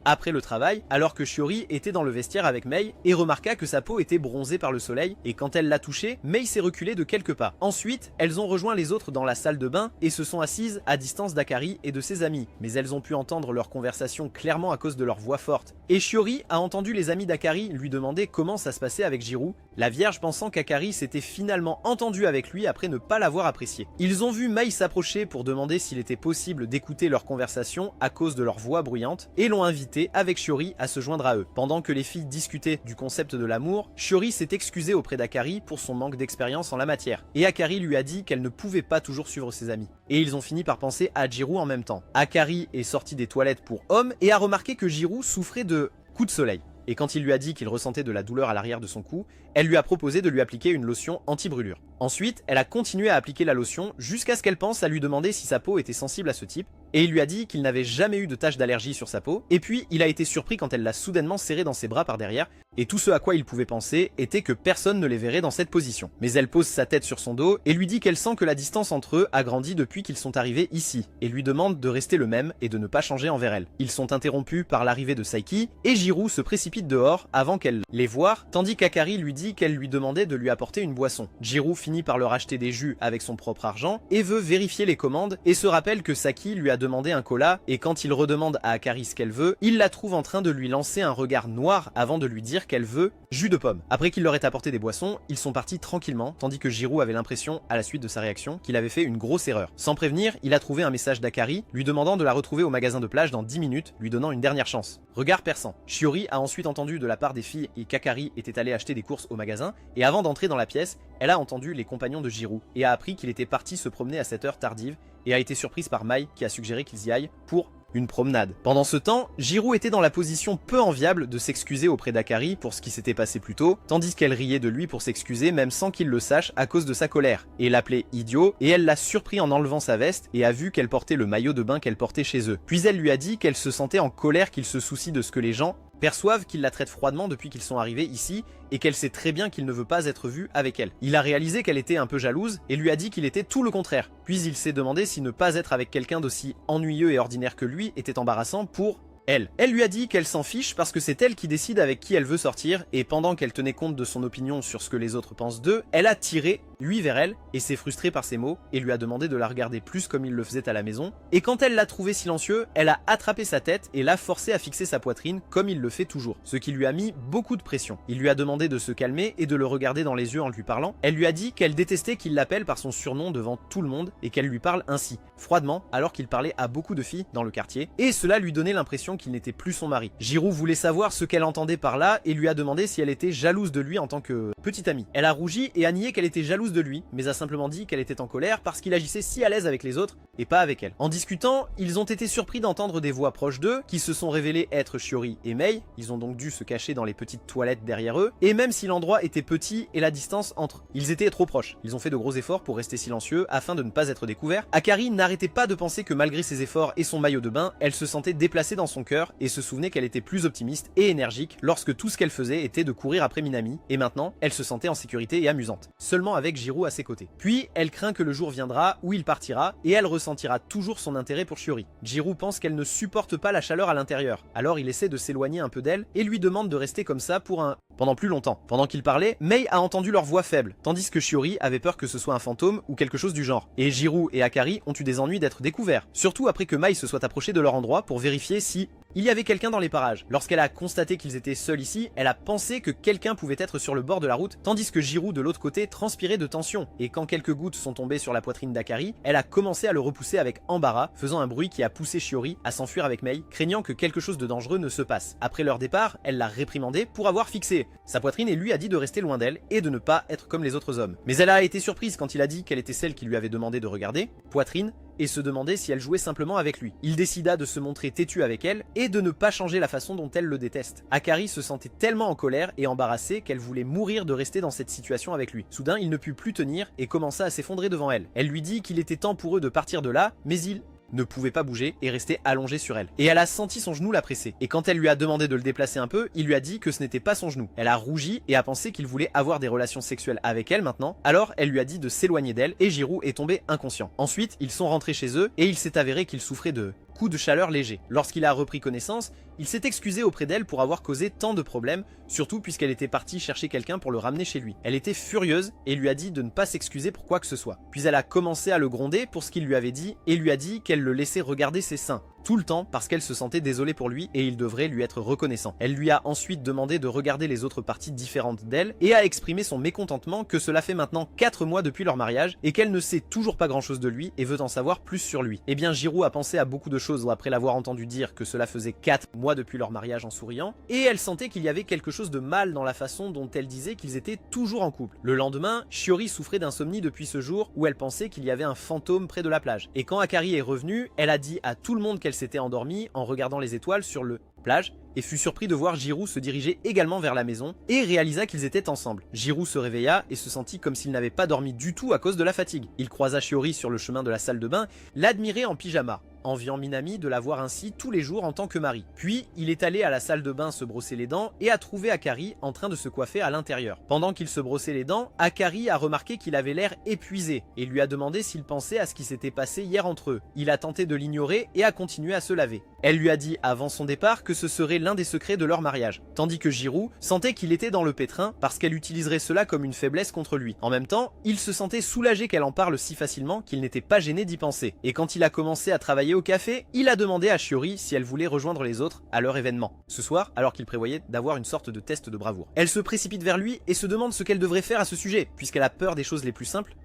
après le travail, alors que Shiori était dans le vestiaire avec Mei et remarqua que sa peau était bronzée par le soleil, et quand elle l'a touchée, Mei s'est reculée de quelques pas. Ensuite, elles ont rejoint les autres dans la salle de bain et se sont assises à distance d'Akari et de ses amis, mais elles ont pu entendre leur conversation clairement à cause de leur voix forte. Et Shiori a entendu les amis d'Akari lui demander comment ça se passait avec Jiro, la vierge pensant qu'Akari s'était finalement entendu avec lui après ne pas l'avoir apprécié. Ils ont vu Mei s'approcher pour demander s'il était possible d'écouter leur conversation à cause de leur voix bruyante et l'ont invité avec Shiori à se joindre à eux. Pendant que les filles discutaient du concept de l'amour, Shiori s'est excusée auprès d'Akari pour son manque d'expérience en la matière, et Akari lui a dit qu'elle ne pouvait pas toujours suivre ses amis. Et ils ont fini par penser à Jiro en même temps. Akari est sorti des toilettes pour hommes et a remarqué que Jiro souffrait de coups de soleil. Et quand il lui a dit qu'il ressentait de la douleur à l'arrière de son cou, elle lui a proposé de lui appliquer une lotion anti-brûlure. Ensuite, elle a continué à appliquer la lotion jusqu'à ce qu'elle pense à lui demander si sa peau était sensible à ce type, et il lui a dit qu'il n'avait jamais eu de tache d'allergie sur sa peau, et puis il a été surpris quand elle l'a soudainement serré dans ses bras par derrière, et tout ce à quoi il pouvait penser était que personne ne les verrait dans cette position. Mais elle pose sa tête sur son dos et lui dit qu'elle sent que la distance entre eux a grandi depuis qu'ils sont arrivés ici, et lui demande de rester le même et de ne pas changer envers elle. Ils sont interrompus par l'arrivée de Saiki, et Jiro se précipite dehors avant qu'elle les voie, tandis qu'Akari lui dit qu'elle lui demandait de lui apporter une boisson. Jiro finit par leur acheter des jus avec son propre argent, et veut vérifier les commandes, et se rappelle que Saki lui a demandé un cola, et quand il redemande à Akari ce qu'elle veut, il la trouve en train de lui lancer un regard noir avant de lui dire qu'elle veut jus de pomme. Après qu'il leur ait apporté des boissons, ils sont partis tranquillement, tandis que Jiro avait l'impression, à la suite de sa réaction, qu'il avait fait une grosse erreur. Sans prévenir, il a trouvé un message d'Akari, lui demandant de la retrouver au magasin de plage dans 10 minutes, lui donnant une dernière chance. Regard perçant. Shiori a ensuite entendu de la part des filles et qu'Akari était allé acheter des courses au magasin, et avant d'entrer dans la pièce, elle a entendu les compagnons de Jiro, et a appris qu'il était parti se promener à cette heure tardive, et a été surprise par Mai qui a suggéré qu'ils y aillent pour une promenade. Pendant ce temps, Jiro était dans la position peu enviable de s'excuser auprès d'Akari pour ce qui s'était passé plus tôt, tandis qu'elle riait de lui pour s'excuser même sans qu'il le sache à cause de sa colère, et l'appelait idiot, et elle l'a surpris en enlevant sa veste et a vu qu'elle portait le maillot de bain qu'elle portait chez eux. Puis elle lui a dit qu'elle se sentait en colère qu'il se soucie de ce que les gens perçoivent qu'il la traite froidement depuis qu'ils sont arrivés ici et qu'elle sait très bien qu'il ne veut pas être vu avec elle. Il a réalisé qu'elle était un peu jalouse et lui a dit qu'il était tout le contraire. Puis il s'est demandé si ne pas être avec quelqu'un d'aussi ennuyeux et ordinaire que lui était embarrassant pour elle. Elle lui a dit qu'elle s'en fiche parce que c'est elle qui décide avec qui elle veut sortir, et pendant qu'elle tenait compte de son opinion sur ce que les autres pensent d'eux, elle a tiré lui vers elle et s'est frustrée par ses mots et lui a demandé de la regarder plus comme il le faisait à la maison, et quand elle l'a trouvé silencieux, elle a attrapé sa tête et l'a forcé à fixer sa poitrine comme il le fait toujours, ce qui lui a mis beaucoup de pression. Il lui a demandé de se calmer et de le regarder dans les yeux en lui parlant. Elle lui a dit qu'elle détestait qu'il l'appelle par son surnom devant tout le monde et qu'elle lui parle ainsi, froidement, alors qu'il parlait à beaucoup de filles dans le quartier, et cela lui donnait l'impression qu'il n'était plus son mari. Jiro voulait savoir ce qu'elle entendait par là et lui a demandé si elle était jalouse de lui en tant que petite amie. Elle a rougi et a nié qu'elle était jalouse de lui, mais a simplement dit qu'elle était en colère parce qu'il agissait si à l'aise avec les autres et pas avec elle. En discutant, ils ont été surpris d'entendre des voix proches d'eux qui se sont révélées être Shiori et Mei. Ils ont donc dû se cacher dans les petites toilettes derrière eux, et même si l'endroit était petit et la distance entre ils étaient trop proches, ils ont fait de gros efforts pour rester silencieux afin de ne pas être découverts. Akari n'arrêtait pas de penser que malgré ses efforts et son maillot de bain, elle se sentait déplacée dans son cœur et se souvenait qu'elle était plus optimiste et énergique lorsque tout ce qu'elle faisait était de courir après Minami, et maintenant elle se sentait en sécurité et amusante, seulement avec Jiro à ses côtés. Puis elle craint que le jour viendra où il partira et elle ressentira toujours son intérêt pour Shiori. Jiro pense qu'elle ne supporte pas la chaleur à l'intérieur, alors il essaie de s'éloigner un peu d'elle et lui demande de rester comme ça pendant plus longtemps. Pendant qu'il parlait, Mei a entendu leur voix faible, tandis que Shiori avait peur que ce soit un fantôme ou quelque chose du genre. Et Jiro et Akari ont eu des ennuis d'être découverts, surtout après que Mei se soit approché de leur endroit pour vérifier si il y avait quelqu'un dans les parages. Lorsqu'elle a constaté qu'ils étaient seuls ici, elle a pensé que quelqu'un pouvait être sur le bord de la route, tandis que Jiro de l'autre côté transpirait de tension, et quand quelques gouttes sont tombées sur la poitrine d'Akari, elle a commencé à le repousser avec embarras, faisant un bruit qui a poussé Shiori à s'enfuir avec Mei, craignant que quelque chose de dangereux ne se passe. Après leur départ, elle l'a réprimandé pour avoir fixé sa poitrine et lui a dit de rester loin d'elle et de ne pas être comme les autres hommes. Mais elle a été surprise quand il a dit qu'elle était celle qui lui avait demandé de regarder, poitrine, et se demandait si elle jouait simplement avec lui. Il décida de se montrer têtu avec elle et de ne pas changer la façon dont elle le déteste. Akari se sentait tellement en colère et embarrassée qu'elle voulait mourir de rester dans cette situation avec lui. Soudain, il ne put plus tenir et commença à s'effondrer devant elle. Elle lui dit qu'il était temps pour eux de partir de là, mais il ne pouvait pas bouger et restait allongé sur elle. Et elle a senti son genou la presser. Et quand elle lui a demandé de le déplacer un peu, il lui a dit que ce n'était pas son genou. Elle a rougi et a pensé qu'il voulait avoir des relations sexuelles avec elle maintenant. Alors elle lui a dit de s'éloigner d'elle et Jiro est tombé inconscient. Ensuite, ils sont rentrés chez eux et il s'est avéré qu'il souffrait de coup de chaleur léger. Lorsqu'il a repris connaissance, il s'est excusé auprès d'elle pour avoir causé tant de problèmes, surtout puisqu'elle était partie chercher quelqu'un pour le ramener chez lui. Elle était furieuse et lui a dit de ne pas s'excuser pour quoi que ce soit. Puis elle a commencé à le gronder pour ce qu'il lui avait dit et lui a dit qu'elle le laissait regarder ses seins tout le temps parce qu'elle se sentait désolée pour lui et il devrait lui être reconnaissant. Elle lui a ensuite demandé de regarder les autres parties différentes d'elle et a exprimé son mécontentement que cela fait maintenant 4 mois depuis leur mariage et qu'elle ne sait toujours pas grand chose de lui et veut en savoir plus sur lui. Eh bien Jiro a pensé à beaucoup de choses après l'avoir entendu dire que cela faisait 4 mois depuis leur mariage en souriant, et elle sentait qu'il y avait quelque chose de mal dans la façon dont elle disait qu'ils étaient toujours en couple. Le lendemain, Shiori souffrait d'insomnie depuis ce jour où elle pensait qu'il y avait un fantôme près de la plage. Et quand Akari est revenue, elle a dit à tout le monde qu'elle s'était endormie en regardant les étoiles sur le plage et fut surpris de voir Jiro se diriger également vers la maison et réalisa qu'ils étaient ensemble. Jiro se réveilla et se sentit comme s'il n'avait pas dormi du tout à cause de la fatigue. Il croisa Shiori sur le chemin de la salle de bain, l'admirait en pyjama, enviant Minami de la voir ainsi tous les jours en tant que mari. Puis il est allé à la salle de bain se brosser les dents et a trouvé Akari en train de se coiffer à l'intérieur. Pendant qu'il se brossait les dents, Akari a remarqué qu'il avait l'air épuisé et lui a demandé s'il pensait à ce qui s'était passé hier entre eux. Il a tenté de l'ignorer et a continué à se laver. Elle lui a dit avant son départ que ce serait l'un des secrets de leur mariage, tandis que Jiro sentait qu'il était dans le pétrin parce qu'elle utiliserait cela comme une faiblesse contre lui. En même temps, il se sentait soulagé qu'elle en parle si facilement qu'il n'était pas gêné d'y penser. Et quand il a commencé à travailler au café, il a demandé à Shiori si elle voulait rejoindre les autres à leur événement. Ce soir, alors qu'il prévoyait d'avoir une sorte de test de bravoure. Elle se précipite vers lui et se demande ce qu'elle devrait faire à ce sujet, puisqu'elle a peur des choses les plus simples.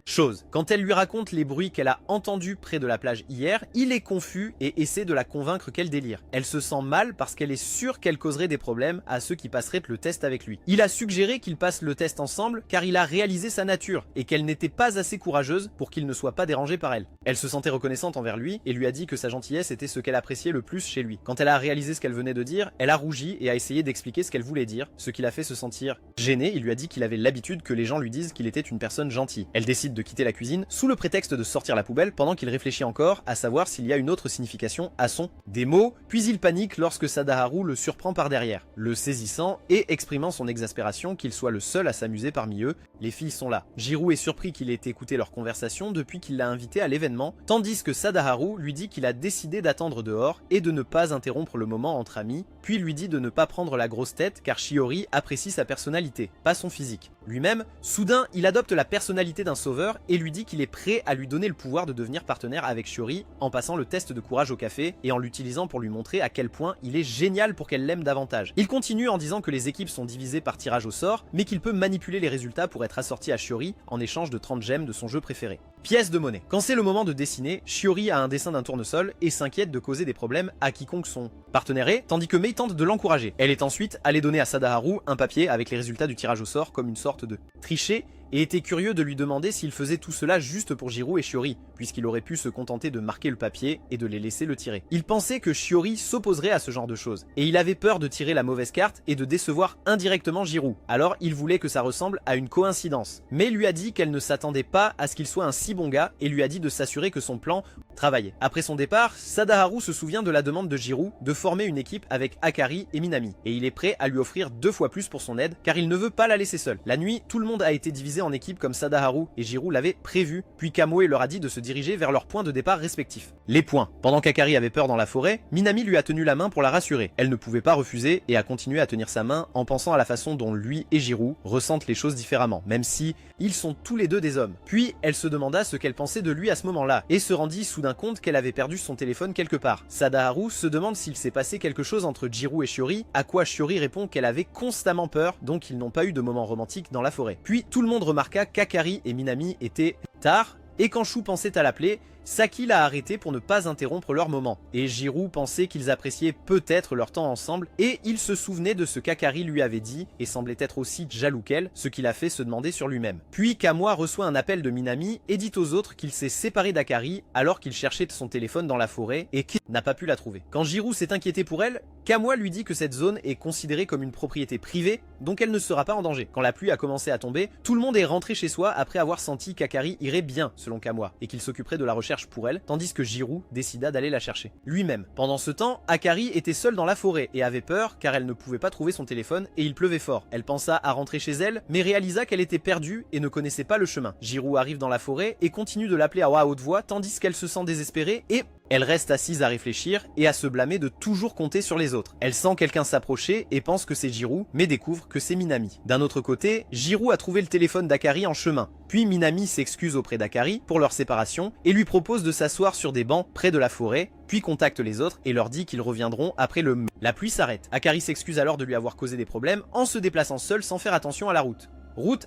Quand elle lui raconte les bruits qu'elle a entendus près de la plage hier, il est confus et essaie de la convaincre qu'elle délire. Elle se sent mal parce qu'elle est sûre qu'elle causerait des problèmes à ceux qui passeraient le test avec lui. Il a suggéré qu'ils passent le test ensemble car il a réalisé sa nature et qu'elle n'était pas assez courageuse pour qu'il ne soit pas dérangé par elle. Elle se sentait reconnaissante envers lui et lui a dit que sa gentillesse était ce qu'elle appréciait le plus chez lui. Quand elle a réalisé ce qu'elle venait de dire, elle a rougi et a essayé d'expliquer ce qu'elle voulait dire, ce qui l'a fait se sentir gêné. Il lui a dit qu'il avait l'habitude que les gens lui disent qu'il était une personne gentille. Elle décide de quitter la cuisine sous le prétexte de sortir la poubelle pendant qu'il réfléchit encore à savoir s'il y a une autre signification à son des mots, puis il panique lorsque Sadaharu le surprend par derrière, le saisissant et exprimant son exaspération qu'il soit le seul à s'amuser parmi eux. Les filles sont là. Jiro est surpris qu'il ait écouté leur conversation depuis qu'il l'a invité à l'événement, tandis que Sadaharu lui dit qu'il a décidé d'attendre dehors et de ne pas interrompre le moment entre amis, puis lui dit de ne pas prendre la grosse tête car Shiori apprécie sa personnalité, pas son physique. Lui-même, soudain, il adopte la personnalité d'un sauveur et lui dit qu'il est prêt à lui donner le pouvoir de devenir partenaire avec Shiori en passant le test de courage au café et en l'utilisant pour lui montrer à quel point il est génial pour qu'elle l'aime davantage. Il continue en disant que les équipes sont divisées par tirage au sort, mais qu'il peut manipuler les résultats pour être assorti à Shiori en échange de 30 gemmes de son jeu préféré. Pièce de monnaie. Quand c'est le moment de dessiner, Shiori a un dessin d'un tournesol et s'inquiète de causer des problèmes à quiconque son partenaire est, tandis que Mei tente de l'encourager. Elle est ensuite allée donner à Sadaharu un papier avec les résultats du tirage au sort comme une sorte de tricher et était curieux de lui demander s'il faisait tout cela juste pour Jiro et Shiori, puisqu'il aurait pu se contenter de marquer le papier et de les laisser le tirer. Il pensait que Shiori s'opposerait à ce genre de choses, et il avait peur de tirer la mauvaise carte et de décevoir indirectement Jiro, alors il voulait que ça ressemble à une coïncidence. Mais lui a dit qu'elle ne s'attendait pas à ce qu'il soit un si bon gars, et lui a dit de s'assurer que son plan travaillait. Après son départ, Sadaharu se souvient de la demande de Jiro de former une équipe avec Akari et Minami, et il est prêt à lui offrir 2 fois plus pour son aide, car il ne veut pas la laisser seule. La nuit, tout le monde a été divisé en équipes comme Sadaharu et Jiro l'avaient prévu, puis Kamui leur a dit de se diriger vers leurs points de départ respectifs. Les points. Pendant qu'Akari avait peur dans la forêt, Minami lui a tenu la main pour la rassurer. Elle ne pouvait pas refuser et a continué à tenir sa main en pensant à la façon dont lui et Jiro ressentent les choses différemment, même si ils sont tous les deux des hommes. Puis elle se demanda ce qu'elle pensait de lui à ce moment-là et se rendit soudain compte qu'elle avait perdu son téléphone quelque part. Sadaharu se demande s'il s'est passé quelque chose entre Jiro et Shiori, à quoi Shiori répond qu'elle avait constamment peur, donc ils n'ont pas eu de moment romantique dans la forêt. Puis tout le monde remarqua qu'Akari et Minami étaient tard, et quand Shu pensait à l'appeler, Saki l'a arrêté pour ne pas interrompre leur moment, et Jiro pensait qu'ils appréciaient peut-être leur temps ensemble, et il se souvenait de ce qu'Akari lui avait dit, et semblait être aussi jaloux qu'elle, ce qui l'a fait se demander sur lui-même. Puis Kamui reçoit un appel de Minami, et dit aux autres qu'il s'est séparé d'Akari alors qu'il cherchait son téléphone dans la forêt, et qu'il n'a pas pu la trouver. Quand Jiro s'est inquiété pour elle, Kamui lui dit que cette zone est considérée comme une propriété privée, donc elle ne sera pas en danger. Quand la pluie a commencé à tomber, tout le monde est rentré chez soi après avoir senti qu'Akari irait bien, selon Kamui, et qu'il s'occuperait de la recherche pour elle, tandis que Jiro décida d'aller la chercher lui-même. Pendant ce temps, Akari était seule dans la forêt et avait peur car elle ne pouvait pas trouver son téléphone et il pleuvait fort. Elle pensa à rentrer chez elle, mais réalisa qu'elle était perdue et ne connaissait pas le chemin. Jiro arrive dans la forêt et continue de l'appeler à haute voix tandis qu'elle se sent désespérée et elle reste assise à réfléchir et à se blâmer de toujours compter sur les autres. Elle sent quelqu'un s'approcher et pense que c'est Jiro, mais découvre que c'est Minami. D'un autre côté, Jiro a trouvé le téléphone d'Akari en chemin. Puis Minami s'excuse auprès d'Akari pour leur séparation et lui propose de s'asseoir sur des bancs près de la forêt, puis contacte les autres et leur dit qu'ils reviendront après la pluie s'arrête. Akari s'excuse alors de lui avoir causé des problèmes en se déplaçant seul sans faire attention à la route.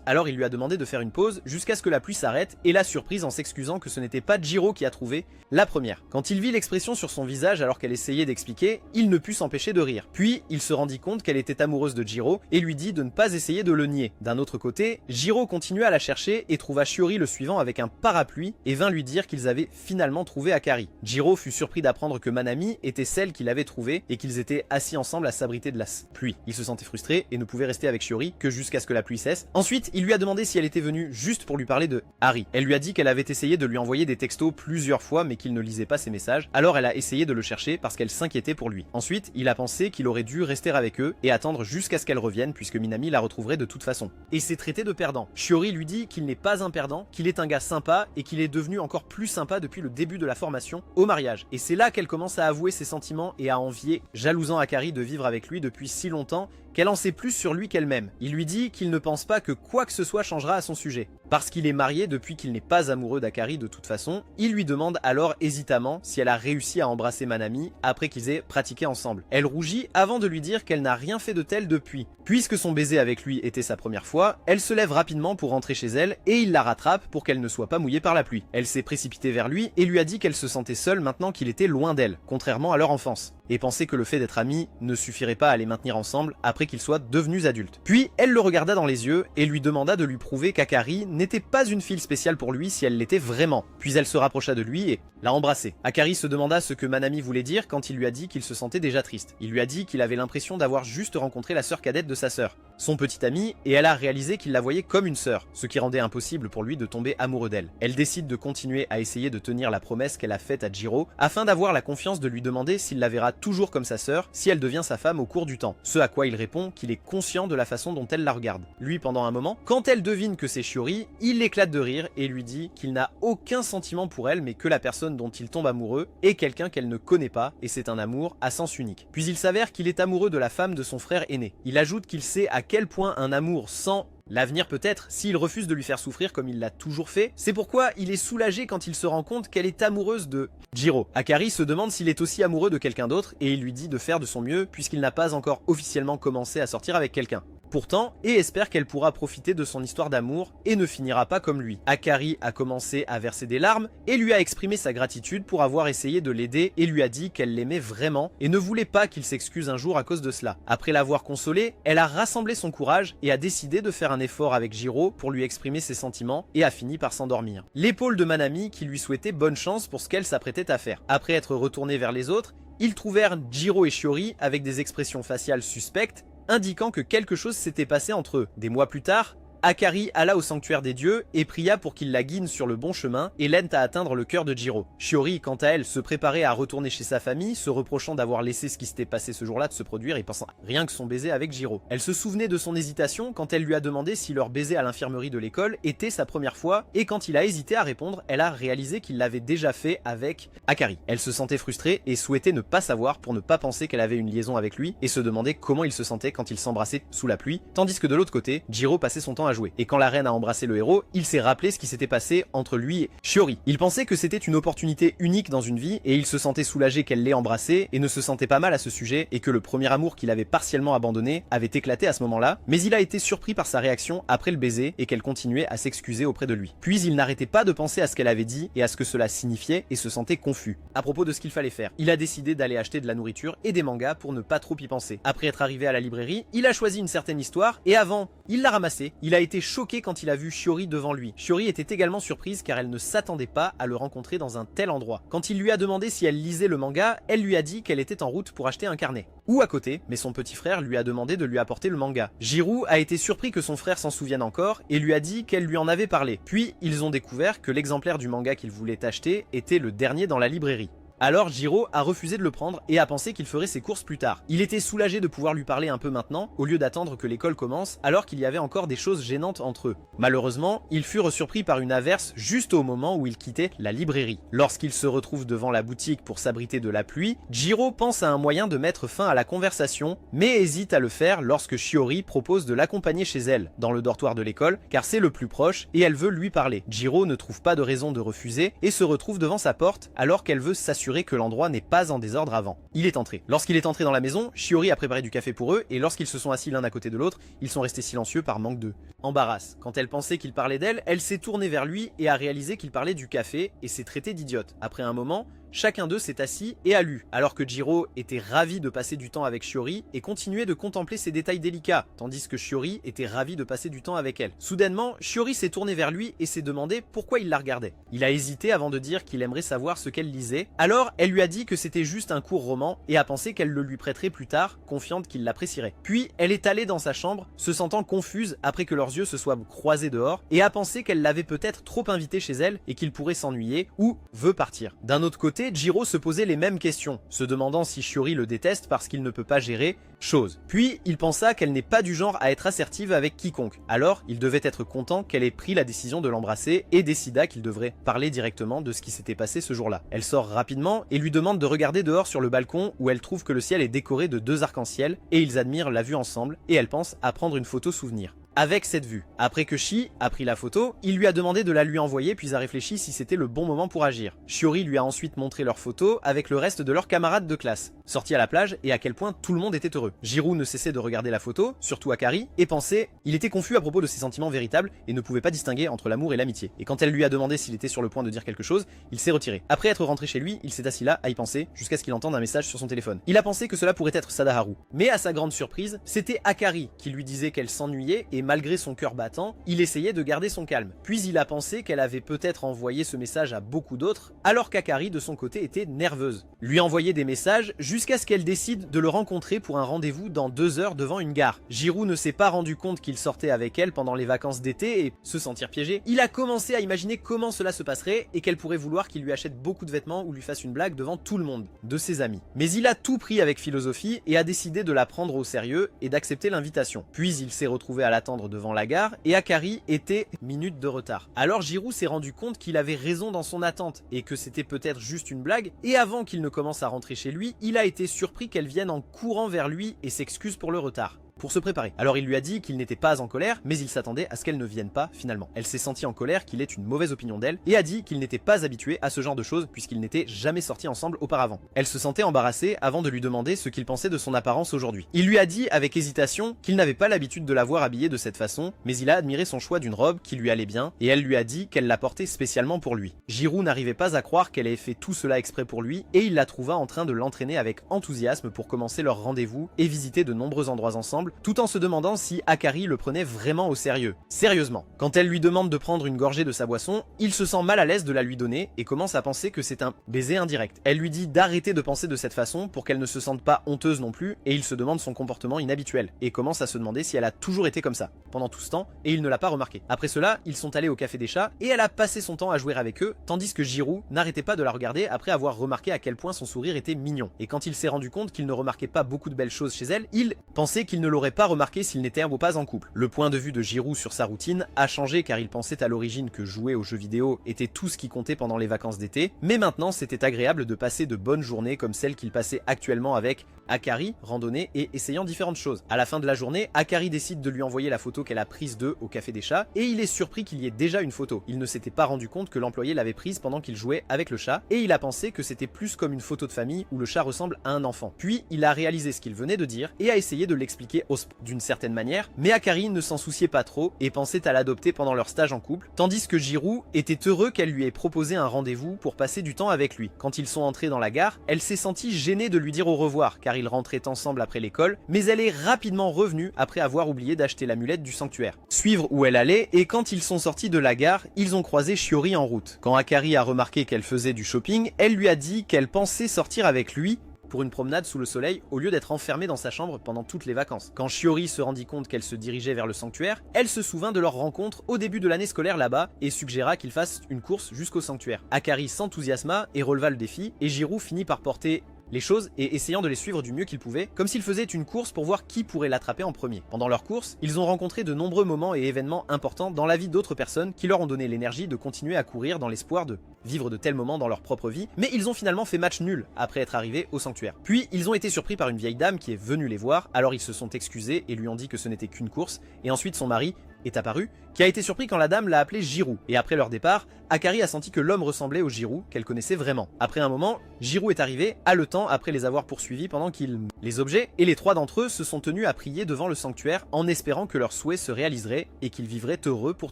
Alors il lui a demandé de faire une pause jusqu'à ce que la pluie s'arrête et l'a surprise en s'excusant que ce n'était pas Jiro qui a trouvé la première. Quand il vit l'expression sur son visage alors qu'elle essayait d'expliquer, il ne put s'empêcher de rire. Puis il se rendit compte qu'elle était amoureuse de Jiro et lui dit de ne pas essayer de le nier. D'un autre côté, Jiro continua à la chercher et trouva Shiori le suivant avec un parapluie et vint lui dire qu'ils avaient finalement trouvé Akari. Jiro fut surpris d'apprendre que Manami était celle qu'il avait trouvée et qu'ils étaient assis ensemble à s'abriter de la pluie. Il se sentait frustré et ne pouvait rester avec Shiori que jusqu'à ce que la pluie cesse. Ensuite, il lui a demandé si elle était venue juste pour lui parler de Harry. Elle lui a dit qu'elle avait essayé de lui envoyer des textos plusieurs fois mais qu'il ne lisait pas ses messages, alors elle a essayé de le chercher parce qu'elle s'inquiétait pour lui. Ensuite, il a pensé qu'il aurait dû rester avec eux et attendre jusqu'à ce qu'elle revienne puisque Minami la retrouverait de toute façon. Et s'est traité de perdant. Shiori lui dit qu'il n'est pas un perdant, qu'il est un gars sympa et qu'il est devenu encore plus sympa depuis le début de la formation au mariage. Et c'est là qu'elle commence à avouer ses sentiments et à envier, jalousant Akari de vivre avec lui depuis si longtemps qu'elle en sait plus sur lui qu'elle-même. Il lui dit qu'il ne pense pas que quoi que ce soit changera à son sujet. Parce qu'il est marié depuis qu'il n'est pas amoureux d'Akari de toute façon, il lui demande alors hésitamment si elle a réussi à embrasser Manami après qu'ils aient pratiqué ensemble. Elle rougit avant de lui dire qu'elle n'a rien fait de tel depuis. Puisque son baiser avec lui était sa première fois, elle se lève rapidement pour rentrer chez elle et il la rattrape pour qu'elle ne soit pas mouillée par la pluie. Elle s'est précipitée vers lui et lui a dit qu'elle se sentait seule maintenant qu'il était loin d'elle, contrairement à leur enfance, et pensait que le fait d'être amis ne suffirait pas à les maintenir ensemble après qu'ils soient devenus adultes. Puis elle le regarda dans les yeux et lui demanda de lui prouver qu'Akari n'était pas une fille spéciale pour lui si elle l'était vraiment. Puis elle se rapprocha de lui et l'a embrassé. Akari se demanda ce que Manami voulait dire quand il lui a dit qu'il se sentait déjà triste. Il lui a dit qu'il avait l'impression d'avoir juste rencontré la sœur cadette de sa sœur, son petit ami, et elle a réalisé qu'il la voyait comme une sœur, ce qui rendait impossible pour lui de tomber amoureux d'elle. Elle décide de continuer à essayer de tenir la promesse qu'elle a faite à Jiro afin d'avoir la confiance de lui demander s'il la verra toujours comme sa sœur si elle devient sa femme au cours du temps. Ce à quoi il répond qu'il est conscient de la façon dont elle la regarde. Lui, pendant un moment, quand elle devine que c'est Shiori, il éclate de rire et lui dit qu'il n'a aucun sentiment pour elle mais que la personne dont il tombe amoureux est quelqu'un qu'elle ne connaît pas et c'est un amour à sens unique. Puis il s'avère qu'il est amoureux de la femme de son frère aîné. Il ajoute qu'il sait à quel point un amour sans l'avenir peut-être, s'il refuse de lui faire souffrir comme il l'a toujours fait. C'est pourquoi il est soulagé quand il se rend compte qu'elle est amoureuse de Jiro. Akari se demande s'il est aussi amoureux de quelqu'un d'autre et il lui dit de faire de son mieux puisqu'il n'a pas encore officiellement commencé à sortir avec quelqu'un. Pourtant, et espère qu'elle pourra profiter de son histoire d'amour et ne finira pas comme lui. Akari a commencé à verser des larmes et lui a exprimé sa gratitude pour avoir essayé de l'aider et lui a dit qu'elle l'aimait vraiment et ne voulait pas qu'il s'excuse un jour à cause de cela. Après l'avoir consolé, elle a rassemblé son courage et a décidé de faire un effort avec Jiro pour lui exprimer ses sentiments et a fini par s'endormir. L'épaule de Manami qui lui souhaitait bonne chance pour ce qu'elle s'apprêtait à faire. Après être retourné vers les autres, ils trouvèrent Jiro et Shiori avec des expressions faciales suspectes indiquant que quelque chose s'était passé entre eux. Des mois plus tard, Akari alla au sanctuaire des dieux et pria pour qu'il la guide sur le bon chemin et l'aide à atteindre le cœur de Jiro. Shiori, quant à elle, se préparait à retourner chez sa famille, se reprochant d'avoir laissé ce qui s'était passé ce jour-là de se produire et pensant rien que son baiser avec Jiro. Elle se souvenait de son hésitation quand elle lui a demandé si leur baiser à l'infirmerie de l'école était sa première fois et quand il a hésité à répondre, elle a réalisé qu'il l'avait déjà fait avec Akari. Elle se sentait frustrée et souhaitait ne pas savoir pour ne pas penser qu'elle avait une liaison avec lui et se demandait comment il se sentait quand ils s'embrassaient sous la pluie, tandis que de l'autre côté, Jiro passait son temps à jouer. Et quand la reine a embrassé le héros, il s'est rappelé ce qui s'était passé entre lui et Shiori. Il pensait que c'était une opportunité unique dans une vie et il se sentait soulagé qu'elle l'ait embrassé et ne se sentait pas mal à ce sujet et que le premier amour qu'il avait partiellement abandonné avait éclaté à ce moment-là, mais il a été surpris par sa réaction après le baiser et qu'elle continuait à s'excuser auprès de lui. Puis il n'arrêtait pas de penser à ce qu'elle avait dit et à ce que cela signifiait et se sentait confus à propos de ce qu'il fallait faire. Il a décidé d'aller acheter de la nourriture et des mangas pour ne pas trop y penser. Après être arrivé à la librairie, il a choisi une certaine histoire et avant, il l'a ramassée. Il a été choqué quand il a vu Shiori devant lui. Shiori était également surprise car elle ne s'attendait pas à le rencontrer dans un tel endroit. Quand il lui a demandé si elle lisait le manga, elle lui a dit qu'elle était en route pour acheter un carnet. Ou à côté, mais son petit frère lui a demandé de lui apporter le manga. Jiro a été surpris que son frère s'en souvienne encore et lui a dit qu'elle lui en avait parlé. Puis ils ont découvert que l'exemplaire du manga qu'il voulait acheter était le dernier dans la librairie. Alors Jiro a refusé de le prendre et a pensé qu'il ferait ses courses plus tard. Il était soulagé de pouvoir lui parler un peu maintenant, au lieu d'attendre que l'école commence, alors qu'il y avait encore des choses gênantes entre eux. Malheureusement, ils furent surpris par une averse juste au moment où ils quittaient la librairie. Lorsqu'ils se retrouvent devant la boutique pour s'abriter de la pluie, Jiro pense à un moyen de mettre fin à la conversation, mais hésite à le faire lorsque Shiori propose de l'accompagner chez elle, dans le dortoir de l'école, car c'est le plus proche et elle veut lui parler. Jiro ne trouve pas de raison de refuser et se retrouve devant sa porte alors qu'elle veut s'assurer que l'endroit n'est pas en désordre avant. Il est entré. Lorsqu'il est entré dans la maison, Shiori a préparé du café pour eux et lorsqu'ils se sont assis l'un à côté de l'autre, ils sont restés silencieux par manque de embarras. Quand elle pensait qu'il parlait d'elle, elle s'est tournée vers lui et a réalisé qu'il parlait du café et s'est traité d'idiote. Après un moment, chacun d'eux s'est assis et a lu, alors que Jiro était ravi de passer du temps avec Shiori et continuait de contempler ses détails délicats, tandis que Shiori était ravi de passer du temps avec elle. Soudainement, Shiori s'est tourné vers lui et s'est demandé pourquoi il la regardait. Il a hésité avant de dire qu'il aimerait savoir ce qu'elle lisait, alors elle lui a dit que c'était juste un court roman et a pensé qu'elle le lui prêterait plus tard, confiante qu'il l'apprécierait. Puis elle est allée dans sa chambre, se sentant confuse après que leurs yeux se soient croisés dehors, et a pensé qu'elle l'avait peut-être trop invité chez elle et qu'il pourrait s'ennuyer ou veut partir. D'un autre côté, côté, Jiro se posait les mêmes questions, se demandant si Shiori le déteste parce qu'il ne peut pas gérer chose. Puis il pensa qu'elle n'est pas du genre à être assertive avec quiconque, alors il devait être content qu'elle ait pris la décision de l'embrasser et décida qu'il devrait parler directement de ce qui s'était passé ce jour-là. Elle sort rapidement et lui demande de regarder dehors sur le balcon où elle trouve que le ciel est décoré de 2 arcs-en-ciel et ils admirent la vue ensemble et elle pense à prendre une photo souvenir avec cette vue. Après que Shi a pris la photo, il lui a demandé de la lui envoyer puis a réfléchi si c'était le bon moment pour agir. Shiori lui a ensuite montré leurs photos avec le reste de leurs camarades de classe, sortis à la plage et à quel point tout le monde était heureux. Jiro ne cessait de regarder la photo, surtout Akari, et pensait, il était confus à propos de ses sentiments véritables et ne pouvait pas distinguer entre l'amour et l'amitié. Et quand elle lui a demandé s'il était sur le point de dire quelque chose, il s'est retiré. Après être rentré chez lui, il s'est assis là à y penser jusqu'à ce qu'il entende un message sur son téléphone. Il a pensé que cela pourrait être Sadaharu. Mais à sa grande surprise, c'était Akari qui lui disait qu'elle s'ennuyait et malgré son cœur battant, il essayait de garder son calme. Puis il a pensé qu'elle avait peut-être envoyé ce message à beaucoup d'autres, alors qu'Akari de son côté était nerveuse. Lui envoyait des messages jusqu'à ce qu'elle décide de le rencontrer pour un rendez-vous dans 2 heures devant une gare. Jiro ne s'est pas rendu compte qu'il sortait avec elle pendant les vacances d'été et, se sentir piégé, il a commencé à imaginer comment cela se passerait et qu'elle pourrait vouloir qu'il lui achète beaucoup de vêtements ou lui fasse une blague devant tout le monde, de ses amis. Mais il a tout pris avec philosophie et a décidé de la prendre au sérieux et d'accepter l'invitation. Puis il s'est retrouvé à l'attendre devant la gare et Akari était minutes de retard. Alors Jiro s'est rendu compte qu'il avait raison dans son attente et que c'était peut-être juste une blague, et avant qu'il ne commence à rentrer chez lui, il a été surpris qu'elle vienne en courant vers lui et s'excuse pour le retard. Pour se préparer. Alors il lui a dit qu'il n'était pas en colère, mais il s'attendait à ce qu'elle ne vienne pas finalement. Elle s'est sentie en colère qu'il ait une mauvaise opinion d'elle et a dit qu'il n'était pas habitué à ce genre de choses puisqu'ils n'étaient jamais sortis ensemble auparavant. Elle se sentait embarrassée avant de lui demander ce qu'il pensait de son apparence aujourd'hui. Il lui a dit avec hésitation qu'il n'avait pas l'habitude de la voir habillée de cette façon, mais il a admiré son choix d'une robe qui lui allait bien et elle lui a dit qu'elle la portait spécialement pour lui. Jiro n'arrivait pas à croire qu'elle ait fait tout cela exprès pour lui et il la trouva en train de l'entraîner avec enthousiasme pour commencer leur rendez-vous et visiter de nombreux endroits ensemble, tout en se demandant si Akari le prenait vraiment au sérieux. Sérieusement, quand elle lui demande de prendre une gorgée de sa boisson, il se sent mal à l'aise de la lui donner et commence à penser que c'est un baiser indirect. Elle lui dit d'arrêter de penser de cette façon pour qu'elle ne se sente pas honteuse non plus et il se demande son comportement inhabituel et commence à se demander si elle a toujours été comme ça pendant tout ce temps et il ne l'a pas remarqué. Après cela, ils sont allés au café des chats et elle a passé son temps à jouer avec eux tandis que Jiro n'arrêtait pas de la regarder après avoir remarqué à quel point son sourire était mignon. Et quand il s'est rendu compte qu'il ne remarquait pas beaucoup de belles choses chez elle, il pensait qu'il ne l'aurait pas remarqué s'il n'était pas en couple. Le point de vue de Jiro sur sa routine a changé car il pensait à l'origine que jouer aux jeux vidéo était tout ce qui comptait pendant les vacances d'été, mais maintenant c'était agréable de passer de bonnes journées comme celle qu'il passait actuellement avec Akari, randonnée et essayant différentes choses. À la fin de la journée, Akari décide de lui envoyer la photo qu'elle a prise d'eux au café des chats et il est surpris qu'il y ait déjà une photo. Il ne s'était pas rendu compte que l'employé l'avait prise pendant qu'il jouait avec le chat et il a pensé que c'était plus comme une photo de famille où le chat ressemble à un enfant. Puis il a réalisé ce qu'il venait de dire et a essayé de l'expliquer d'une certaine manière, mais Akari ne s'en souciait pas trop et pensait à l'adopter pendant leur stage en couple, tandis que Jiro était heureux qu'elle lui ait proposé un rendez-vous pour passer du temps avec lui. Quand ils sont entrés dans la gare, elle s'est sentie gênée de lui dire au revoir car ils rentraient ensemble après l'école, mais elle est rapidement revenue après avoir oublié d'acheter l'amulette du sanctuaire. Suivre où elle allait, et quand ils sont sortis de la gare, ils ont croisé Shiori en route. Quand Akari a remarqué qu'elle faisait du shopping, elle lui a dit qu'elle pensait sortir avec lui pour une promenade sous le soleil au lieu d'être enfermée dans sa chambre pendant toutes les vacances. Quand Shiori se rendit compte qu'elle se dirigeait vers le sanctuaire, elle se souvint de leur rencontre au début de l'année scolaire là-bas et suggéra qu'ils fassent une course jusqu'au sanctuaire. Akari s'enthousiasma et releva le défi et Jiro finit par porter les choses et essayant de les suivre du mieux qu'il pouvait, comme s'il faisait une course pour voir qui pourrait l'attraper en premier. Pendant leur course, ils ont rencontré de nombreux moments et événements importants dans la vie d'autres personnes qui leur ont donné l'énergie de continuer à courir dans l'espoir de vivre de tels moments dans leur propre vie, mais ils ont finalement fait match nul après être arrivés au sanctuaire. Puis ils ont été surpris par une vieille dame qui est venue les voir, alors ils se sont excusés et lui ont dit que ce n'était qu'une course, et ensuite son mari est apparu, qui a été surpris quand la dame l'a appelé Jiro. Et après leur départ, Akari a senti que l'homme ressemblait au Jiro qu'elle connaissait vraiment. Après un moment, Jiro est arrivé, haletant après les avoir poursuivis pendant qu'ils... Les objets, et les 3 d'entre eux se sont tenus à prier devant le sanctuaire en espérant que leurs souhaits se réaliseraient et qu'ils vivraient heureux pour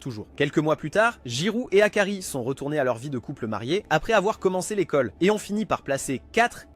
toujours. Quelques mois plus tard, Jiro et Akari sont retournés à leur vie de couple marié après avoir commencé l'école et ont fini par placer 4